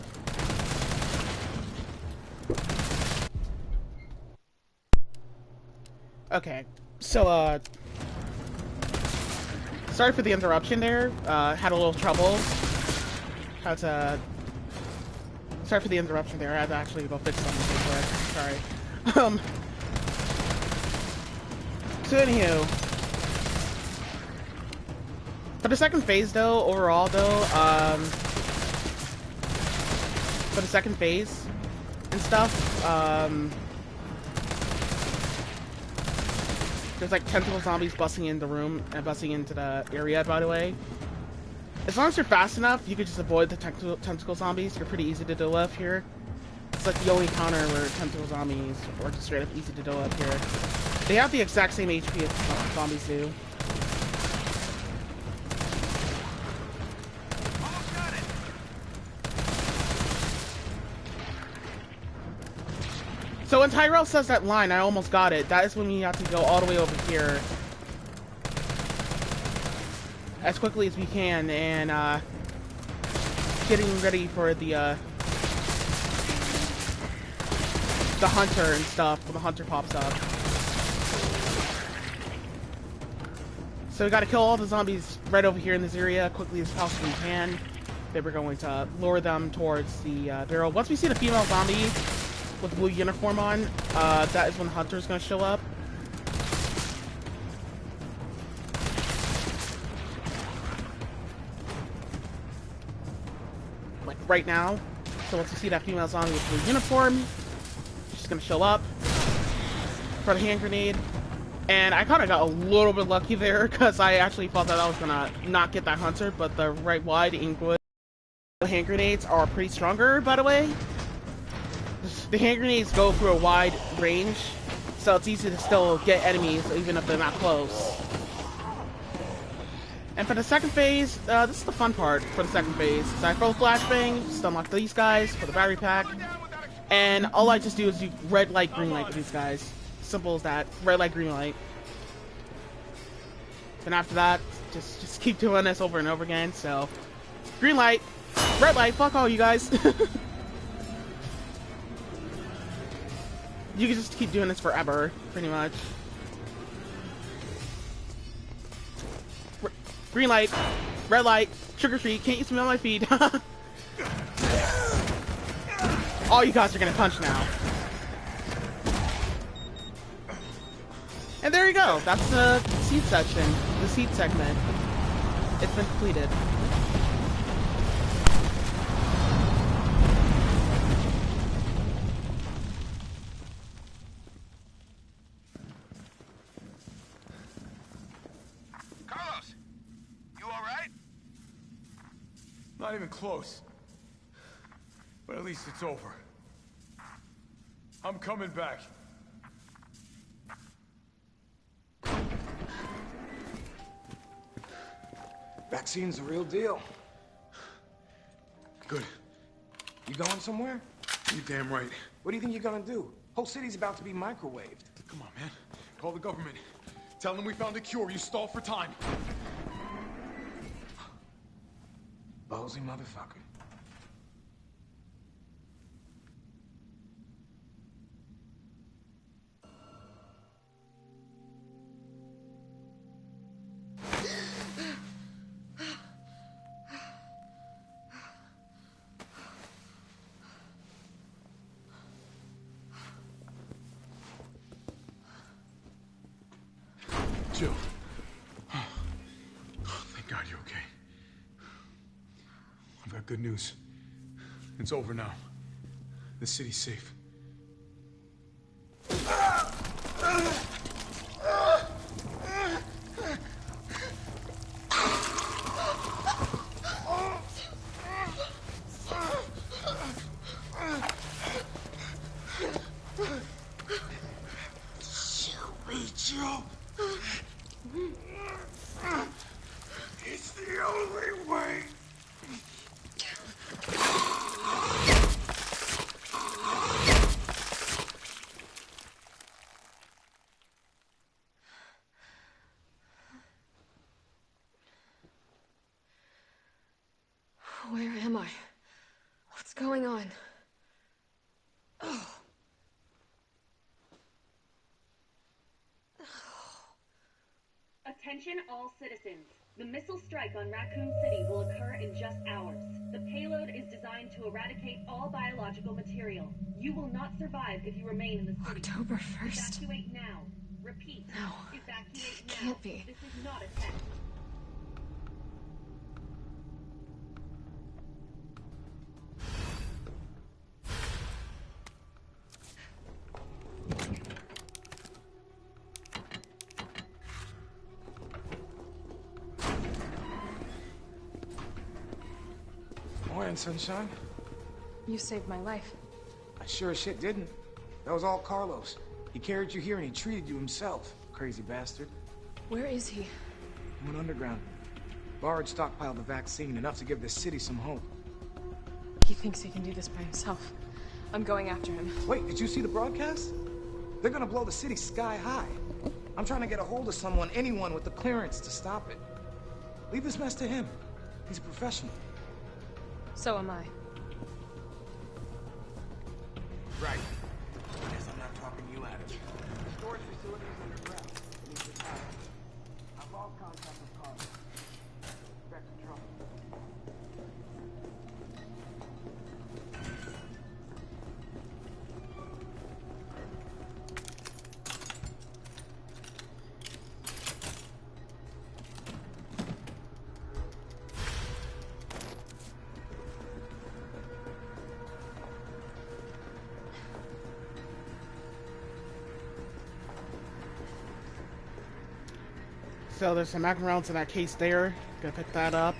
S1: Okay, so sorry for the interruption there. Had a little trouble. Sorry for the interruption there. I had to actually go fix something real quick. Sorry. So anywho, for the second phase though, overall though, for the second phase and stuff, There's like tentacle zombies busting in the room and busting into the area, by the way. As long as you're fast enough, you could just avoid the tentacle zombies. You're pretty easy to deal with here. It's like the only counter where tentacle zombies are just straight up easy to deal with here. They have the exact same HP as zombies do. So when Tyrell says that line, I almost got it. That is when we have to go all the way over here as quickly as we can and getting ready for the hunter and stuff when the hunter pops up. So we gotta kill all the zombies right over here in this area quickly as possibly we can. Then we're going to lure them towards the barrel. Once we see the female zombie with the blue uniform on, that is when the hunter is going to show up. Like right now. So once you see that female zombie with the blue uniform, she's going to show up for the hand grenade. And I kind of got a little bit lucky there because I actually thought that I was going to not get that hunter, but the right wide Inkwood hand grenades are pretty stronger, by the way. The hand grenades go through a wide range, so it's easy to still get enemies even if they're not close. And for the second phase, this is the fun part for the second phase. So I throw a flashbang, just unlock these guys for the battery pack, and all I just do is do red light, green light with these guys. Simple as that. Red light, green light. Then after that, just keep doing this over and over again. So, green light, red light, fuck all you guys. You can just keep doing this forever, pretty much. Green light, red light, sugar free, can't use me on my feed. All you guys are gonna punch now. And there you go, that's the seed section, the seed segment. It's been completed.
S5: Not even close. But at least it's over. I'm coming back.
S17: Vaccine's the real deal.
S5: Good.
S17: You going somewhere?
S5: You damn right.
S17: What do you think you're gonna do? Whole city's about to be microwaved.
S5: Come on, man. Call the government. Tell them we found a cure. You stall for time.
S17: Ballsy motherfucker.
S5: Jill. Oh, thank God you're okay. I've got good news. It's over now. The city's safe. Jill. It's the only way.
S8: Where am I? What's going on? Oh.
S18: Attention all citizens. The missile strike on Raccoon City will occur in just hours. The payload is designed to eradicate all biological material. You will not survive if you remain in the city.
S8: October 1st?
S18: Evacuate now. Repeat.
S8: No.
S18: Evacuate now.
S8: Can't be.
S18: This is not a test.
S17: crying, sunshine?
S8: You saved my life.
S17: I sure as shit didn't. That was all Carlos. He carried you here and he treated you himself. Crazy bastard.
S8: Where is he?
S17: He went underground. Bard stockpiled the vaccine, enough to give the city some hope.
S8: He thinks he can do this by himself. I'm going after him.
S17: Wait, did you see the broadcast? They're gonna blow the city sky high. I'm trying to get a hold of someone, anyone with the clearance to stop it. Leave this mess to him. He's a professional.
S8: So am I.
S17: Right. Guess I'm not talking you out of it. The storage facility is underground. It needs to happen. I've lost contact with Carlos. Back to trouble.
S1: So there's some mag rounds in that case there. Gonna pick that up.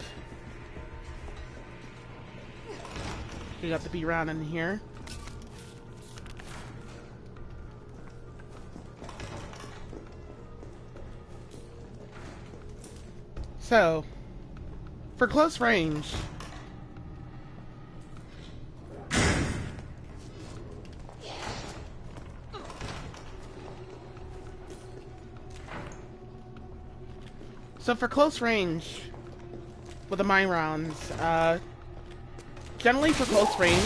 S1: We got the B round in here. So, for close range, with the mine rounds, generally for close range,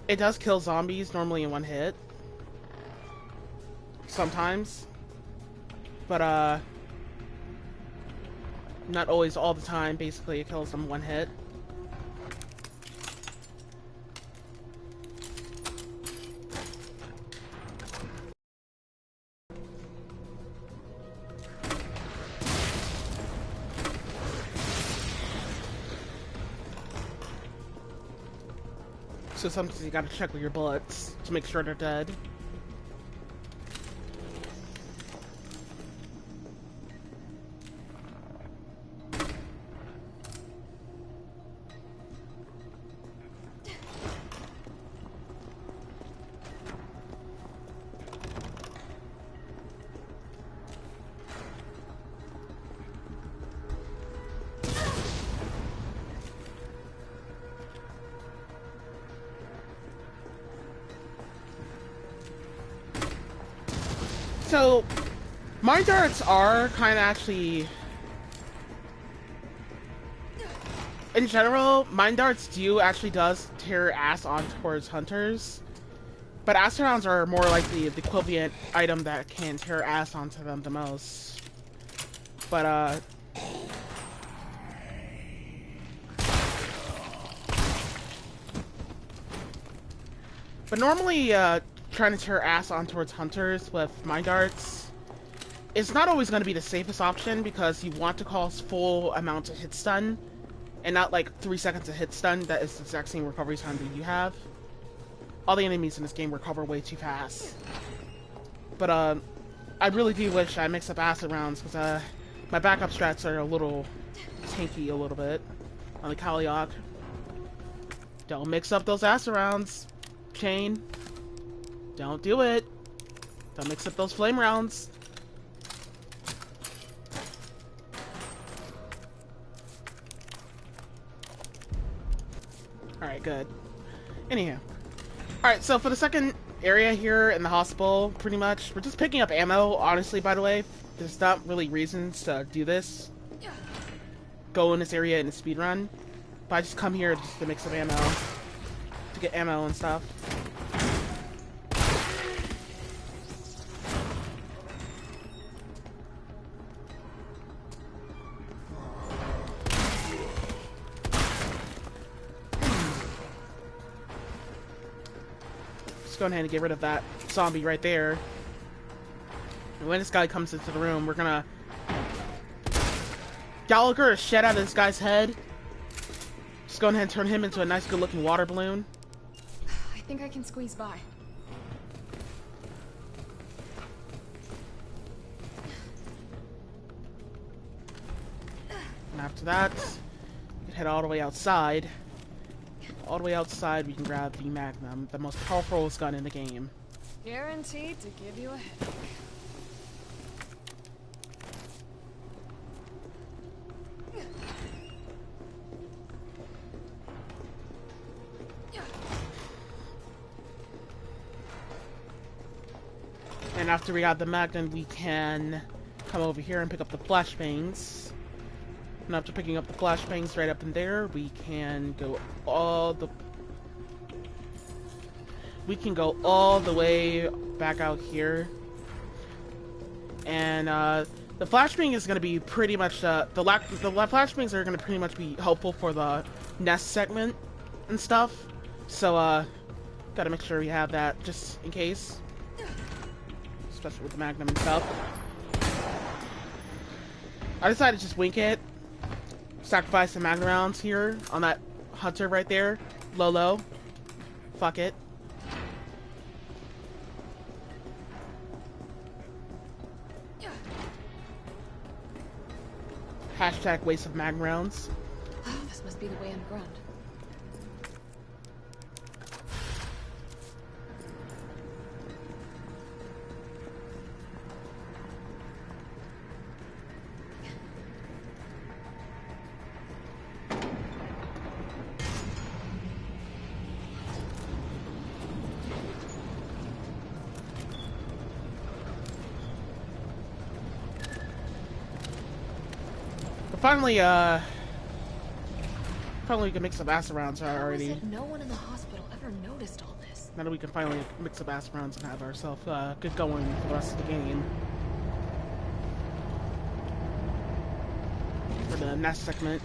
S1: it does kill zombies normally in one hit. Sometimes. But, not always all the time, basically it kills them one hit. So sometimes you gotta check with your bullets to make sure they're dead. So, mine darts are kind of actually... In general, mine darts does tear ass on towards hunters. But acid rounds are more like the equivalent item that can tear ass onto them the most. But, normally, trying to tear ass on towards hunters with mine darts, it's not always going to be the safest option because you want to cause full amount of hit stun and not like 3 seconds of hit stun. That is the exact same recovery time that you have. All the enemies in this game recover way too fast. But I really do wish I mix up acid rounds because my backup strats are a little tanky a little bit on the Kaliok. Don't mix up those acid rounds, Chain. Don't do it. Don't mix up those flame rounds. Alright, good. Anyhow. Alright, so for the second area here in the hospital, pretty much, we're just picking up ammo, honestly, by the way. There's not really reasons to do this. Go in this area in a speed run. But I just come here just to mix up ammo. To get ammo and stuff. Go ahead and get rid of that zombie right there. And when this guy comes into the room, we're gonna Gallagher a shit out of this guy's head. Just go ahead and turn him into a nice, good-looking water balloon.
S8: I think I can squeeze by.
S1: And after that, head all the way outside. All the way outside, we can grab the Magnum, the most powerful gun in the game.
S8: Guaranteed to give you a headache.
S1: And after we got the Magnum, we can come over here and pick up the flashbangs. And after picking up the flashbangs right up in there, we can go all the way back out here. And the flashbang is going to be pretty much the flashbangs are going to pretty much be helpful for the nest segment and stuff. So gotta make sure we have that just in case, especially with the Magnum and stuff. I decided to just wink it. Sacrifice some Magnum rounds here on that hunter right there. Low. Fuck it. Hashtag waste of Magnum rounds.
S8: This must be the way underground.
S1: Finally, we can mix some acid rounds already.
S8: How is it no one in the hospital ever noticed all this?
S1: Now that we can finally mix some acid rounds and have ourselves good going for the rest of the game. For the nest segment.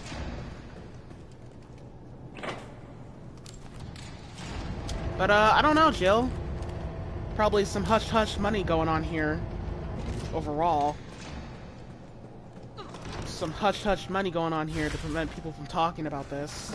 S1: But I don't know, Jill. Probably some hush-hush money going on here. Overall. Some hush-hush money going on here to prevent people from talking about this.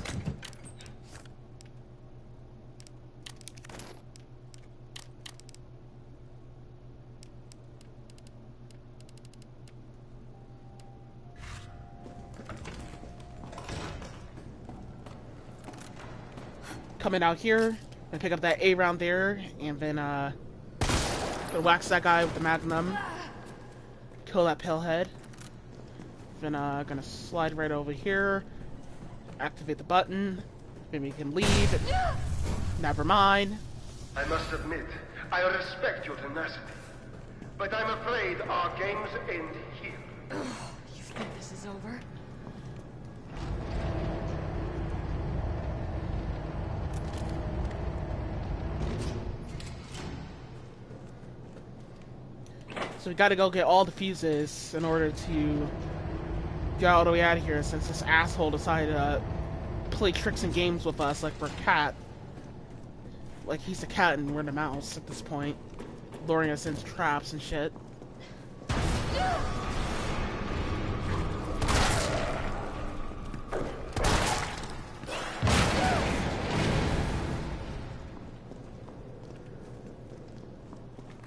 S1: Coming out here and pick up that A round there, and then gonna wax that guy with the Magnum. Kill that palehead. Then gonna slide right over here, activate the button, then we can leave. Never mind.
S20: I must admit, I respect your tenacity, but I'm afraid our games end here.
S8: You think this is over?
S1: So we gotta go get all the fuses in order to get all the way out of here, since this asshole decided to play tricks and games with us like we're a cat. Like he's a cat and we're the mouse at this point. Luring us into traps and shit.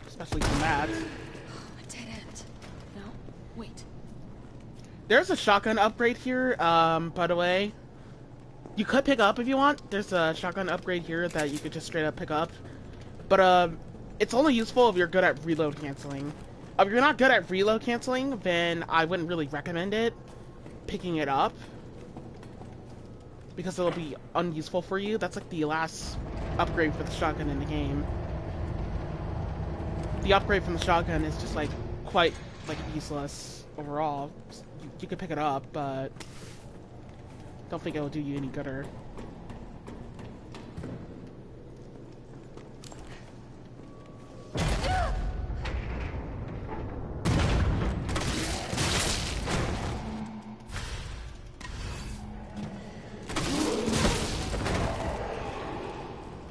S1: Especially from that.
S8: A dead end. No? Wait.
S1: There's a shotgun upgrade here, by the way. You could pick up if you want. There's a shotgun upgrade here that you could just straight up pick up. But, it's only useful if you're good at reload canceling. If you're not good at reload canceling, then I wouldn't really recommend it. Picking it up. Because it'll be unuseful for you. That's like the last upgrade for the shotgun in the game. The upgrade from the shotgun is just like, quite, like, useless overall. You could pick it up, but don't think it'll do you any gooder.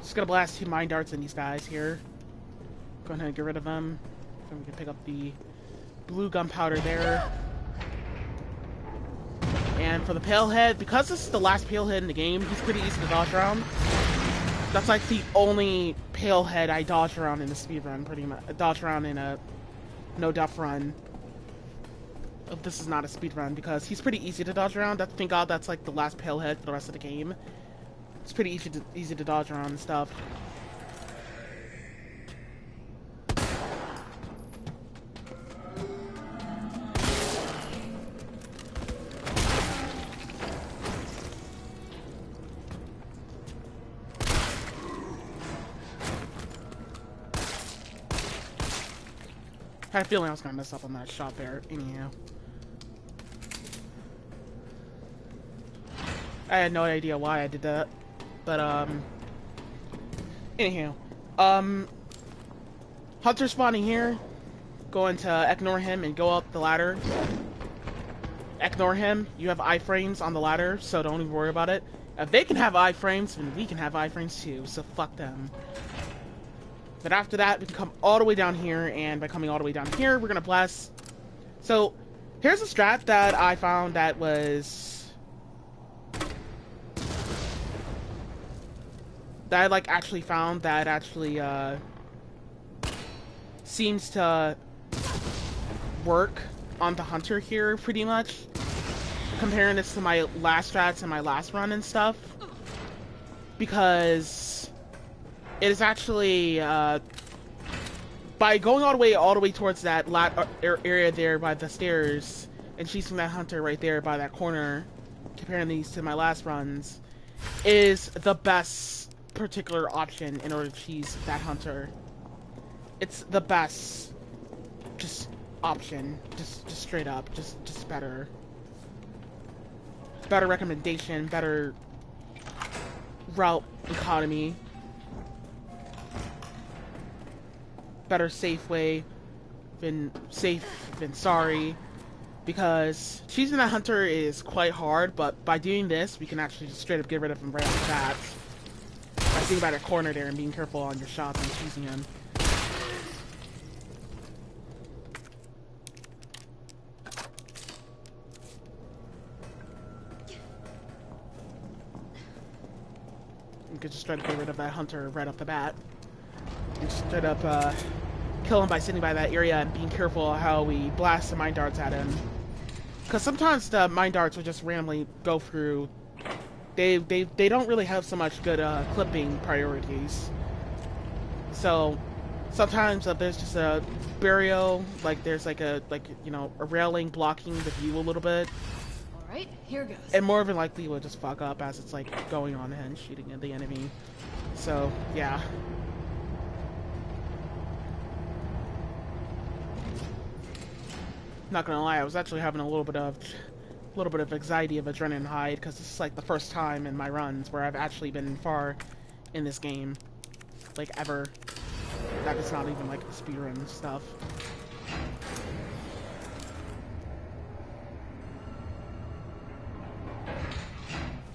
S1: Just gonna blast 2 mine darts in these guys here. Go ahead and get rid of them. Then we can pick up the blue gunpowder there. And for the palehead, because this is the last palehead in the game, he's pretty easy to dodge around. That's like the only palehead I dodge around in the speedrun, pretty much. Dodge around in a no-duff run. if this is not a speed run, because he's pretty easy to dodge around. Thank God that's like the last palehead for the rest of the game. It's pretty easy to dodge around and stuff. I had a feeling I was gonna mess up on that shot there, anyhow. I had no idea why I did that, but anyhow, Hunter spawning here, going to ignore him and go up the ladder. Ignore him. You have iframes on the ladder, so don't even worry about it. If they can have iframes, then we can have iframes too, so fuck them. But after that, we can come all the way down here, and by coming all the way down here, we're gonna blast. So, here's a strat that I found that was... that I, like, actually found that actually, seems to work on the Hunter here, pretty much. Comparing this to my last strats and my last run and stuff. Because... it is actually, by going all the way towards that area there by the stairs, and chasing that Hunter right there by that corner, comparing these to my last runs, is the best particular option in order to chase that Hunter. It's the best, just, option, just straight up, just better. Better recommendation, better route economy. Better safe way than sorry, because choosing that Hunter is quite hard, but by doing this we can actually just straight up get rid of him right off the bat by sitting by the corner there and being careful on your shots and choosing him. You could just try to get rid of that Hunter right off the bat. And straight up kill him by sitting by that area and being careful how we blast the mine darts at him. Because sometimes the mine darts will just randomly go through. They don't really have so much good clipping priorities. So sometimes there's just a burial, like there's like a railing blocking the view a little bit.
S8: Alright, here goes.
S1: And more than likely will just fuck up as it's like going on and shooting at the enemy. So yeah. Not gonna lie, I was actually having a little bit of anxiety of adrenaline high, because this is like the first time in my runs where I've actually been far in this game, like ever. That is not even like speedrun stuff.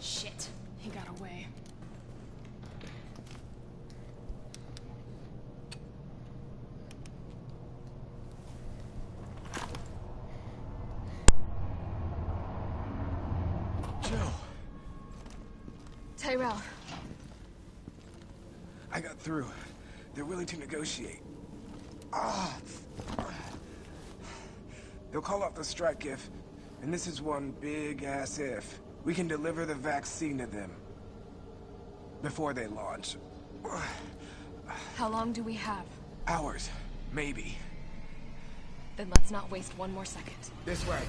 S8: Shit, he got away. Tyrell.
S17: I got through. They're willing to negotiate. They'll call off the strike if, and this is one big-ass if, we can deliver the vaccine to them before they launch.
S8: How long do we have?
S17: Hours, maybe.
S8: Then let's not waste one more second.
S17: This way.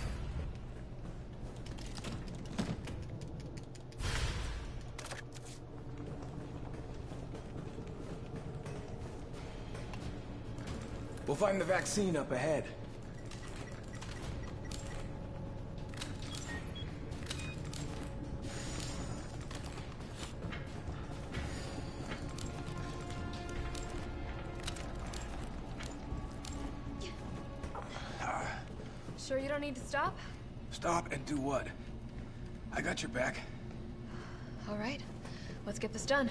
S17: We'll find the vaccine up ahead.
S8: Sure you don't need to stop?
S17: Stop and do what? I got your back.
S8: All right, let's get this done.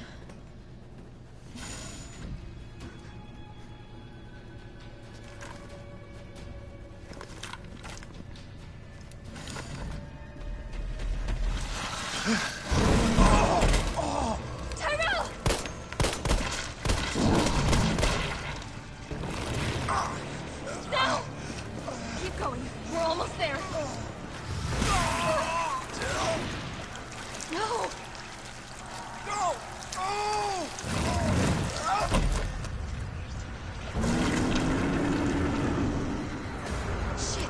S8: Tyrell! Now! Keep going. We're almost there. No!
S17: Go! Oh!
S8: Shit!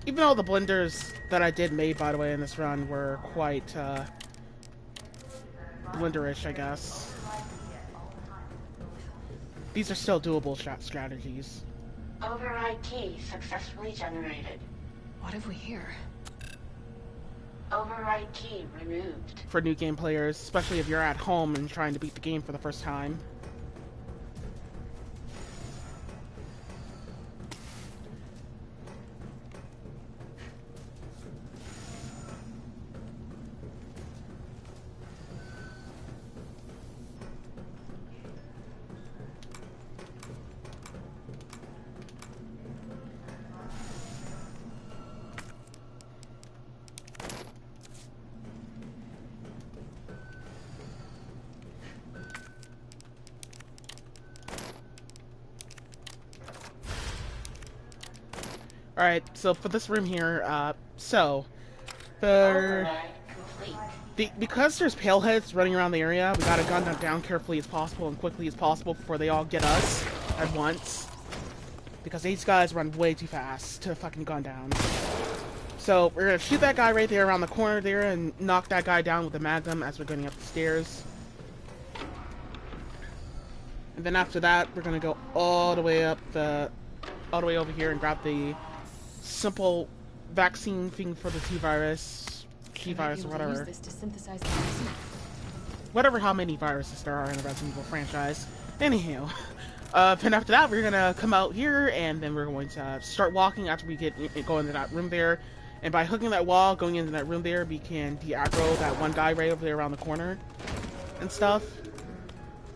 S1: Even though the blenders that I did made, by the way, in this run were quite, blenderish, I guess. These are still doable strategies.
S21: Override key successfully generated.
S8: What have we here?
S21: Override key removed.
S1: For new game players, especially if you're at home and trying to beat the game for the first time. Alright, so for this room here, because there's paleheads running around the area, we gotta gun them down carefully as possible and quickly as possible before they all get us at once. Because these guys run way too fast to fucking gun down. So, we're gonna shoot that guy right there around the corner there and knock that guy down with the Magnum as we're going up the stairs. And then after that, we're gonna go all the way all the way over here and grab the simple vaccine thing for the T-virus, G-virus, or whatever.
S8: This to synthesize the medicine.
S1: Whatever how many viruses there are in the Resident Evil franchise. Anywho, then after that, we're gonna come out here, and then we're going to start walking after we go into that room there. And by hooking that wall, going into that room there, we can de-aggro that one guy right over there around the corner and stuff.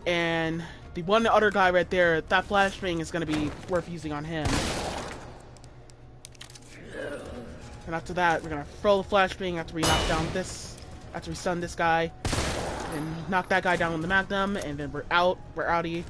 S1: And the one other guy right there, that flashbang is gonna be worth using on him. And after that, we're gonna throw the flashbang after we knock down after we stun this guy, and knock that guy down with the Magnum, and then we're outie.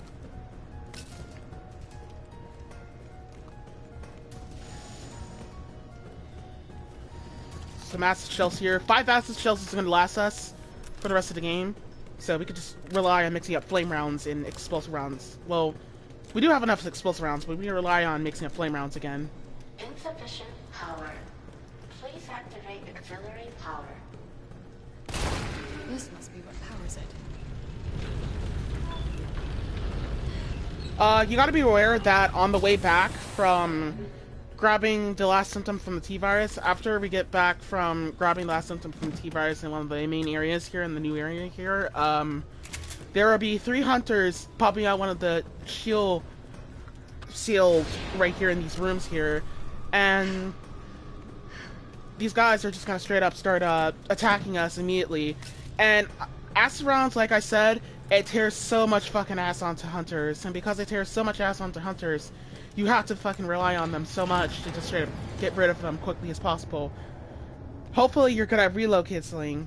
S1: Some acid shells here. 5 acid shells is gonna last us for the rest of the game, so we could just rely on mixing up flame rounds and explosive rounds. Well, we do have enough explosive rounds, but we rely on mixing up flame rounds again.
S21: Insufficient power. Please activate auxiliary power.
S8: This must be what powers it.
S1: You gotta be aware that on the way back from grabbing the last symptom from the T-virus, after we get back from grabbing the last symptom from the T-virus in one of the main areas here, in the new area here, there will be 3 hunters popping out one of the shield seals right here in these rooms here, and these guys are just gonna straight up start attacking us immediately. And acid rounds, like I said, it tears so much fucking ass onto hunters, and because it tears so much ass onto hunters, you have to fucking rely on them so much to just straight up get rid of them quickly as possible. Hopefully you're good at reload canceling,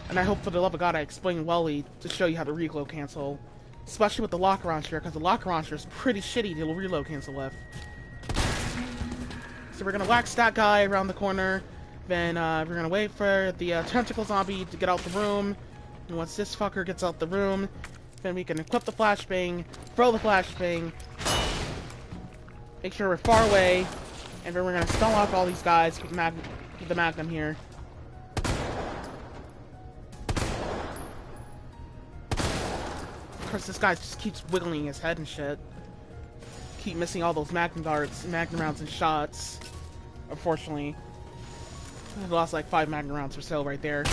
S1: and I hope for the love of God I explained well to show you how to reload cancel, especially with the lock launcher, because the lock launcher is pretty shitty to reload cancel with. So we're gonna wax that guy around the corner, then we're gonna wait for the tentacle zombie to get out the room, and once this fucker gets out the room, then we can equip the flashbang, throw the flashbang, make sure we're far away, and then we're gonna stun lock all these guys with the Magnum here. Of course, this guy just keeps wiggling his head and shit. Keep missing all those Magnum rounds and shots. Unfortunately. I lost like 5 Magnum rounds or so right there.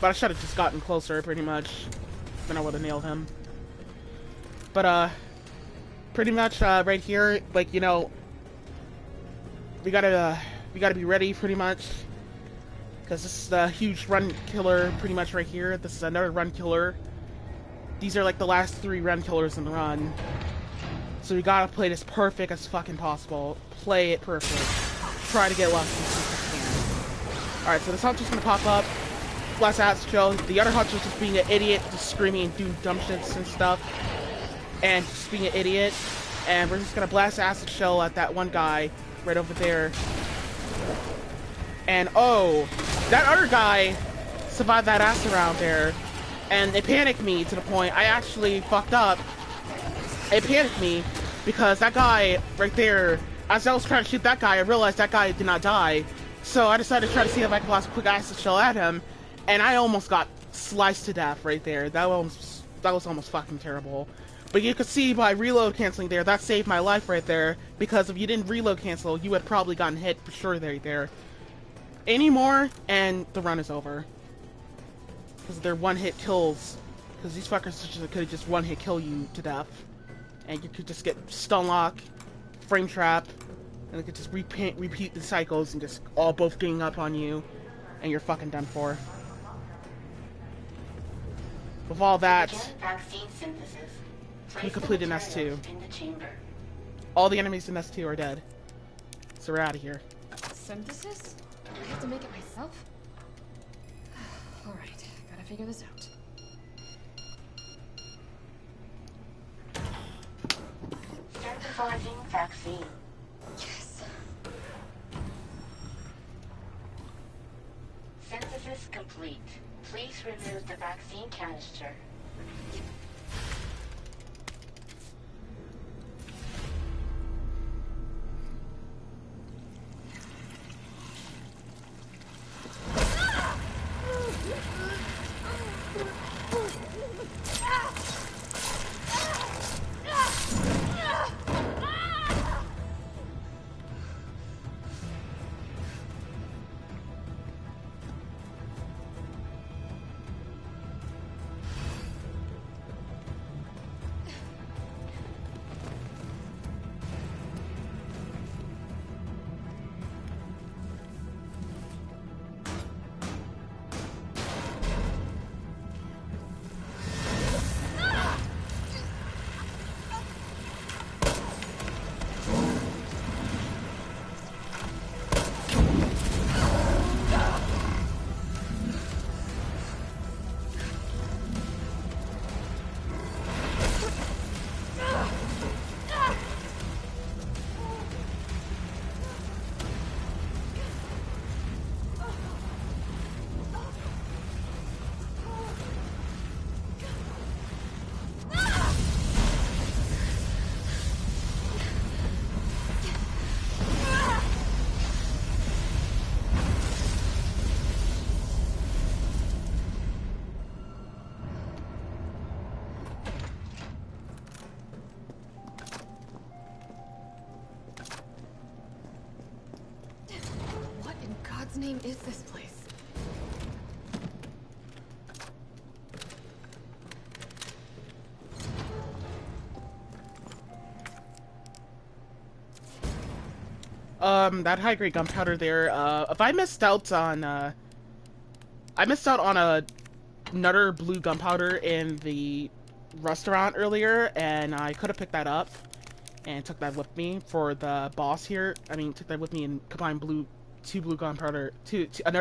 S1: But I should have just gotten closer, pretty much. Then I would have nailed him. But, pretty much, right here, like, you know, we gotta be ready, pretty much. Because this is the huge run killer, pretty much, right here. This is another run killer. These are, like, the last 3 run killers in the run. So we gotta play this perfect as fucking possible. Play it perfect. Try to get lucky as much as you can. Alright, so this hunter's gonna pop up. Blast acid shell. The other hunter's just being an idiot, just screaming and doing dumb shits and stuff. And just being an idiot. And we're just gonna blast acid shell at that one guy right over there. And oh, that other guy survived that ass around there. And it panicked me to the point I actually fucked up. It panicked me because that guy right there, as I was trying to shoot that guy, I realized that guy did not die. So I decided to try to see if I could blast a quick acid shell at him. And I almost got sliced to death right there. That was almost fucking terrible. But you could see by reload canceling there, that saved my life right there. Because if you didn't reload cancel, you would have probably gotten hit for sure right there. Any more, and the run is over. Because they're one-hit kills. Because these fuckers could just one-hit kill you to death. And you could just get stun lock, frame trap, and it could just repeat the cycles and just all both gang up on you. And you're fucking done for. With all that, we completed an S2. All the enemies in S2 are dead. So we're out of here.
S8: Synthesis? Do I have to make it myself? Alright, gotta figure this out.
S21: Synthesizing vaccine.
S8: Yes.
S21: Synthesis complete. Please remove the vaccine canister.
S8: God's name is this place?
S1: That high-grade gunpowder there, if I missed out on, another blue gunpowder in the restaurant earlier, and I could have picked that up and took that with me for the boss here. I mean, took that with me and combined another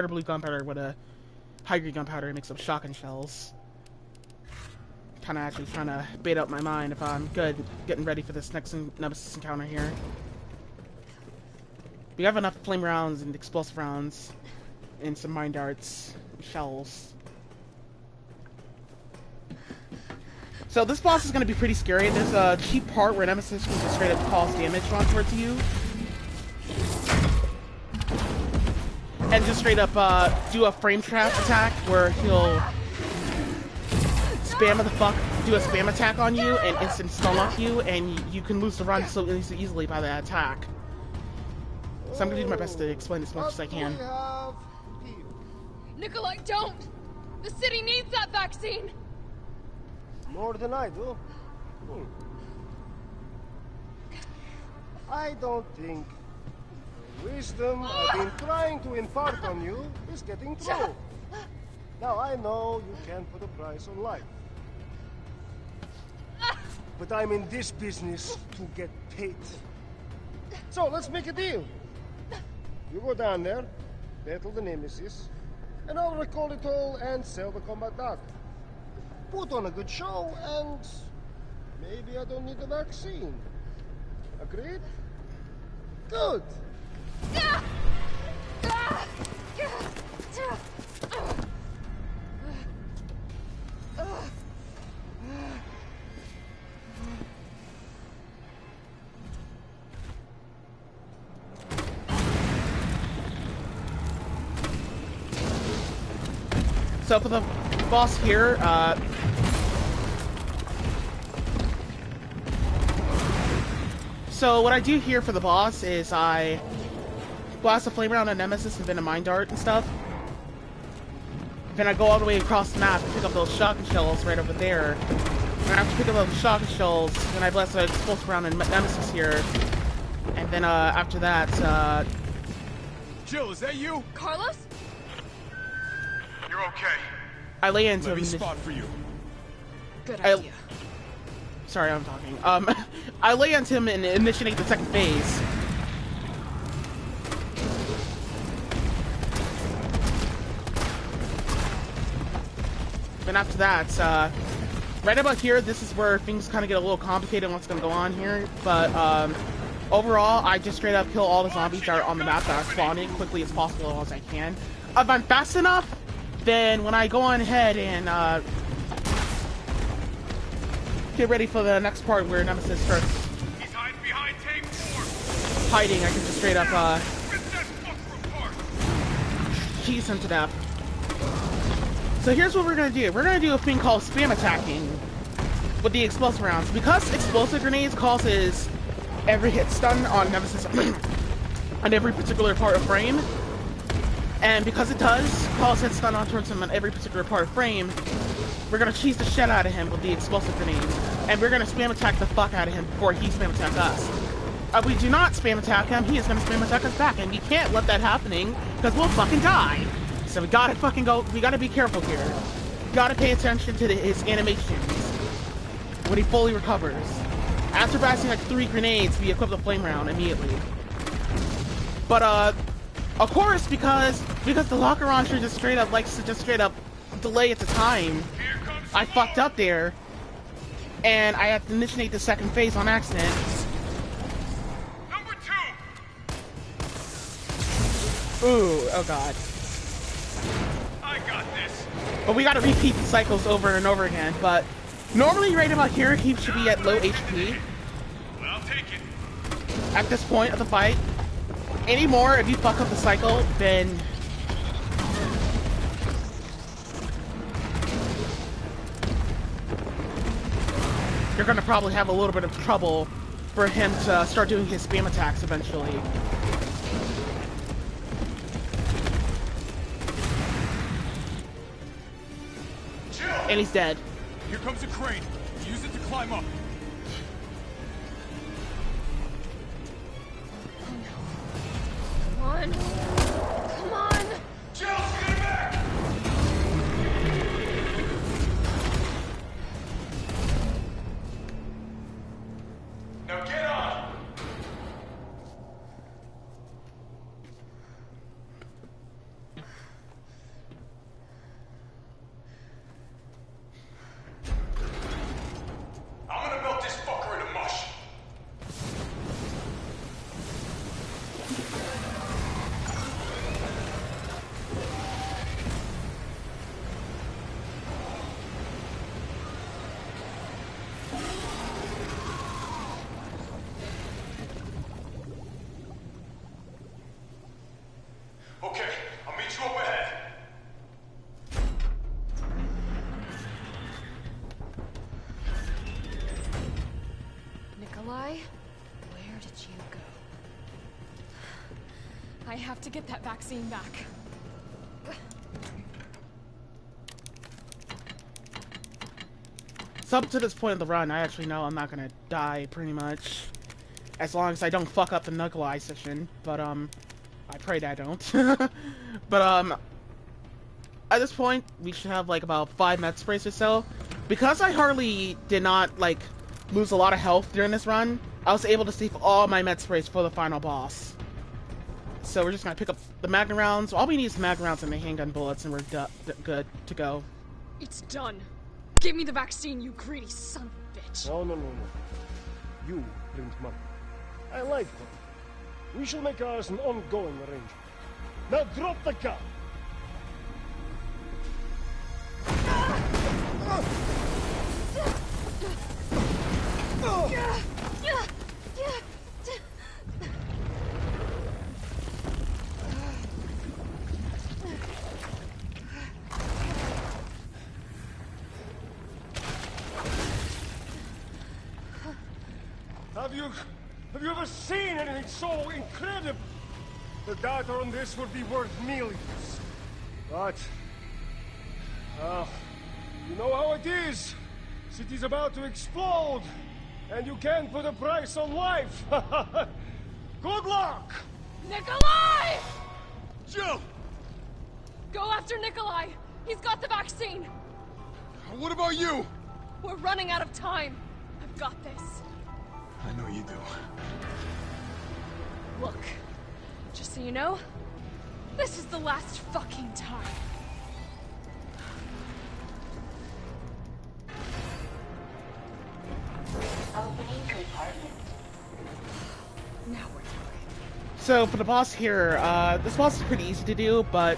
S1: blue gunpowder with a high-grade gunpowder and make some shotgun shells. Kinda actually trying to bait out my mind if I'm good getting ready for this next nemesis encounter here. We have enough flame rounds and explosive rounds and some mine darts and shells. So this boss is going to be pretty scary. There's a cheap part where Nemesis can just straight up cause damage run towards you. And just straight up do a frame trap attack where he'll do a spam attack on you and instant stun lock you, and you can lose the run so easily by that attack. So I'm going to do my best to explain as much as I can.
S8: Nikolai, don't! The city needs that vaccine!
S12: More than I do. I don't think the wisdom I've been trying to impart on you is getting through. Now, I know you can't put a price on life. But I'm in this business to get paid. So, let's make a deal. You go down there, battle the Nemesis, and I'll recall it all and sell the combat data. Put on a good show, and maybe I don't need the vaccine. Agreed? Good.
S1: So for the boss here, so what I do here for the boss is I blast a flame around a Nemesis and then a Mind Dart and stuff. Then I go all the way across the map and pick up those shotgun shells right over there. And after pick up those shotgun shells, then I blast an explosive round a Nemesis here. And then after that,
S5: Jill, is that you?
S8: Carlos?
S5: You're okay.
S1: I lay into
S5: Let me spot for you.
S8: Good idea.
S1: Sorry, I'm talking. I lay into him and initiate the second phase. And after that, right about here, this is where things kind of get a little complicated on what's going to go on here. But overall, I just straight up kill all the zombies that are on the map that are spawning quickly as possible as I can. If I'm fast enough, then when I go on ahead and get ready for the next part where Nemesis starts hiding, I can just straight up cheese him to death. So here's what we're gonna do. We're gonna do a thing called spam attacking with the explosive rounds. Because explosive grenades causes every hit stun on Nemesis on every particular part of frame, and because it does cause hit stun towards him on every particular part of frame, we're gonna cheese the shit out of him with the explosive grenades, and we're gonna spam attack the fuck out of him before he spam attacks us. If we do not spam attack him, he is gonna spam attack us back, and we can't let that happening because we'll fucking die. So we gotta fucking go. We gotta be careful here. We gotta pay attention to his animations when he fully recovers. After blasting like 3 grenades, we equip the flame round immediately. But of course, because the locker launcher just straight up likes to just straight up delay at the time, I fucked up there, and I have to initiate the second phase on accident.
S5: Number
S1: 2. Ooh, oh god.
S5: I got this.
S1: But we gotta repeat the cycles over and over again. But normally, right about here, he should be at low HP.
S5: Well, I'll take it.
S1: At this point of the fight. Anymore, if you fuck up the cycle, then you're gonna probably have a little bit of trouble for him to start doing his spam attacks eventually. And he's dead.
S5: Here comes a crane. Use it to climb up.
S8: Come on. Come on.
S5: Jill, get back! Now get on! I'm gonna melt this fucker into mush. Okay, I'll meet you up ahead.
S8: Nikolai, where did you go? I have to get that vaccine back.
S1: So up to this point of the run, I actually know I'm not gonna die, pretty much. As long as I don't fuck up the Nikolai session. But, I pray that I don't. But, at this point, we should have, like, about 5 med sprays or so. Because I hardly did not, like, lose a lot of health during this run, I was able to save all my med sprays for the final boss. So we're just gonna pick up the Magnum rounds. All we need is Magnum rounds and the handgun bullets, and we're good to go.
S8: It's done. Give me the vaccine, you greedy son of a bitch.
S12: No. You print money. I like money. We shall make ours an ongoing arrangement. Now drop the gun! Have you ever seen anything so incredible? The data on this would be worth millions. But, you know how it is. City's about to explode, and you can't put a price on life. Good luck!
S8: Nikolai!
S5: Jill!
S8: Go after Nikolai! He's got the vaccine!
S5: What about you?
S8: We're running out of time. I've got this.
S5: I know you do.
S8: Look, just so you know, this is the last fucking time.
S21: Opening compartment.
S8: Now we're talking.
S1: So for the boss here, this boss is pretty easy to do, but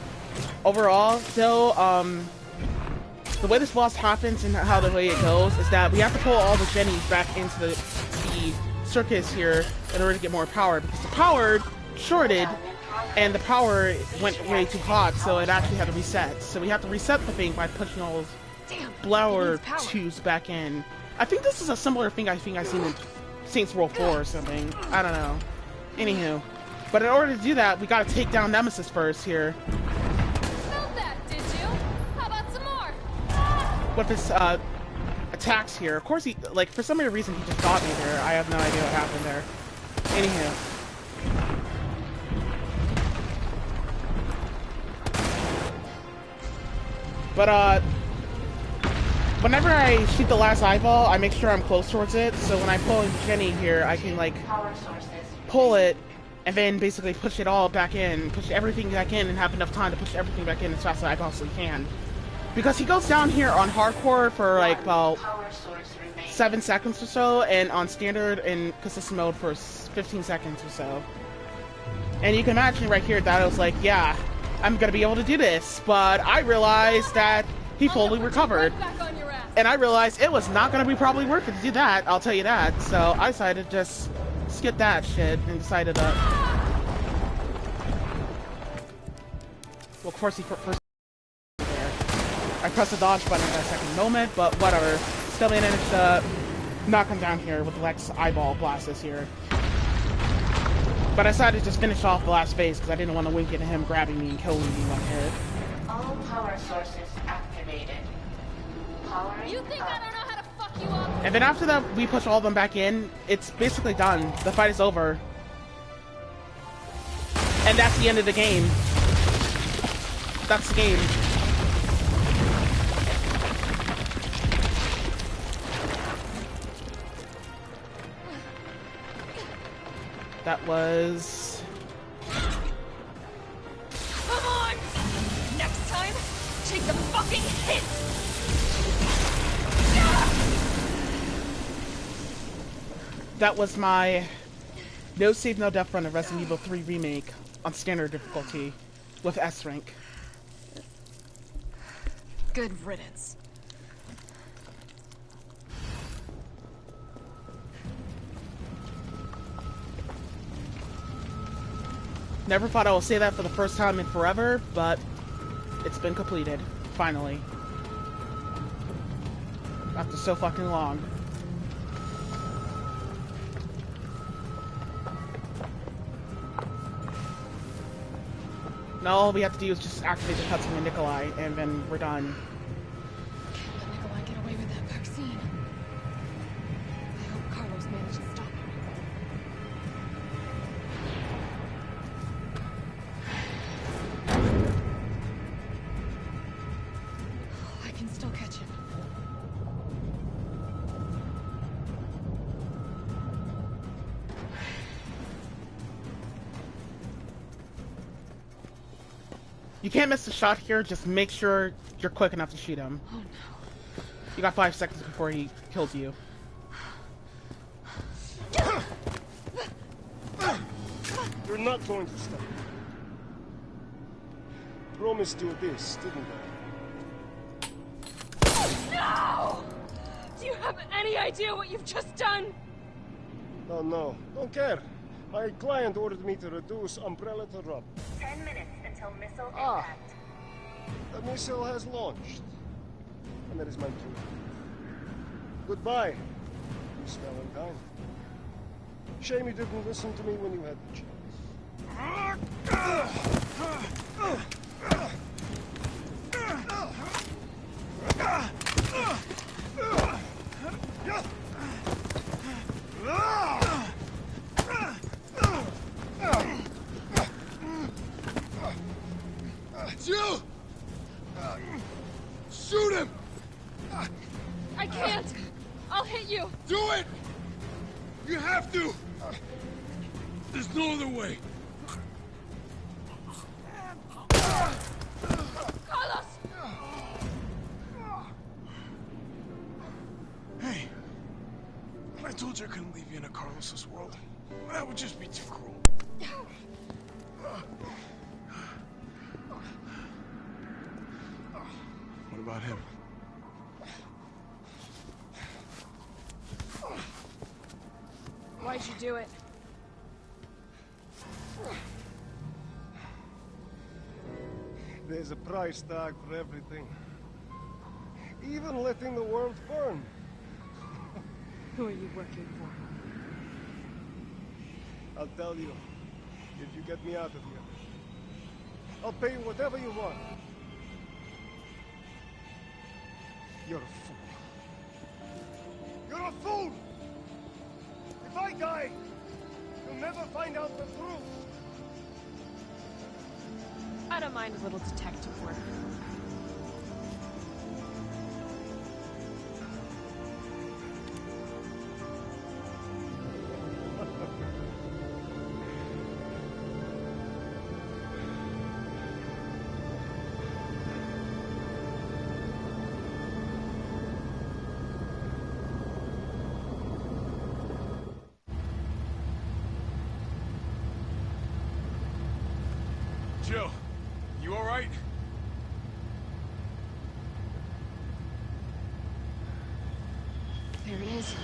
S1: overall, though, the way this boss happens and how the way it goes is that we have to pull all the jennies back into the circus here in order to get more power, because the power shorted and the power went way too hot, so it actually had to reset. So we have to reset the thing by pushing all those blower tubes back in. I think this is a similar thing I've seen in Saints Row 4 or something. I don't know. Anywho. But in order to do that, we gotta take down Nemesis first here.
S8: Felt that, did you? How about some more?
S1: With his attacks here. Of course, he, like, for some weird reason, he just got me there. I have no idea what happened there. Anywho. But, whenever I shoot the last eyeball, I make sure I'm close towards it, so when I pull Jenny here, I can, like, pull it, and then basically push it all back in, push everything back in, and have enough time to push everything back in as fast as I possibly can. Because he goes down here on hardcore for, like, about 7 seconds or so, and on standard and consistent mode for 15 seconds or so. And you can imagine right here that I was like, yeah, I'm gonna be able to do this, but I realized that he fully recovered. And I realized it was not gonna be probably worth it to do that, I'll tell you that. So I decided to just skip that shit and decided to... Well, of course he first... I pressed the dodge button at that second moment, but whatever. Still managed to knock him down here with the Lex eyeball blasts here. But I decided to just finish off the last phase because I didn't want to wink into him grabbing me and killing me one hit.
S21: All power sources activated. Powering
S8: You think I don't know how to fuck you up?
S1: And then after that, we push all of them back in. It's basically done. The fight is over. And that's the end of the game. That's the game. That was...
S8: Come on! Next time, take the fucking hit!
S1: That was my no save, no death run of Resident Evil 3 Remake on standard difficulty with S rank.
S8: Good riddance.
S1: Never thought I would say that for the first time in forever, but it's been completed, finally. After so fucking long. Now all we have to do is just activate the cutscene with Nikolai, and then we're done.
S8: Can't let Nikolai get away with that vaccine.
S1: You can't miss the shot here, just make sure you're quick enough to shoot him.
S8: Oh no.
S1: You got 5 seconds before he kills you.
S12: You're not going to stop. Promised you this, didn't I?
S8: No! Do you have any idea what you've just done?
S12: Oh no, don't care. My client ordered me to reduce Umbrella to rubble.
S18: 10 minutes until missile
S12: impact. The missile has launched. And that is my cue. Goodbye, Miss Valentine. Shame you didn't listen to me when you had the chance.
S5: It's you! Shoot him!
S8: I can't! I'll hit you!
S5: Do it! You have to! There's no other way.
S8: Carlos!
S5: Hey, I told you I couldn't leave you in a Carlos's world. That would just be too cruel. What about him?
S8: Why'd you do it?
S12: There's a price tag for everything. Even letting the world burn.
S8: Who are you working for?
S12: I'll tell you, if you get me out of here. I'll pay you whatever you want. You're a fool. You're a fool! If I die, you'll never find out the truth.
S8: I don't mind a little detective work.
S5: Jill, you all right?
S8: There it is.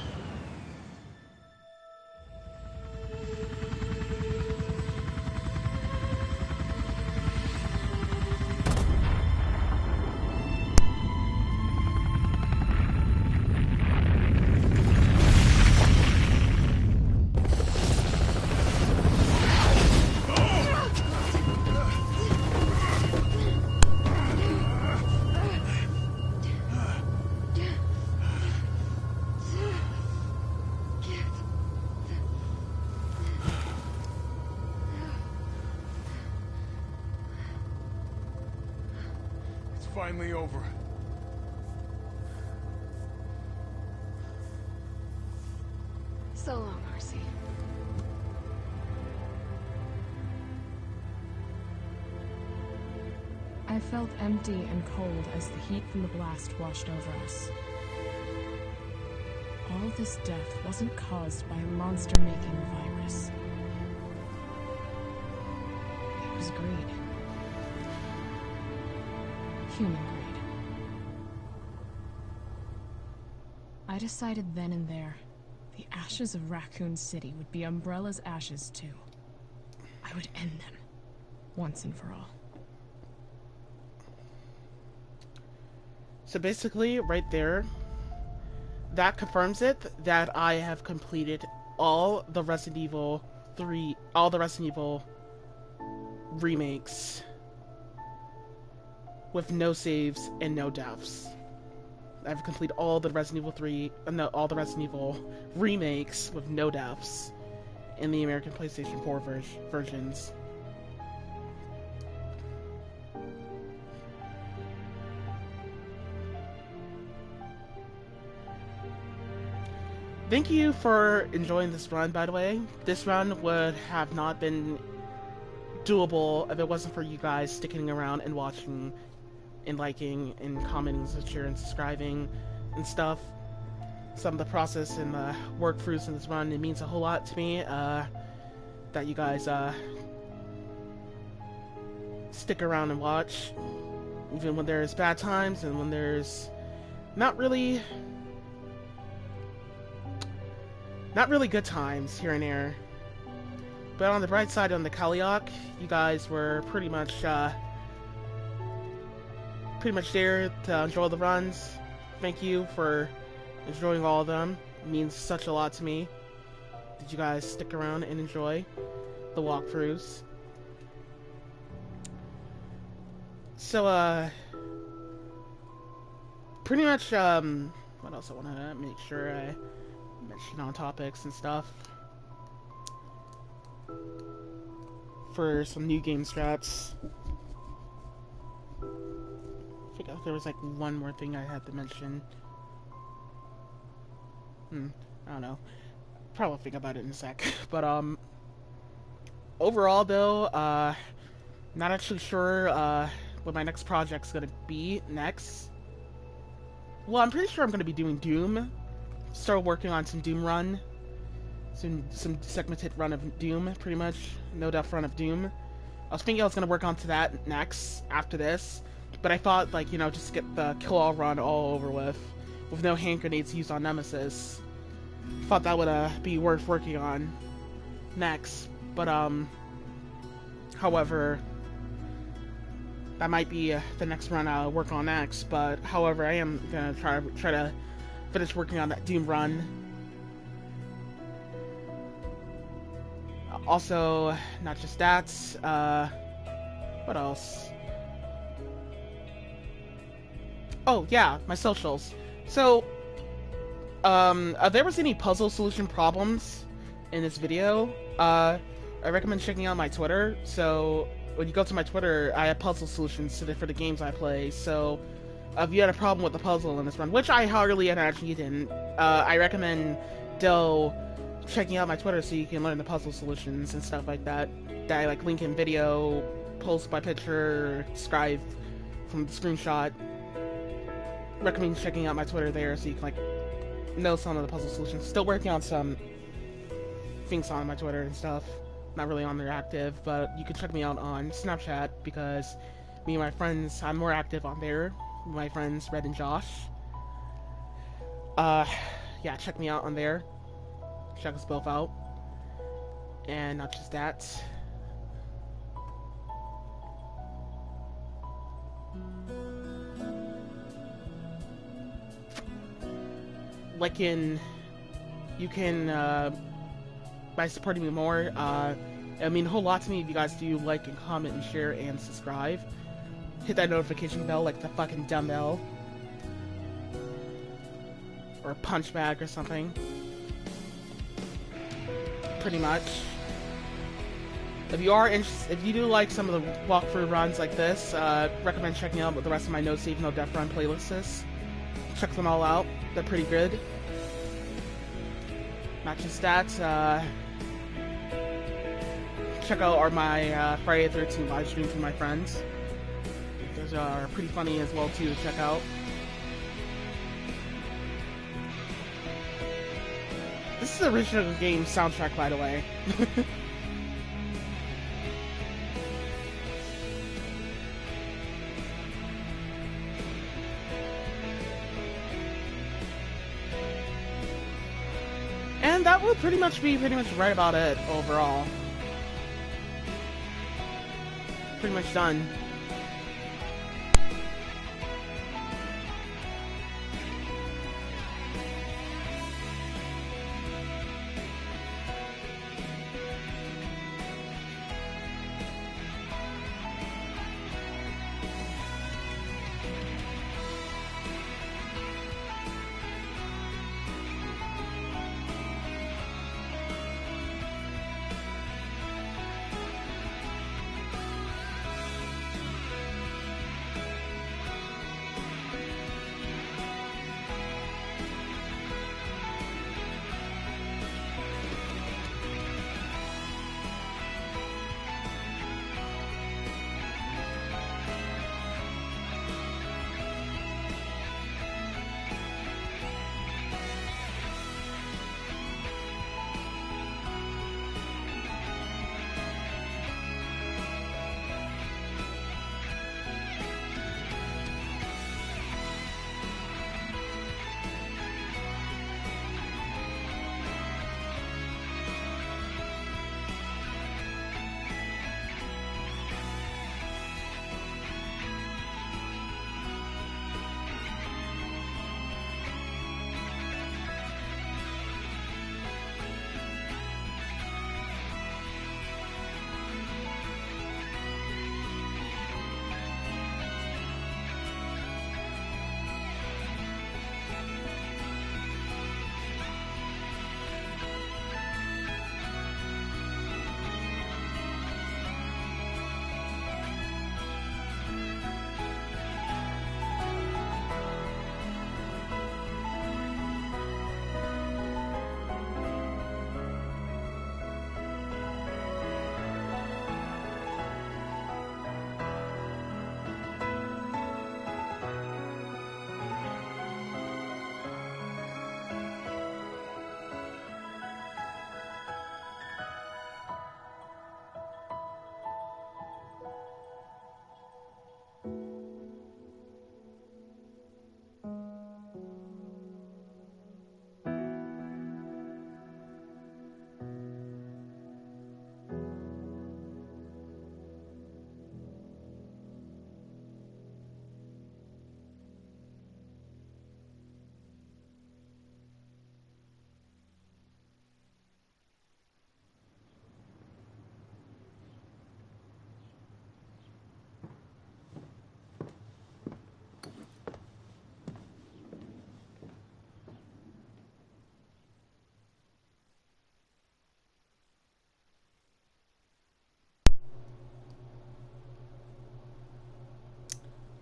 S5: Finally over.
S8: So long, Marcy.
S7: I felt empty and cold as the heat from the blast washed over us. All this death wasn't caused by a monster-making virus. It was greed. Human greed. I decided then and there, the ashes of Raccoon City would be Umbrella's ashes too. I would end them, once and for all.
S1: So basically, right there, that confirms it that I have completed all the Resident Evil remakes with no saves and no deaths. I've completed all the Resident Evil all the Resident Evil remakes with no deaths in the American PlayStation 4 versions. Thank you for enjoying this run, by the way. This run would have not been doable if it wasn't for you guys sticking around and watching and liking and commenting and sharing and subscribing and stuff. Some of the process and the work throughs in this run, it means a whole lot to me that you guys stick around and watch, even when there's bad times and when there's not really good times here and there. But on the bright side, on the Kaliak, you guys were pretty much there to enjoy the runs. Thank you for enjoying all of them. It means such a lot to me. Did you guys stick around and enjoy the walkthroughs? So, pretty much, what else I want to make sure I mention on topics and stuff. For some new game strats. I think there was like one more thing I had to mention. I don't know. Probably think about it in a sec. But overall though, not actually sure what my next project's gonna be next. Well, I'm pretty sure I'm gonna be doing Doom. Start working on some Doom run. Some segmented run of Doom, pretty much. No death run of Doom. I was thinking I was gonna work onto that next, after this. But I thought, like, you know, just get the kill-all run all over with no hand grenades used on Nemesis. Thought that would be worth working on next. But, however, that might be the next run I'll work on next. But, however, I am gonna try to finish working on that Doom run. Also, not just that, what else? Oh, yeah, my socials. So, if there was any puzzle solution problems in this video, I recommend checking out my Twitter. So, when you go to my Twitter, I have puzzle solutions for the games I play. So, if you had a problem with the puzzle in this run, which I hardly actually didn't, I recommend checking out my Twitter so you can learn the puzzle solutions and stuff like that. That I like link in video, post by picture, describe from the screenshot. Recommend checking out my Twitter there so you can like know some of the puzzle solutions. Still working on some things on my Twitter and stuff. Not really on there active, but you can check me out on Snapchat because me and my friends, I'm more active on there. My friends Red and Josh. Yeah, check me out on there. Check us both out. And not just that. You can, by supporting me more, it mean a whole lot to me if you guys do like and comment and share and subscribe. Hit that notification bell like the fucking dumbbell. Or a punch bag or something. Pretty much. If you do like some of the walkthrough runs like this, recommend checking out the rest of my No Save No Death Run playlists. Check them all out. They're pretty good. Not just that, check out my Friday the 13th live stream from my friends. Those are pretty funny as well too to check out. This is the original game soundtrack, by the way. And that would pretty much right about it overall. Pretty much done.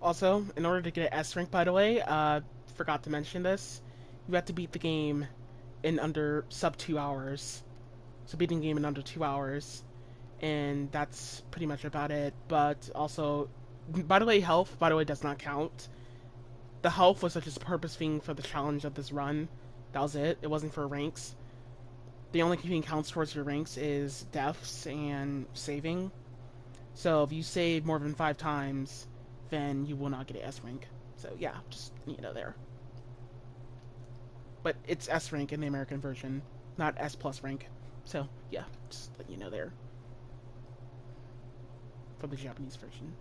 S1: Also, in order to get an S rank, by the way, forgot to mention this, you have to beat the game in under sub 2 hours. So beating the game in under 2 hours. And that's pretty much about it. But also, by the way, health, by the way, does not count. The health was just a purpose thing for the challenge of this run. That was it. It wasn't for ranks. The only thing counts towards your ranks is deaths and saving. So if you save more than 5 times, then you will not get an S rank. So yeah, just, you know, there. But it's S rank in the American version, not S plus rank. So yeah, just let you know there. For the Japanese version.